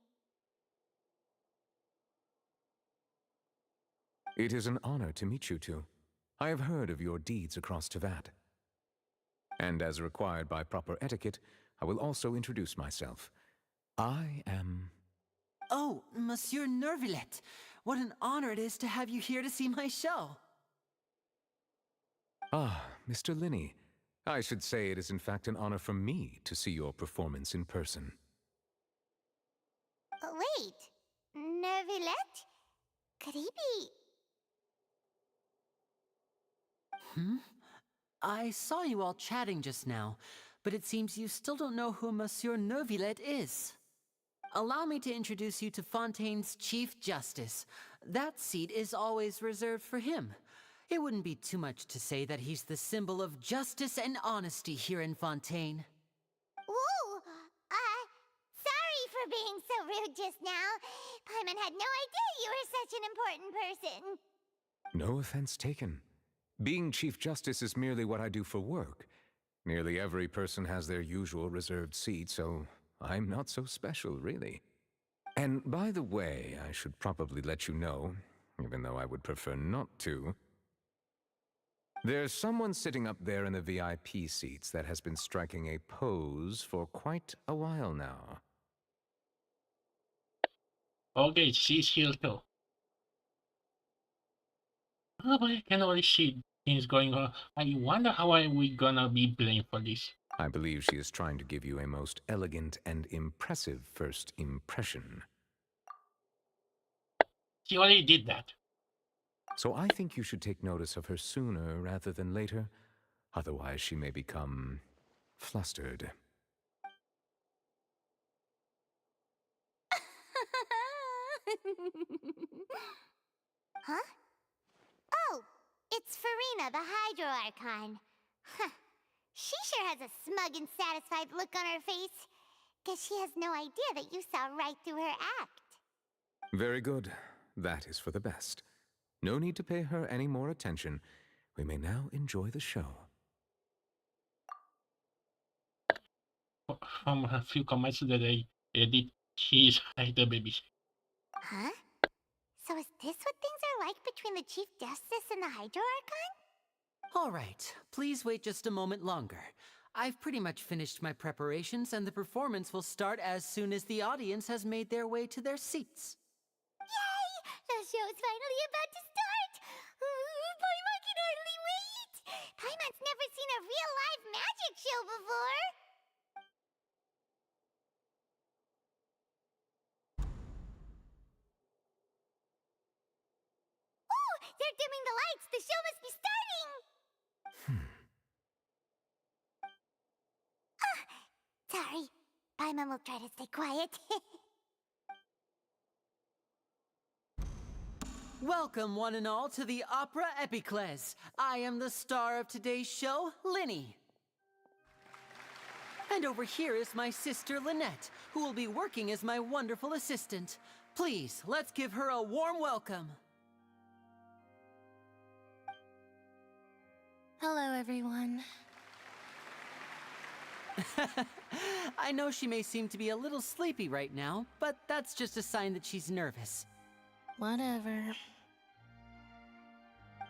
It is an honor to meet you two. I have heard of your deeds across Tevat. And as required by proper etiquette, I will also introduce myself. I am... Oh, Monsieur Nervillet. What an honor it is to have you here to see my show. Ah, Mr. Linney. I should say it is in fact an honor for me to see your performance in person. Wait, Nervillet? Could he be... I saw you all chatting just now, but it seems you still don't know who Monsieur Nervillet is. Allow me to introduce you to Fontaine's Chief Justice. That seat is always reserved for him. It wouldn't be too much to say that he's the symbol of justice and honesty here in Fontaine. Ooh, sorry for being so rude just now. Paimon had no idea you were such an important person. No offense taken. Being Chief Justice is merely what I do for work. Nearly every person has their usual reserved seat, so I'm not so special, really. And by the way, I should probably let you know, even though I would prefer not to. There's someone sitting up there in the VIP seats that has been striking a pose for quite a while now. Okay, she's here too. Oh, but I can already see things going on. I wonder how are we gonna be blamed for this. I believe she is trying to give you a most elegant and impressive first impression. She already did that. So I think you should take notice of her sooner rather than later. Otherwise, she may become flustered. Huh? Oh, it's Farina, the Hydro Archon. Huh. She sure has a smug and satisfied look on her face. Guess she has no idea that you saw right through her act. Very good. That is for the best. No need to pay her any more attention. We may now enjoy the show. From a few comments that I edit, she's like the baby. Huh? So is this what things are like between the Chief Justice and the Hydro Archon? All right, please wait just a moment longer. I've pretty much finished my preparations, and the performance will start as soon as the audience has made their way to their seats. Yay! The show's finally about to start! Paimon can hardly wait! Paimon's never seen a real live magic show before! Oh! They're dimming the lights! The show must be starting! Sorry. Paimon will try to stay quiet. Welcome, one and all, to the Opera Epiclese. I am the star of today's show, Linny. And over here is my sister, Lynette, who will be working as my wonderful assistant. Please, let's give her a warm welcome. Hello, everyone. I know she may seem to be a little sleepy right now, but that's just a sign that she's nervous. Whatever.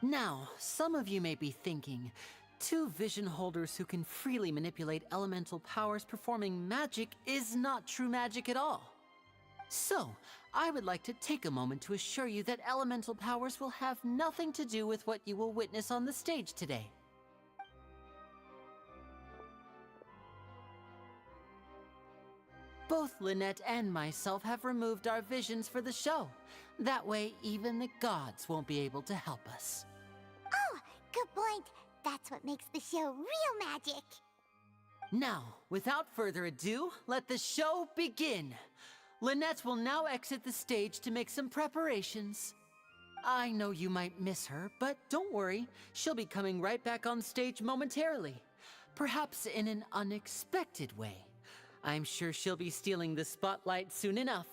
Now, some of you may be thinking, two vision holders who can freely manipulate elemental powers performing magic is not true magic at all. So, I would like to take a moment to assure you that elemental powers will have nothing to do with what you will witness on the stage today. Both Lynette and myself have removed our visions for the show. That way, even the gods won't be able to help us. Oh, good point. That's what makes the show real magic. Now, without further ado, let the show begin. Lynette will now exit the stage to make some preparations. I know you might miss her, but don't worry. She'll be coming right back on stage momentarily. Perhaps in an unexpected way. I'm sure she'll be stealing the spotlight soon enough.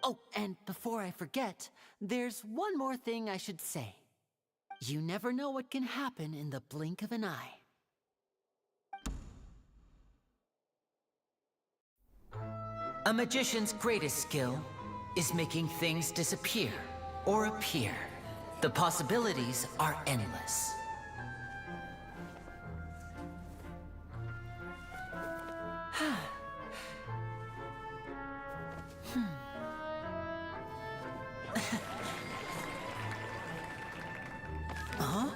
Oh, and before I forget, there's one more thing I should say. You never know what can happen in the blink of an eye. A magician's greatest skill is making things disappear or appear. The possibilities are endless. Huh?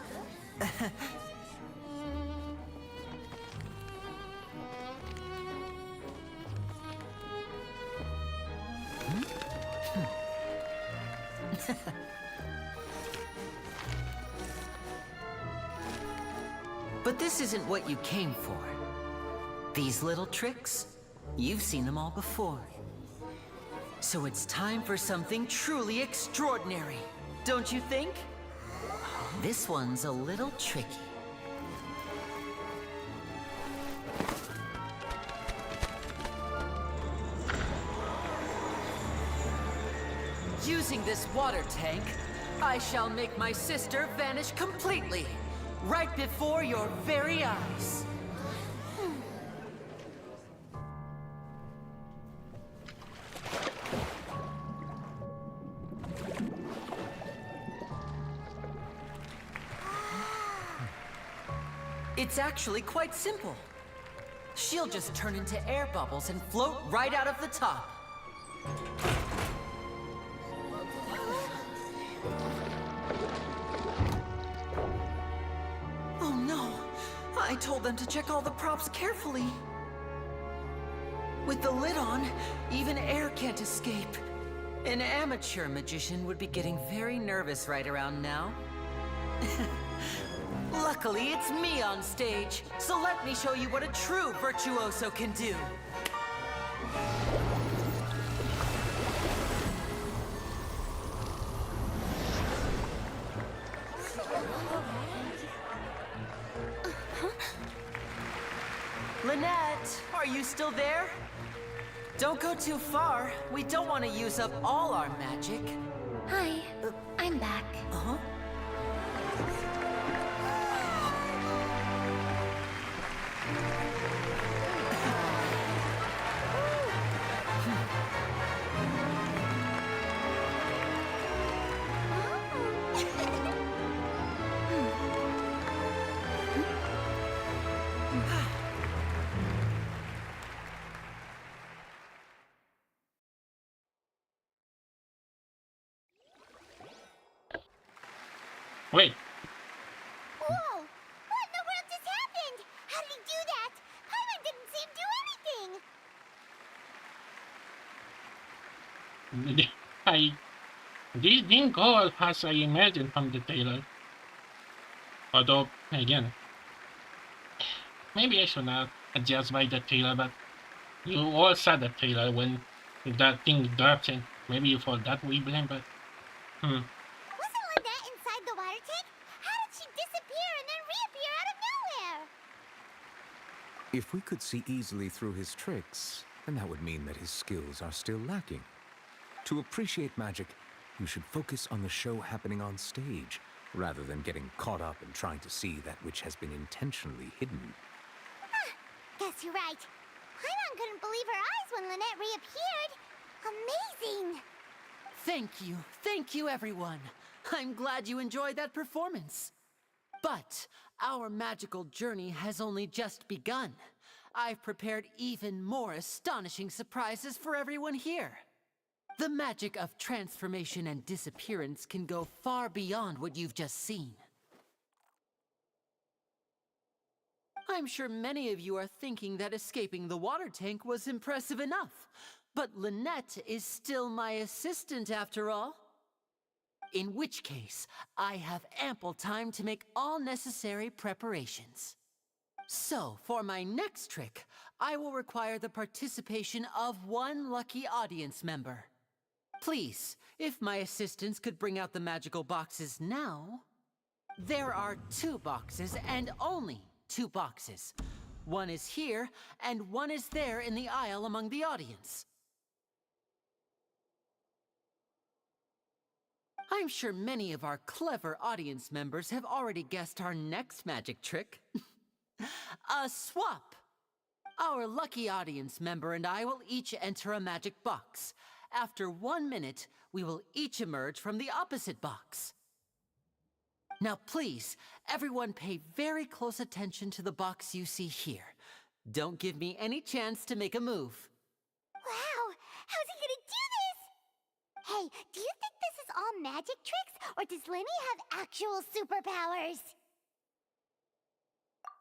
But this isn't what you came for. These little tricks, you've seen them all before. So it's time for something truly extraordinary, don't you think? This one's a little tricky. Using this water tank, I shall make my sister vanish completely, right before your very eyes. It's actually quite simple. She'll just turn into air bubbles and float right out of the top. Oh no! I told them to check all the props carefully. With the lid on, even air can't escape. An amateur magician would be getting very nervous right around now. Luckily, it's me on stage, so let me show you what a true virtuoso can do. Lynette, are you still there? Don't go too far. We don't want to use up all our magic. Hi, I'm back. Uh-huh. Wait. Whoa! What in the world just happened? How did he do that? Paimon didn't see him do anything! This didn't go as I imagined from the trailer. Although, again, maybe I should not adjust by the trailer, but you all saw the trailer when that thing drops in. Maybe you thought that we blame, but Wasn't Lynette inside the water tank? How did she disappear and then reappear out of nowhere? If we could see easily through his tricks, then that would mean that his skills are still lacking. To appreciate magic, you should focus on the show happening on stage, rather than getting caught up in trying to see that which has been intentionally hidden. Guess you're right. Paimon couldn't believe her eyes when Lynette reappeared. Amazing! Thank you everyone. I'm glad you enjoyed that performance. But our magical journey has only just begun. I've prepared even more astonishing surprises for everyone here. The magic of transformation and disappearance can go far beyond what you've just seen. I'm sure many of you are thinking that escaping the water tank was impressive enough, but Lynette is still my assistant after all. In which case, I have ample time to make all necessary preparations. So, for my next trick, I will require the participation of one lucky audience member. Please, if my assistants could bring out the magical boxes now. There are 2 boxes and only 2 boxes. One is here, and one is there in the aisle among the audience. I'm sure many of our clever audience members have already guessed our next magic trick. A swap! Our lucky audience member and I will each enter a magic box. After 1 minute, we will each emerge from the opposite box. Now please, everyone pay very close attention to the box you see here. Don't give me any chance to make a move. Wow! How's he gonna do this? Hey, do you think this is all magic tricks, or does Lenny have actual superpowers?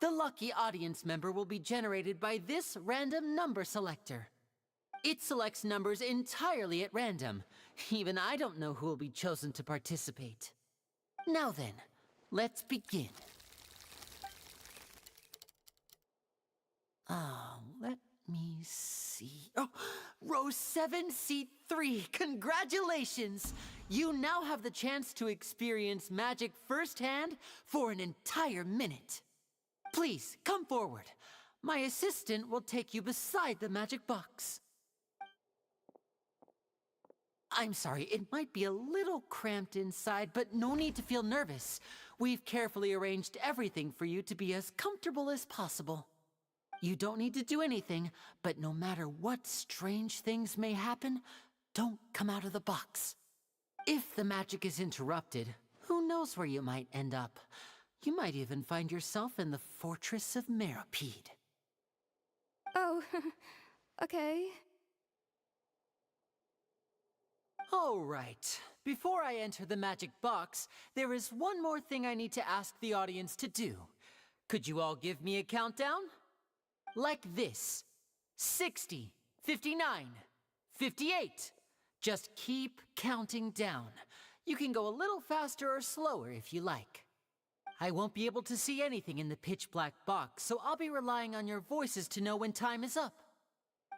The lucky audience member will be generated by this random number selector. It selects numbers entirely at random. Even I don't know who will be chosen to participate. Now then, let's begin. Let me see. Oh, row 7, seat 3. Congratulations! You now have the chance to experience magic firsthand for an entire minute. Please, come forward. My assistant will take you beside the magic box. I'm sorry, it might be a little cramped inside, but no need to feel nervous. We've carefully arranged everything for you to be as comfortable as possible. You don't need to do anything, but no matter what strange things may happen, don't come out of the box. If the magic is interrupted, who knows where you might end up? You might even find yourself in the Fortress of Meropide. Oh, okay. All right. Before I enter the magic box, there is one more thing I need to ask the audience to do. Could you all give me a countdown? Like this. 60, 59, 58. Just keep counting down. You can go a little faster or slower if you like. I won't be able to see anything in the pitch black box, so I'll be relying on your voices to know when time is up.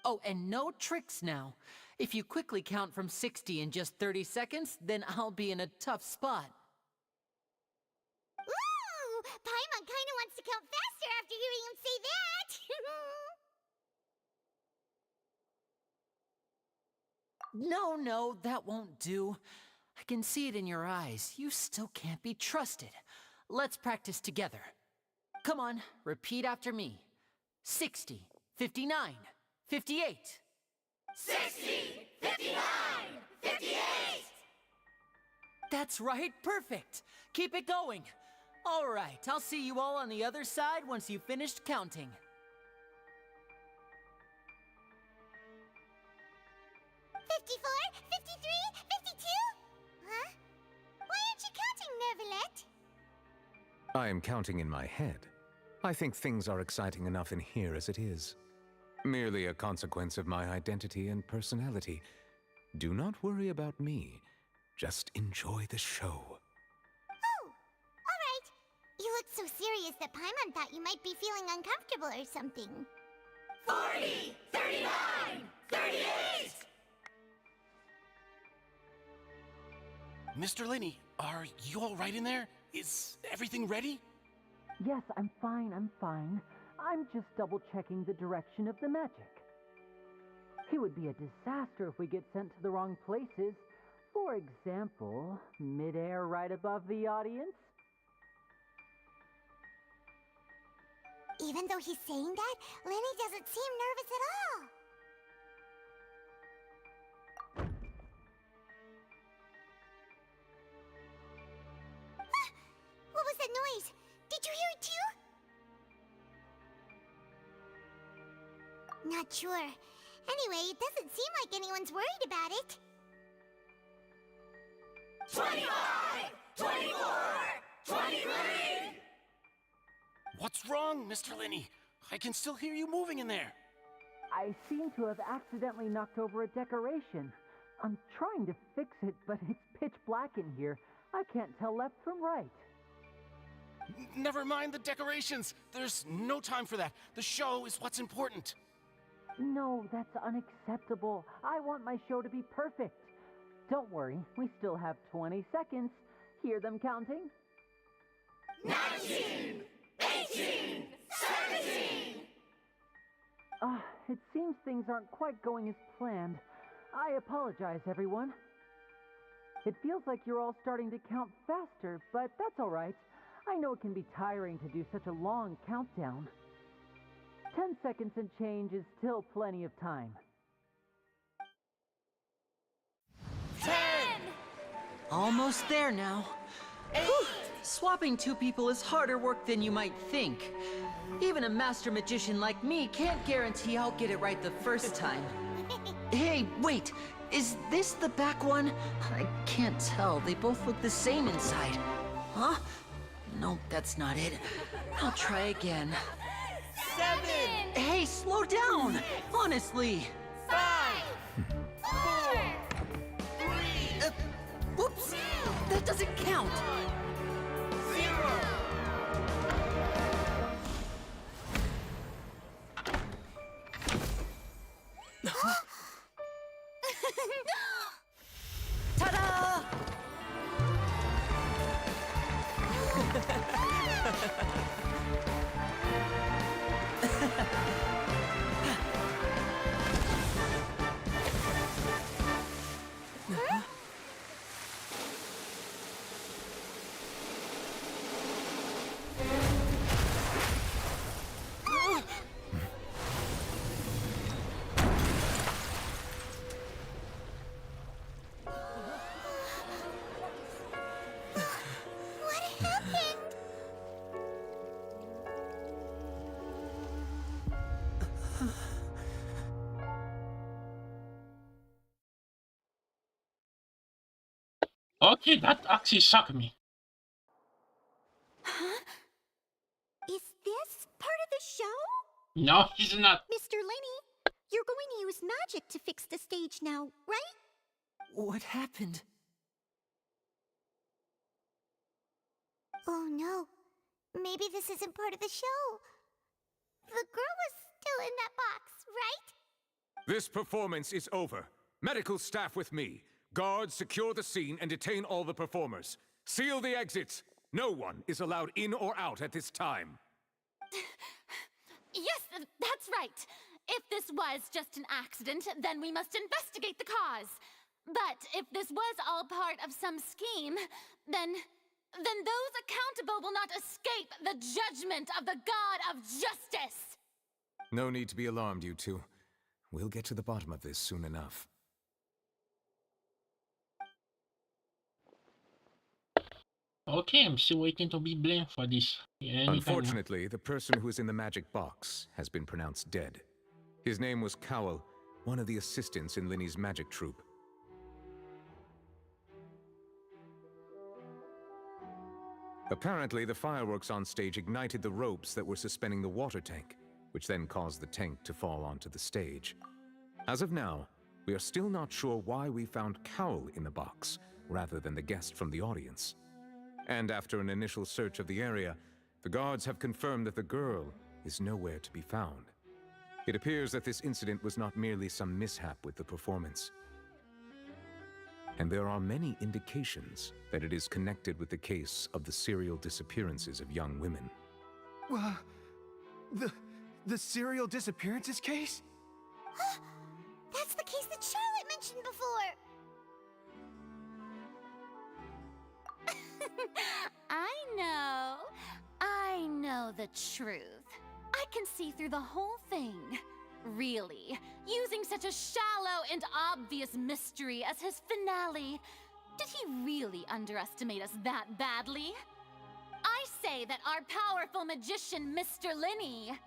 Oh, and no tricks now. If you quickly count from 60 in just 30 seconds, then I'll be in a tough spot. Ooh! Paimon kinda wants to count faster after hearing him say that! No, that won't do. I can see it in your eyes. You still can't be trusted. Let's practice together. Come on, repeat after me. 60, 59, 58. 60, 59, 58! That's right, perfect. Keep it going. All right, I'll see you all on the other side once you've finished counting. 54, 53, 52? Huh? Why aren't you counting, Nervalet? I am counting in my head. I think things are exciting enough in here as it is. Merely a consequence of my identity and personality. Do not worry about me. Just enjoy the show. Oh, all right. You look so serious that Paimon thought you might be feeling uncomfortable or something. 40, 39, 38! Mr. Lenny, are you all right in there? Is everything ready? Yes, I'm fine. I'm just double-checking the direction of the magic. It would be a disaster if we get sent to the wrong places. For example, mid-air right above the audience. Even though he's saying that, Lenny doesn't seem nervous at all. Ah! What was that noise? Did you hear it too? Not sure. Anyway, it doesn't seem like anyone's worried about it. 25, 24, 23! What's wrong, Mr. Lenny? I can still hear you moving in there. I seem to have accidentally knocked over a decoration. I'm trying to fix it, but it's pitch black in here. I can't tell left from right. Never mind the decorations. There's no time for that. The show is what's important. No, that's unacceptable. I want my show to be perfect. Don't worry, we still have 20 seconds. Hear them counting? 19, 18, 17! It seems things aren't quite going as planned. I apologize, everyone. It feels like you're all starting to count faster, but that's all right. I know it can be tiring to do such a long countdown. 10 seconds and change is still plenty of time. 10! Almost there now. 8, Swapping two people is harder work than you might think. Even a master magician like me can't guarantee I'll get it right the first time. Hey, wait! Is this the back one? I can't tell. They both look the same inside. Huh? No, that's not it. I'll try again. 7! Hey, slow down! Honestly! 5! 4! 3! Whoops! That doesn't count! 0! Ta-da! What happened? Okay, that actually shocked me. Is this part of the show? No, he's not. Mr. Lenny, you're going to use magic to fix the stage now, right? What happened? Oh no. Maybe this isn't part of the show. The girl was still in that box, right? This performance is over. Medical staff with me. Guards, secure the scene and detain all the performers. Seal the exits. No one is allowed in or out at this time. Yes, that's right. If this was just an accident, then we must investigate the cause. But if this was all part of some scheme, then those accountable will not escape the judgment of the God of Justice. No need to be alarmed, you two. We'll get to the bottom of this soon enough. Okay, I'm still waiting to be blamed for this. Anytime now. Unfortunately, the person who is in the magic box has been pronounced dead. His name was Cowell, one of the assistants in Linny's magic troupe. Apparently, the fireworks on stage ignited the ropes that were suspending the water tank, which then caused the tank to fall onto the stage. As of now, we are still not sure why we found Cowell in the box, rather than the guest from the audience. And after an initial search of the area, the guards have confirmed that the girl is nowhere to be found. It appears that this incident was not merely some mishap with the performance. And there are many indications that it is connected with the case of the serial disappearances of young women. The serial disappearances case? That's the case that Charlotte mentioned before. I know the truth. I can see through the whole thing. Really, using such a shallow and obvious mystery as his finale. Did he really underestimate us that badly? I say that our powerful magician, Mr. Linny,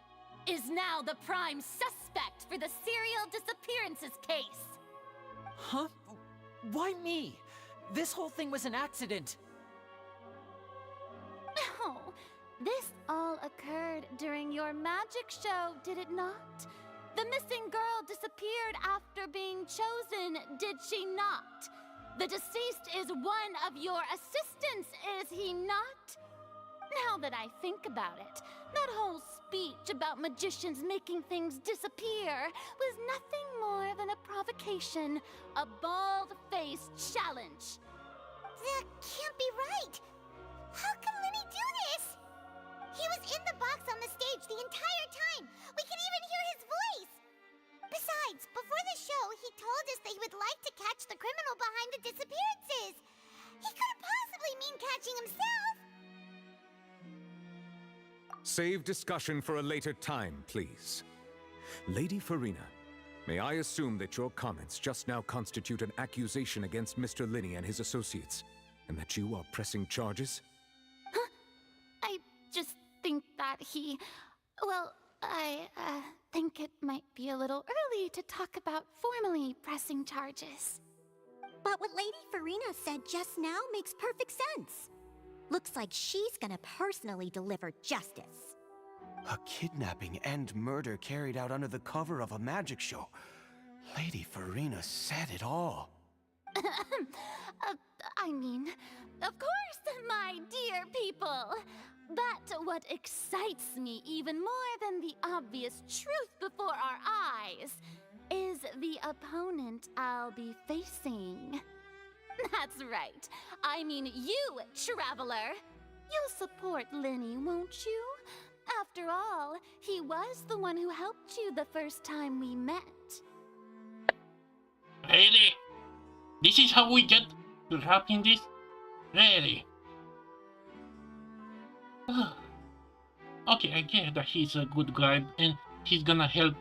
is now the prime suspect for the serial disappearances case. Huh? Why me? This whole thing was an accident. Oh, this all occurred during your magic show, did it not? The missing girl disappeared after being chosen, did she not? The deceased is one of your assistants, is he not? Now that I think about it, that whole speech about magicians making things disappear was nothing more than a provocation, a bald-faced challenge. That can't be right. How can Linny do this? He was in the box on the stage the entire time. We could even hear his voice. Besides, before the show, he told us that he would like to catch the criminal behind the disappearances. He couldn't possibly mean catching himself. Save discussion for a later time, please. Lady Farina, may I assume that your comments just now constitute an accusation against Mr. Linny and his associates, and that you are pressing charges? Well, I think it might be a little early to talk about formally pressing charges. But what Lady Farina said just now makes perfect sense. Looks like she's gonna personally deliver justice. A kidnapping and murder carried out under the cover of a magic show. Lady Farina said it all. I mean, of course, my dear people. But what excites me even more than the obvious truth before our eyes is the opponent I'll be facing. That's right. I mean you, Traveler. You'll support Linny, won't you? After all, he was the one who helped you the first time we met. Really? This is how we get to happen this? Really? Okay, I get that he's a good guy and he's gonna help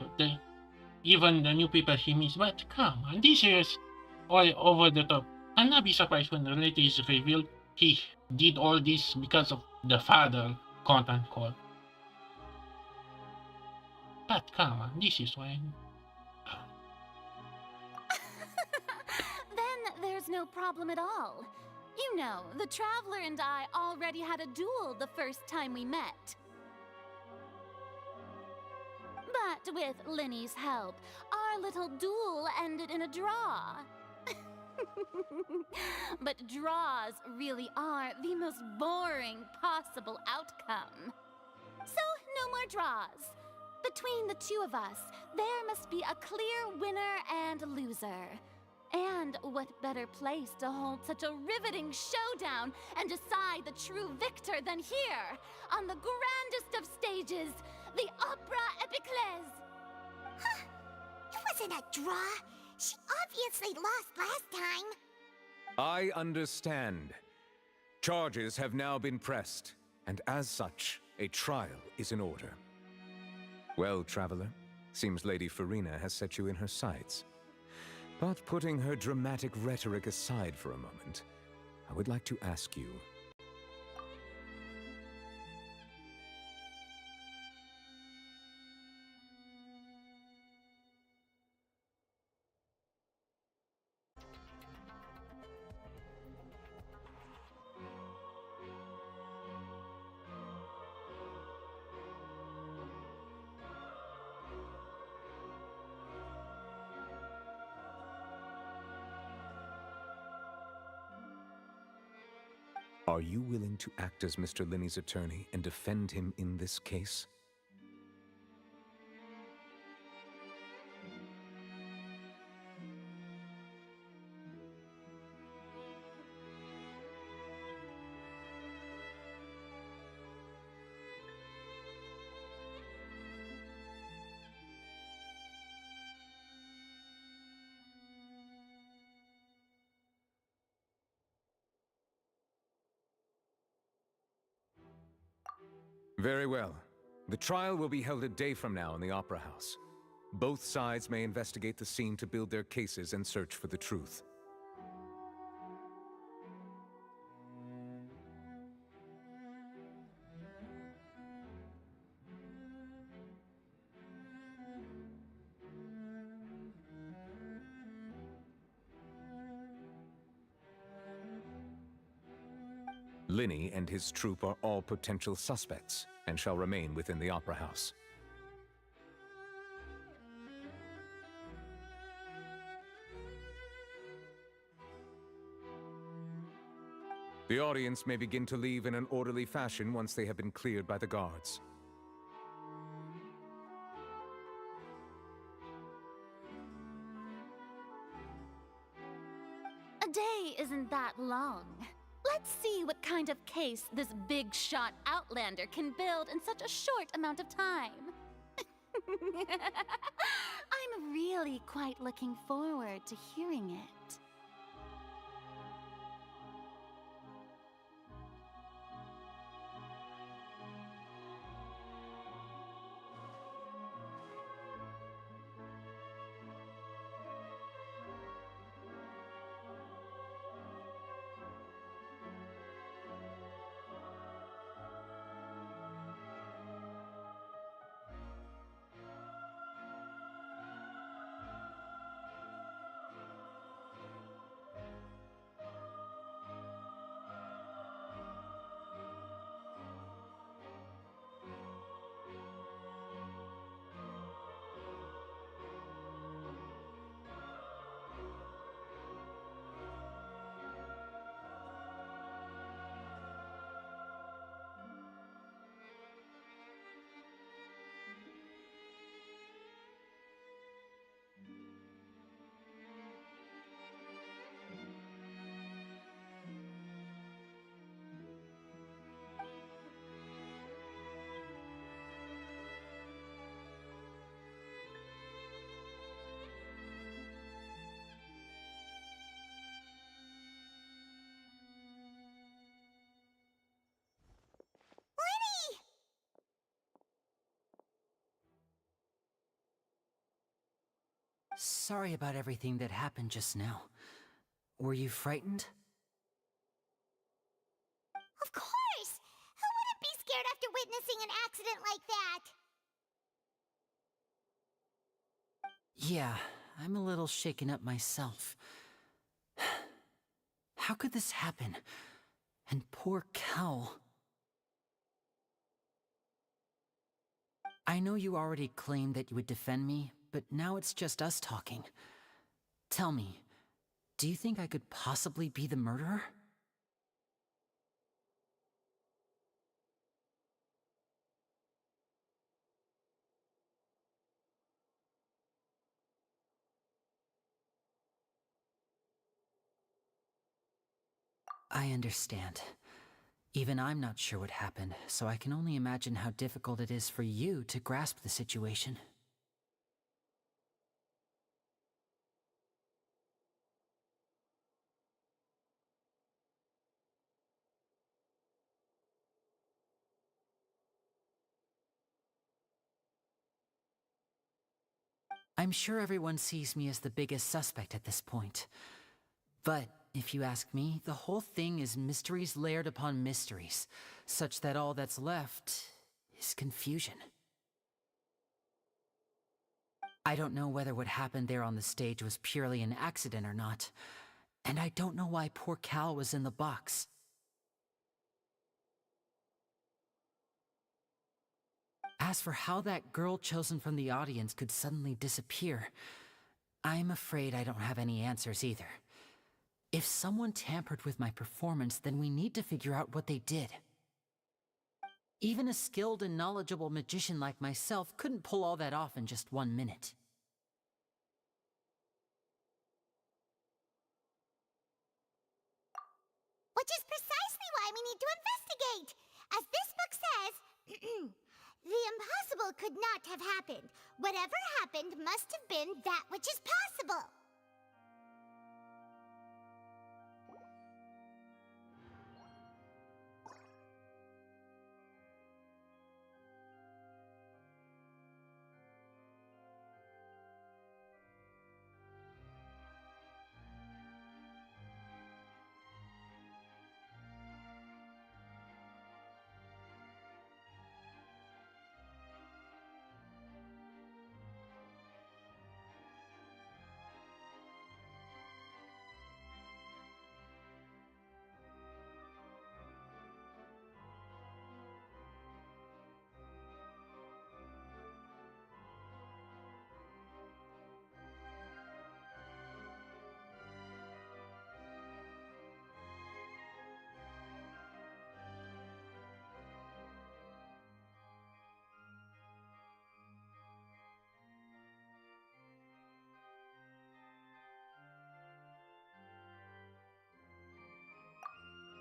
even the new people he meets, but come on, this is all over the top. I'll not be surprised when later is revealed he did all this because of the father, quote unquote. But come on, this is when... Then there's no problem at all. You know, the Traveler and I already had a duel the first time we met. But with Linny's help, our little duel ended in a draw. But draws really are the most boring possible outcome. So, no more draws. Between the two of us, there must be a clear winner and loser. And what better place to hold such a riveting showdown and decide the true victor than here, on the grandest of stages, the Opera Epiclese? Huh. It wasn't a draw. She obviously lost last time. I understand. Charges have now been pressed, and as such, a trial is in order. Well, Traveler, seems Lady Farina has set you in her sights. But putting her dramatic rhetoric aside for a moment, I would like to ask you... Are you willing to act as Mr. Linny's attorney and defend him in this case? Very well. The trial will be held a day from now in the Opera House. Both sides may investigate the scene to build their cases and search for the truth. Linny and his troupe are all potential suspects and shall remain within the Opera House. The audience may begin to leave in an orderly fashion once they have been cleared by the guards. A day isn't that long. Let's see what kind of case this big-shot Outlander can build in such a short amount of time. I'm really quite looking forward to hearing it. Sorry about everything that happened just now. Were you frightened? Of course! Who wouldn't be scared after witnessing an accident like that? Yeah, I'm a little shaken up myself. How could this happen? And poor Cal. I know you already claimed that you would defend me, but now it's just us talking. Tell me, do you think I could possibly be the murderer? I understand. Even I'm not sure what happened, so I can only imagine how difficult it is for you to grasp the situation. I'm sure everyone sees me as the biggest suspect at this point. But if you ask me, the whole thing is mysteries layered upon mysteries, such that all that's left is confusion. I don't know whether what happened there on the stage was purely an accident or not, and I don't know why poor Cal was in the box. As for how that girl chosen from the audience could suddenly disappear, I'm afraid I don't have any answers either. If someone tampered with my performance, then we need to figure out what they did. Even a skilled and knowledgeable magician like myself couldn't pull all that off in just 1 minute. Which is precisely why we need to investigate! As this book says, the impossible could not have happened. Whatever happened must have been that which is possible.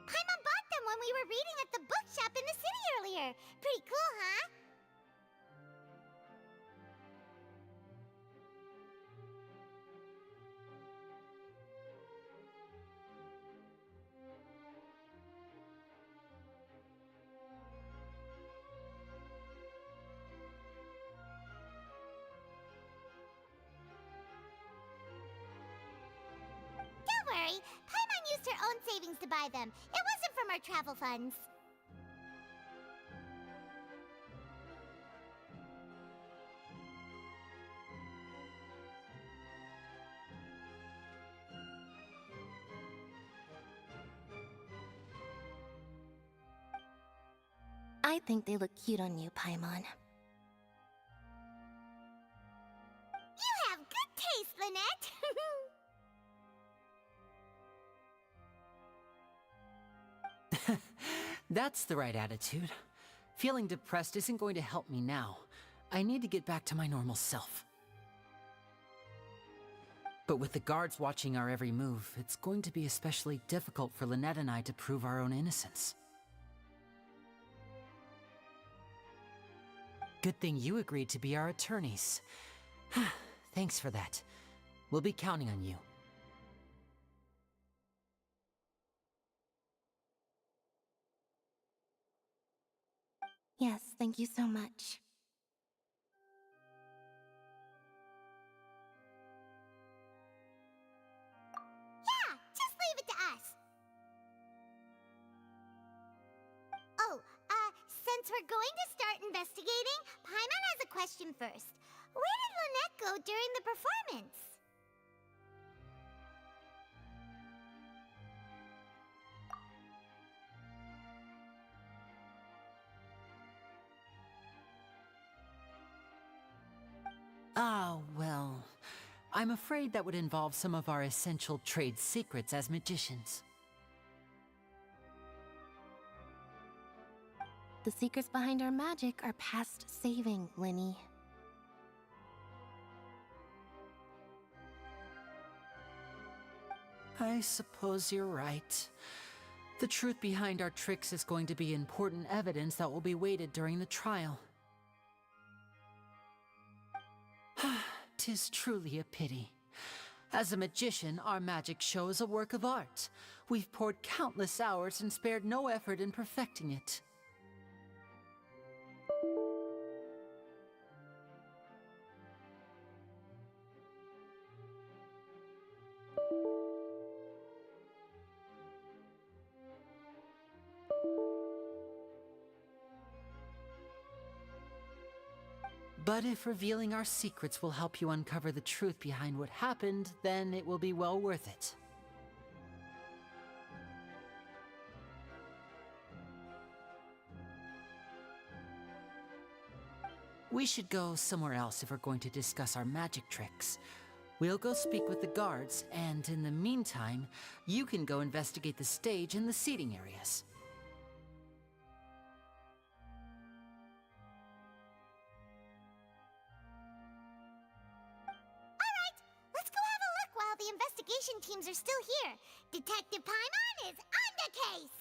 Paimon bought them when we were reading at the bookshop in the city earlier. Pretty cool, huh? Don't worry, Paimon used her own savings to buy them. It wasn't from our travel funds. I think they look cute on you, Paimon. You have good taste, Lynette! That's the right attitude. Feeling depressed isn't going to help me now. I need to get back to my normal self. But with the guards watching our every move, it's going to be especially difficult for Lynette and I to prove our own innocence. Good thing you agreed to be our attorneys. Thanks for that. We'll be counting on you. Yes, thank you so much. Since we're going to start investigating, Paimon has a question first. Where did Lynette go during the performance? Ah, well, I'm afraid that would involve some of our essential trade secrets as magicians. The secrets behind our magic are past saving, Linny. I suppose you're right. The truth behind our tricks is going to be important evidence that will be weighted during the trial. 'Tis truly a pity. As a magician, our magic show is a work of art. We've poured countless hours and spared no effort in perfecting it. But if revealing our secrets will help you uncover the truth behind what happened, then it will be well worth it. We should go somewhere else if we're going to discuss our magic tricks. We'll go speak with the guards, and in the meantime, you can go investigate the stage and the seating areas. Let's go have a look while the investigation teams are still here. Detective Paimon is on the case!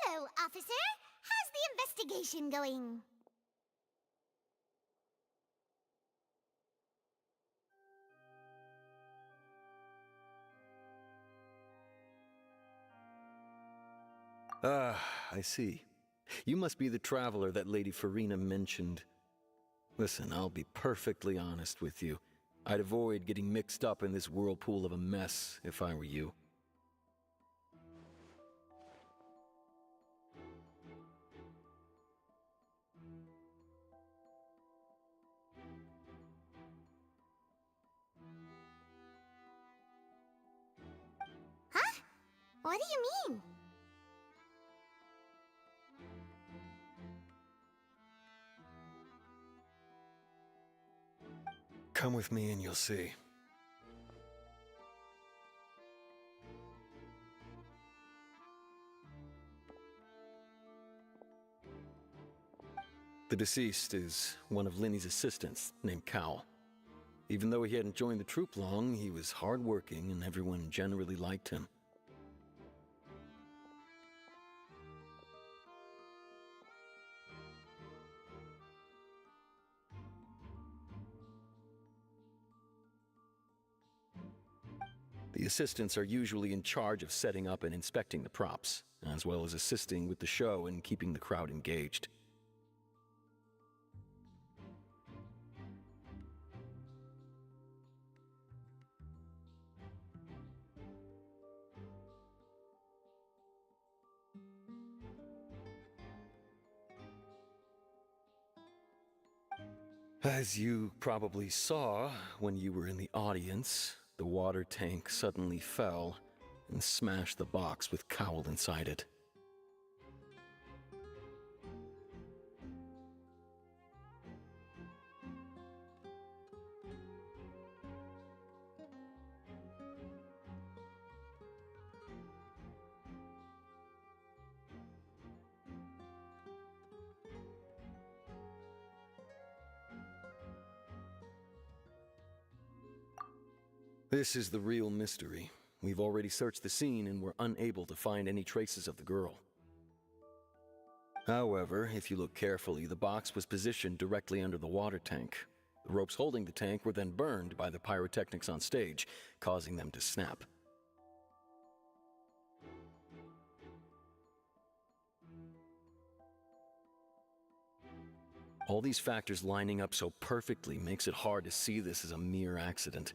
Hello, officer. How's the investigation going? Ah, I see. You must be the traveler that Lady Farina mentioned. Listen, I'll be perfectly honest with you. I'd avoid getting mixed up in this whirlpool of a mess if I were you. Huh? What do you mean? Come with me and you'll see. The deceased is one of Linny's assistants, named Cal. Even though he hadn't joined the troupe long, he was hardworking and everyone generally liked him. The assistants are usually in charge of setting up and inspecting the props, as well as assisting with the show and keeping the crowd engaged. As you probably saw when you were in the audience, the water tank suddenly fell and smashed the box with Cowl inside it. This is the real mystery. We've already searched the scene and were unable to find any traces of the girl. However, if you look carefully, the box was positioned directly under the water tank. The ropes holding the tank were then burned by the pyrotechnics on stage, causing them to snap. All these factors lining up so perfectly makes it hard to see this as a mere accident.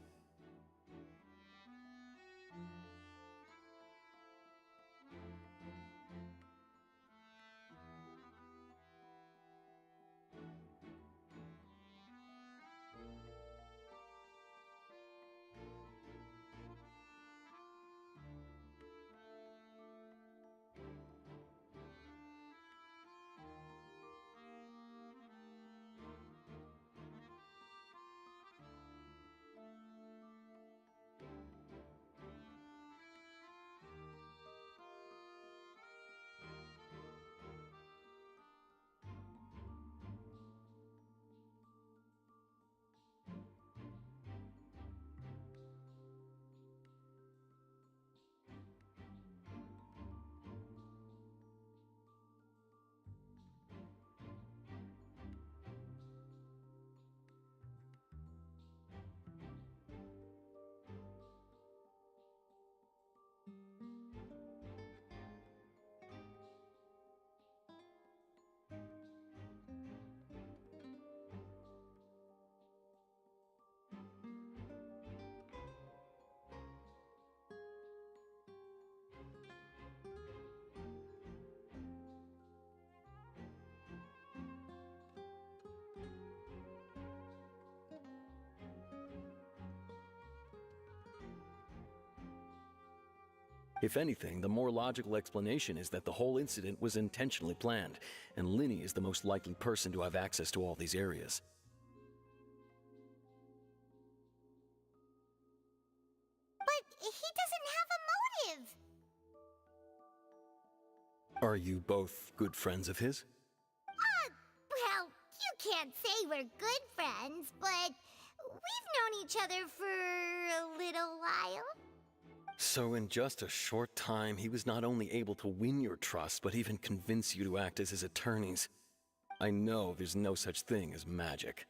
If anything, the more logical explanation is that the whole incident was intentionally planned, and Linny is the most likely person to have access to all these areas. But he doesn't have a motive! Are you both good friends of his? Well, you can't say we're good friends, but we've known each other for a little while. So in just a short time, he was not only able to win your trust, but even convince you to act as his attorneys. I know there's no such thing as magic.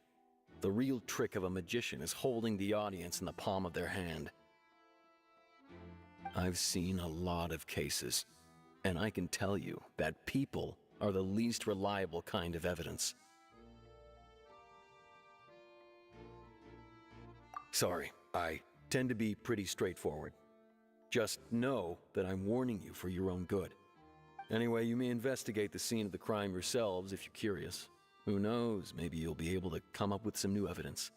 The real trick of a magician is holding the audience in the palm of their hand. I've seen a lot of cases, and I can tell you that people are the least reliable kind of evidence. Sorry, I tend to be pretty straightforward. Just know that I'm warning you for your own good. Anyway, you may investigate the scene of the crime yourselves if you're curious. Who knows, maybe you'll be able to come up with some new evidence.